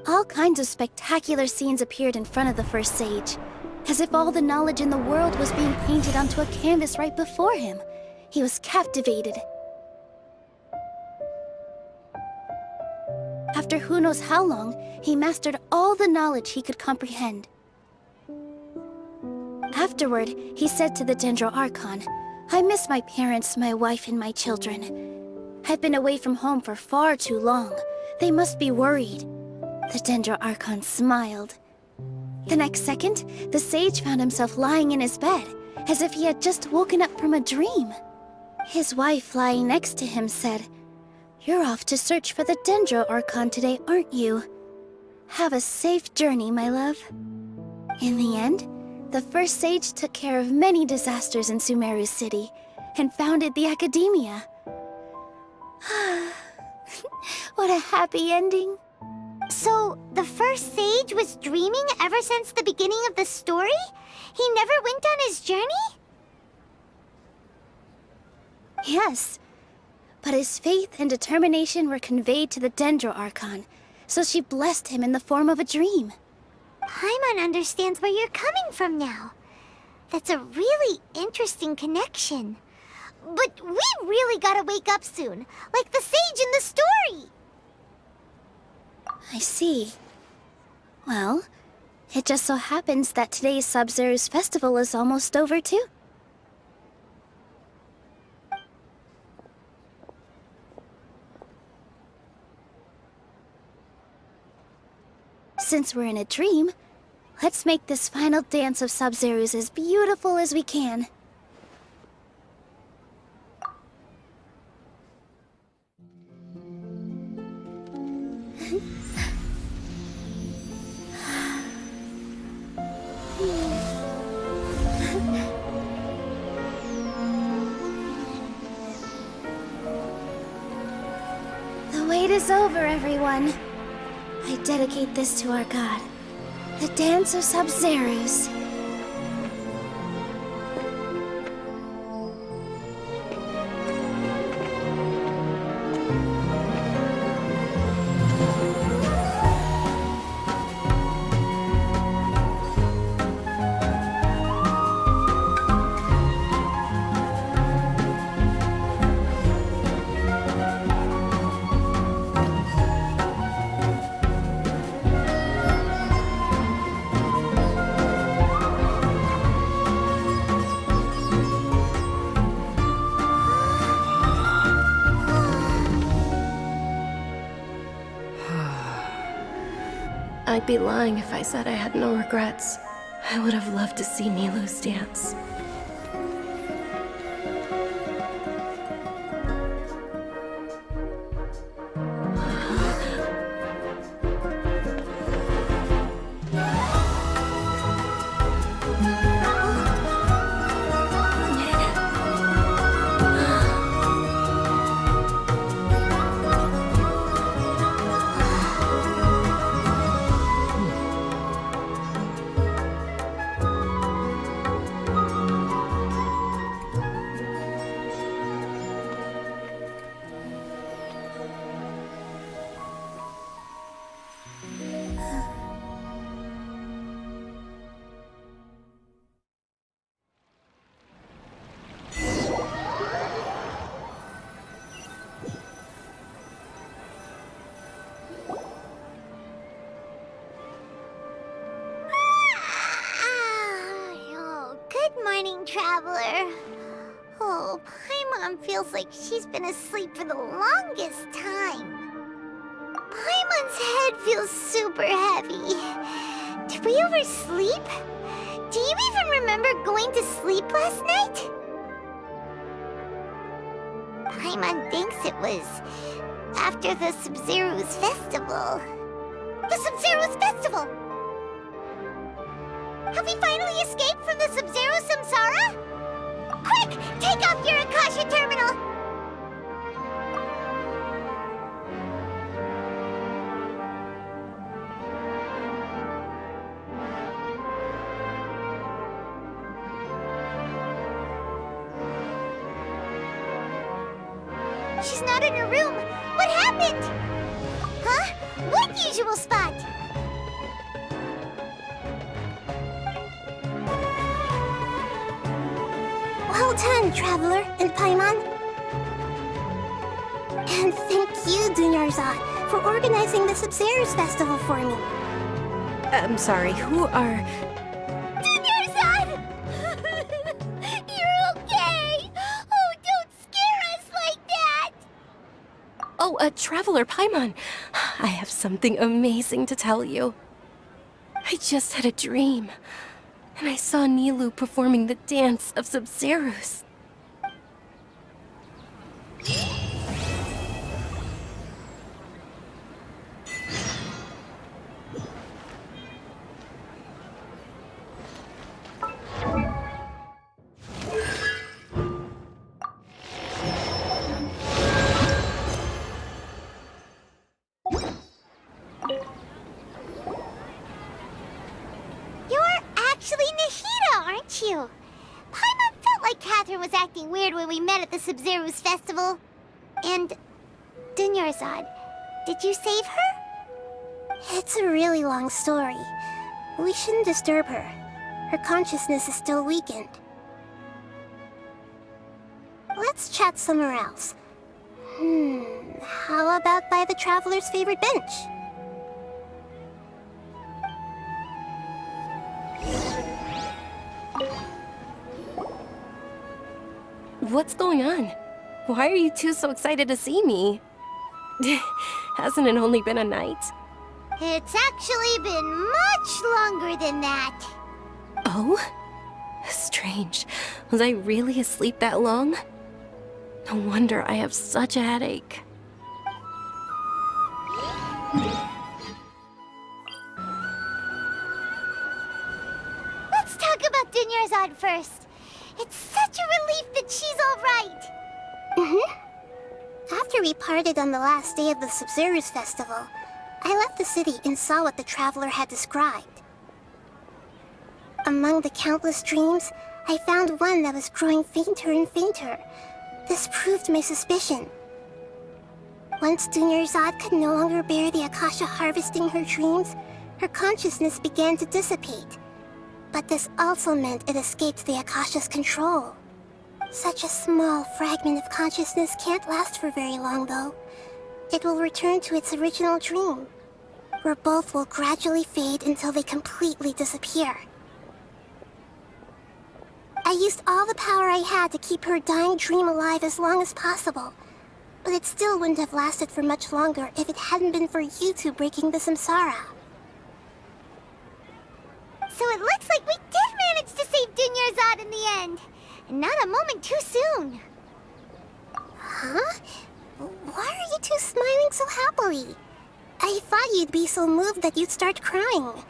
All kinds of spectacular scenes appeared in front of the first sage, as if all the knowledge in the world was being painted onto a canvas right before him. He was captivated. After who knows how long, he mastered all the knowledge he could comprehend. Afterward, he said to the Dendro Archon, "I miss my parents, my wife, and my children. I've been away from home for far too long. They must be worried." The Dendro Archon smiled. The next second, the sage found himself lying in his bed, as if he had just woken up from a dream. His wife, lying next to him, said, "You're off to search for the Dendro Archon today, aren't you? Have a safe journey, my love." In the end, the first sage took care of many disasters in Sumeru City, and founded the Academia. What a happy ending. So, the first sage was dreaming ever since the beginning of the story? He never went on his journey? Yes, but his faith and determination were conveyed to the Dendro Archon, so she blessed him in the form of a dream. Paimon understands where you're coming from now. That's a really interesting connection. But we really gotta wake up soon, like the sage in the story! I see. Well, it just so happens that today's Sabzeruz Festival is almost over too. Since we're in a dream, let's make this final dance of Sabzeruz as beautiful as we can. The wait is over, everyone. I dedicate this to our god, the Dance of Sabzeruz. I'd be lying if I said I had no regrets. I would have loved to see Milu's dance. Traveler. Oh, Paimon feels like she's been asleep for the longest time. Paimon's head feels super heavy. Did we oversleep? Do you even remember going to sleep last night? Paimon thinks it was after the Sabzeruz Festival. The Sabzeruz Festival! Have we finally escaped from the Sabzeruz Samsara? Quick! Take off your Akasha terminal! She's not in her room. What happened? Huh? What usual spot? Well done, Traveler and Paimon. And thank you, Dunyarzad, for organizing the Sabzeruz Festival for me. I'm sorry, who are... Dunyarzad! You're okay! Oh, don't scare us like that! Oh, Traveler Paimon. I have something amazing to tell you. I just had a dream, and I saw Nilou performing the dance of Sabzeruz. You're actually Nahida, aren't you? Paimon felt like Catherine was acting weird when we met at the Sabzeruz Festival. And... Dunyarzad, did you save her? It's a really long story. We shouldn't disturb her. Her consciousness is still weakened. Let's chat somewhere else. How about by the Traveler's favorite bench? What's going on? Why are you two so excited to see me? Hasn't it only been a night? It's actually been much longer than that. Oh? Strange. Was I really asleep that long? No wonder I have such a headache. Let's talk about Dunyarzad first. It's such a relief that she's all right. After we parted on the last day of the Sabzeruz Festival, I left the city and saw what the Traveler had described. Among the countless dreams, I found one that was growing fainter and fainter. This proved my suspicion. Once Dunyarzad could no longer bear the Akasha harvesting her dreams, her consciousness began to dissipate. But this also meant it escaped the Akasha's control. Such a small fragment of consciousness can't last for very long, though. It will return to its original dream, where both will gradually fade until they completely disappear. I used all the power I had to keep her dying dream alive as long as possible, but it still wouldn't have lasted for much longer if it hadn't been for you two breaking the samsara. So it looks like we did manage to save Dunyarzad in the end. And not a moment too soon. Huh? Why are you two smiling so happily? I thought you'd be so moved that you'd start crying.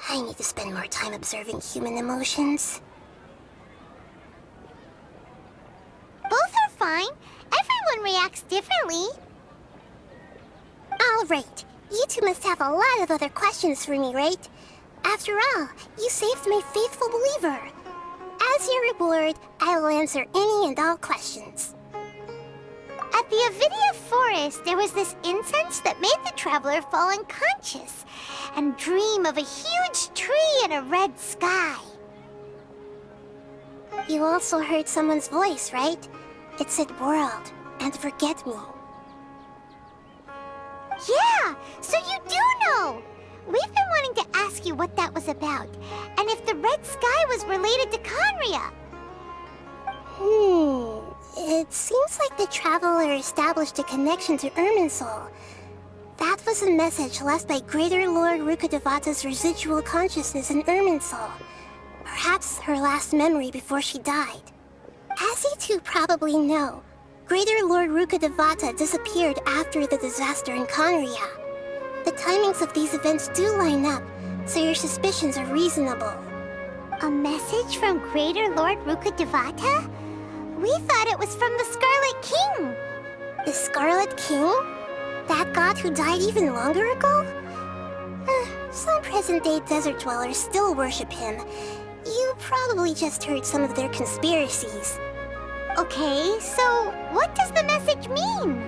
I need to spend more time observing human emotions. Both are fine. Everyone reacts differently. All right. You two must have a lot of other questions for me, right? After all, you saved my faithful believer. As your reward, I will answer any and all questions. At the Avidia Forest, there was this incense that made the Traveler fall unconscious and dream of a huge tree and a red sky. You also heard someone's voice, right? It said world and forget me. Yeah, so you do know! We've been wanting to ask you what that was about, and if the red sky was related to Khaenri'ah. It seems like the Traveler established a connection to Irminsul. That was a message left by Greater Lord Rukkhadevata's residual consciousness in Irminsul. Perhaps her last memory before she died. As you two probably know, Greater Lord Rukkhadevata disappeared after the disaster in Khaenri'ah. The timings of these events do line up, so your suspicions are reasonable. A message from Greater Lord Rukkhadevata? We thought it was from the Scarlet King. The Scarlet King? That god who died even longer ago? Some present-day desert dwellers still worship him. You probably just heard some of their conspiracies. Okay, so what does the message mean?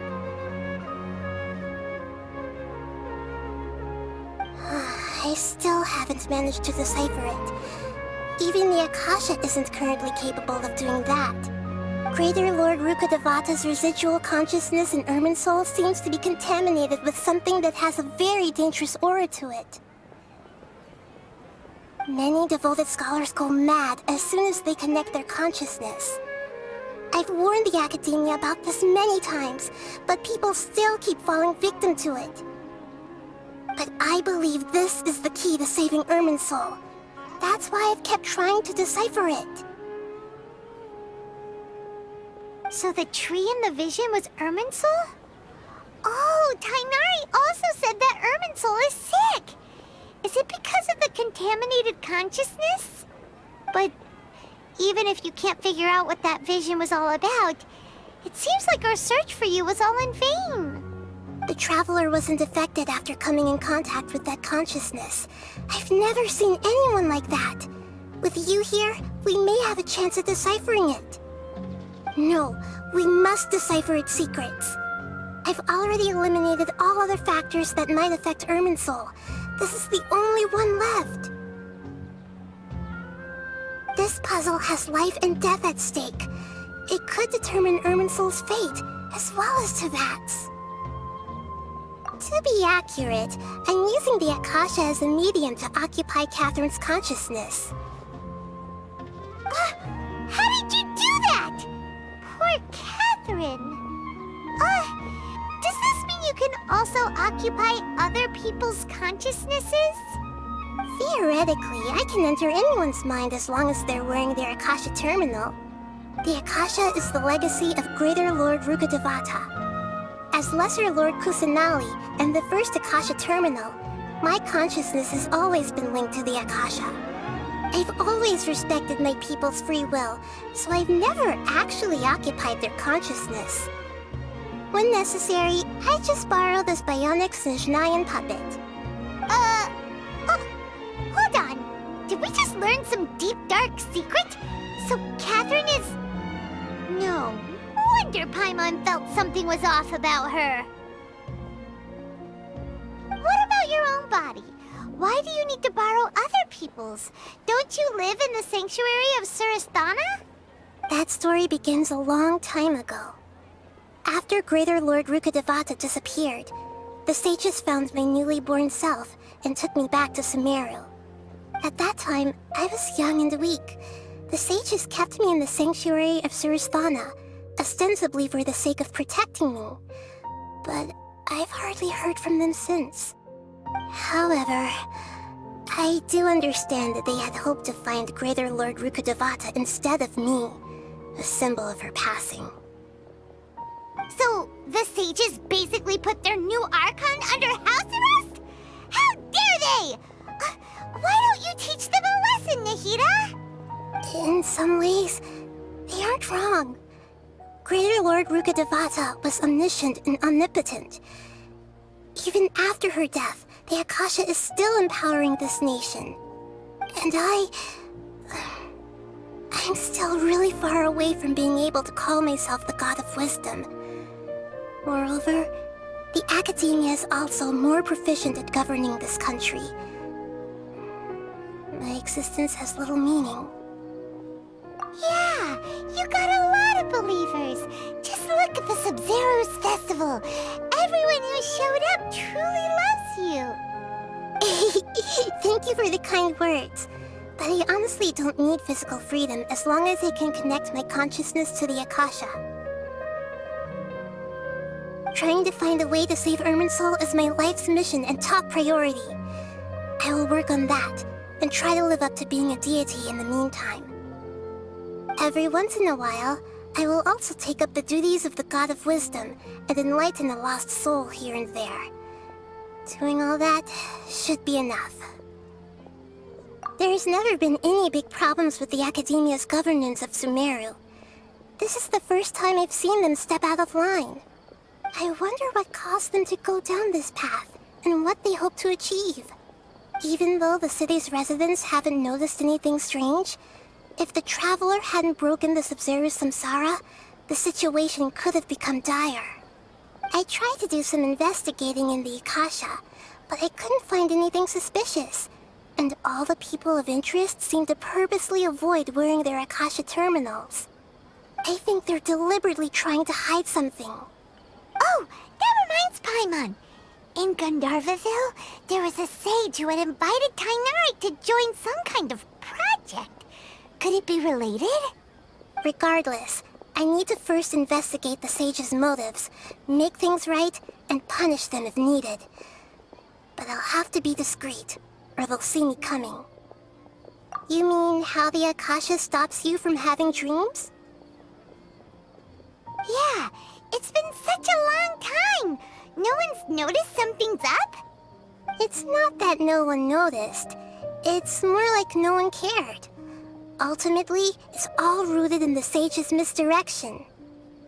I still haven't managed to decipher it. Even the Akasha isn't currently capable of doing that. Greater Lord Rukkhadevata's residual consciousness in Irminsul seems to be contaminated with something that has a very dangerous aura to it. Many devoted scholars go mad as soon as they connect their consciousness. I've warned the Academia about this many times, but people still keep falling victim to it. But I believe this is the key to saving Irminsul. That's why I've kept trying to decipher it. So the tree in the vision was Irminsul? Oh, Tainari also said that Irminsul is sick! Is it because of the contaminated consciousness? But even if you can't figure out what that vision was all about, it seems like our search for you was all in vain. The Traveler wasn't affected after coming in contact with that consciousness. I've never seen anyone like that. With you here, we may have a chance at deciphering it. No, we must decipher its secrets. I've already eliminated all other factors that might affect Irminsul. This is the only one left. This puzzle has life and death at stake. It could determine Irminsul's fate, as well as Tevat's. To be accurate, I'm using the Akasha as a medium to occupy Catherine's consciousness. How did you do that? Poor Catherine. Does this mean you can also occupy other people's consciousnesses? Theoretically, I can enter anyone's mind as long as they're wearing their Akasha terminal. The Akasha is the legacy of Greater Lord Rukkhadevata. As Lesser Lord Kusanali and the first Akasha terminal, my consciousness has always been linked to the Akasha. I've always respected my people's free will, so I've never actually occupied their consciousness. When necessary, I just borrow this bionic Snezhnayan puppet. Hold on. Did we just learn some deep, dark secret? So Catherine is... No wonder Paimon felt something was off about her. What about your own body? Why do you need to borrow other people's? Don't you live in the sanctuary of Surasthana? That story begins a long time ago. After Greater Lord Rukkhadevata disappeared, the sages found my newly born self and took me back to Sumeru. At that time, I was young and weak. The sages kept me in the sanctuary of Surasthana, ostensibly for the sake of protecting me. But I've hardly heard from them since. However, I do understand that they had hoped to find Greater Lord Rukkhadevata instead of me, a symbol of her passing. So, the sages basically put their new Archon under house arrest? How dare they! Why don't you teach them a lesson, Nahida? In some ways, they aren't wrong. Greater Lord Rukkhadevata was omniscient and omnipotent. Even after her death, the Akasha is still empowering this nation. And I'm still really far away from being able to call myself the God of Wisdom. Moreover, the Academia is also more proficient at governing this country. My existence has little meaning. Yeah, you got a lot of believers. Just look at the Sabzeruz Festival. Everyone who showed up truly loves you. Thank you for the kind words. But I honestly don't need physical freedom as long as I can connect my consciousness to the Akasha. Trying to find a way to save Irminsul is my life's mission and top priority. I will work on that, and try to live up to being a deity in the meantime. Every once in a while, I will also take up the duties of the God of Wisdom and enlighten a lost soul here and there. Doing all that should be enough. There's never been any big problems with the Academia's governance of Sumeru. This is the first time I've seen them step out of line. I wonder what caused them to go down this path, and what they hope to achieve. Even though the city's residents haven't noticed anything strange, If the Traveler hadn't broken the Sabzeruz Samsara, the situation could have become dire. I tried to do some investigating in the Akasha, but I couldn't find anything suspicious. And all the people of interest seem to purposely avoid wearing their Akasha terminals. I think they're deliberately trying to hide something. Oh, that reminds Paimon. In Gandharvaville, there was a sage who had invited Tainari to join some kind of project. Could it be related? Regardless, I need to first investigate the sage's motives, make things right, and punish them if needed. But I'll have to be discreet, or they'll see me coming. You mean how the Akasha stops you from having dreams? Yeah, it's been such a long time. No one's noticed something's up? It's not that no one noticed. It's more like no one cared. Ultimately, it's all rooted in the sage's misdirection.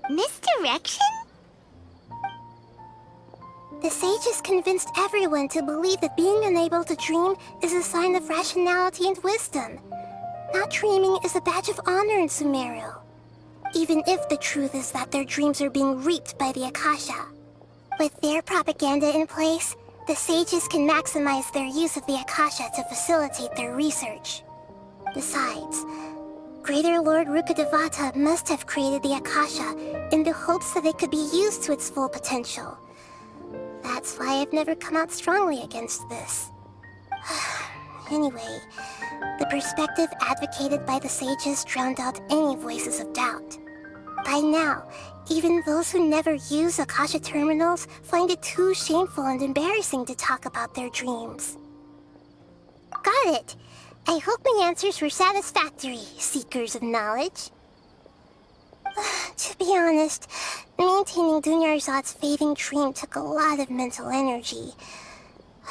Misdirection? The sage has convinced everyone to believe that being unable to dream is a sign of rationality and wisdom. Not dreaming is a badge of honor in Sumeru. Even if the truth is that their dreams are being reaped by the Akasha. With their propaganda in place, the sages can maximize their use of the Akasha to facilitate their research. Besides, Greater Lord Rukkhadevata must have created the Akasha in the hopes that it could be used to its full potential. That's why I've never come out strongly against this. Anyway, the perspective advocated by the sages drowned out any voices of doubt. By now, even those who never use Akasha terminals find it too shameful and embarrassing to talk about their dreams. Got it! I hope my answers were satisfactory, seekers of knowledge. To be honest, maintaining Dunyarzad's fading dream took a lot of mental energy.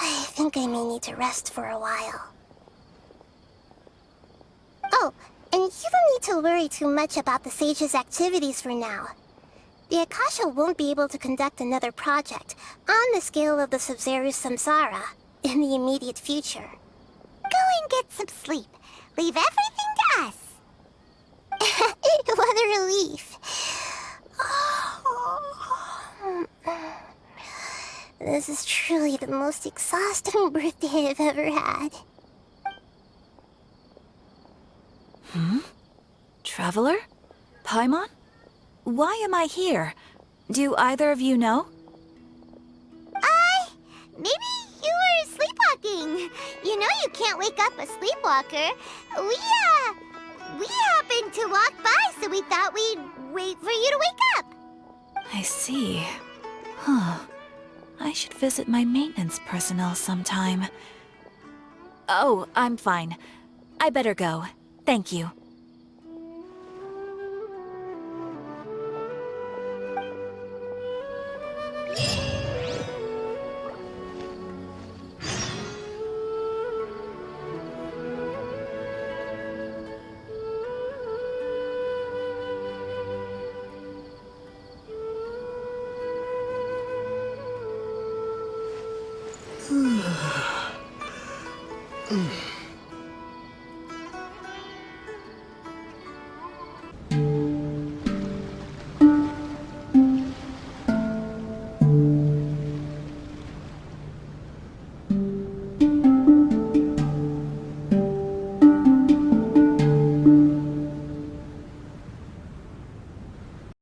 I think I may need to rest for a while. Oh, and you don't need to worry too much about the sage's activities for now. The Akasha won't be able to conduct another project on the scale of the Sabzeruz Samsara in the immediate future. Go and get some sleep. Leave everything to us. What a relief. This is truly the most exhausting birthday I've ever had. Traveler? Paimon? Why am I here? Do either of you know? Maybe you were sleepwalking. You know you can't wake up a sleepwalker. We happened to walk by, so we thought we'd wait for you to wake up. I see. Huh. I should visit my maintenance personnel sometime. Oh, I'm fine. I better go. Thank you.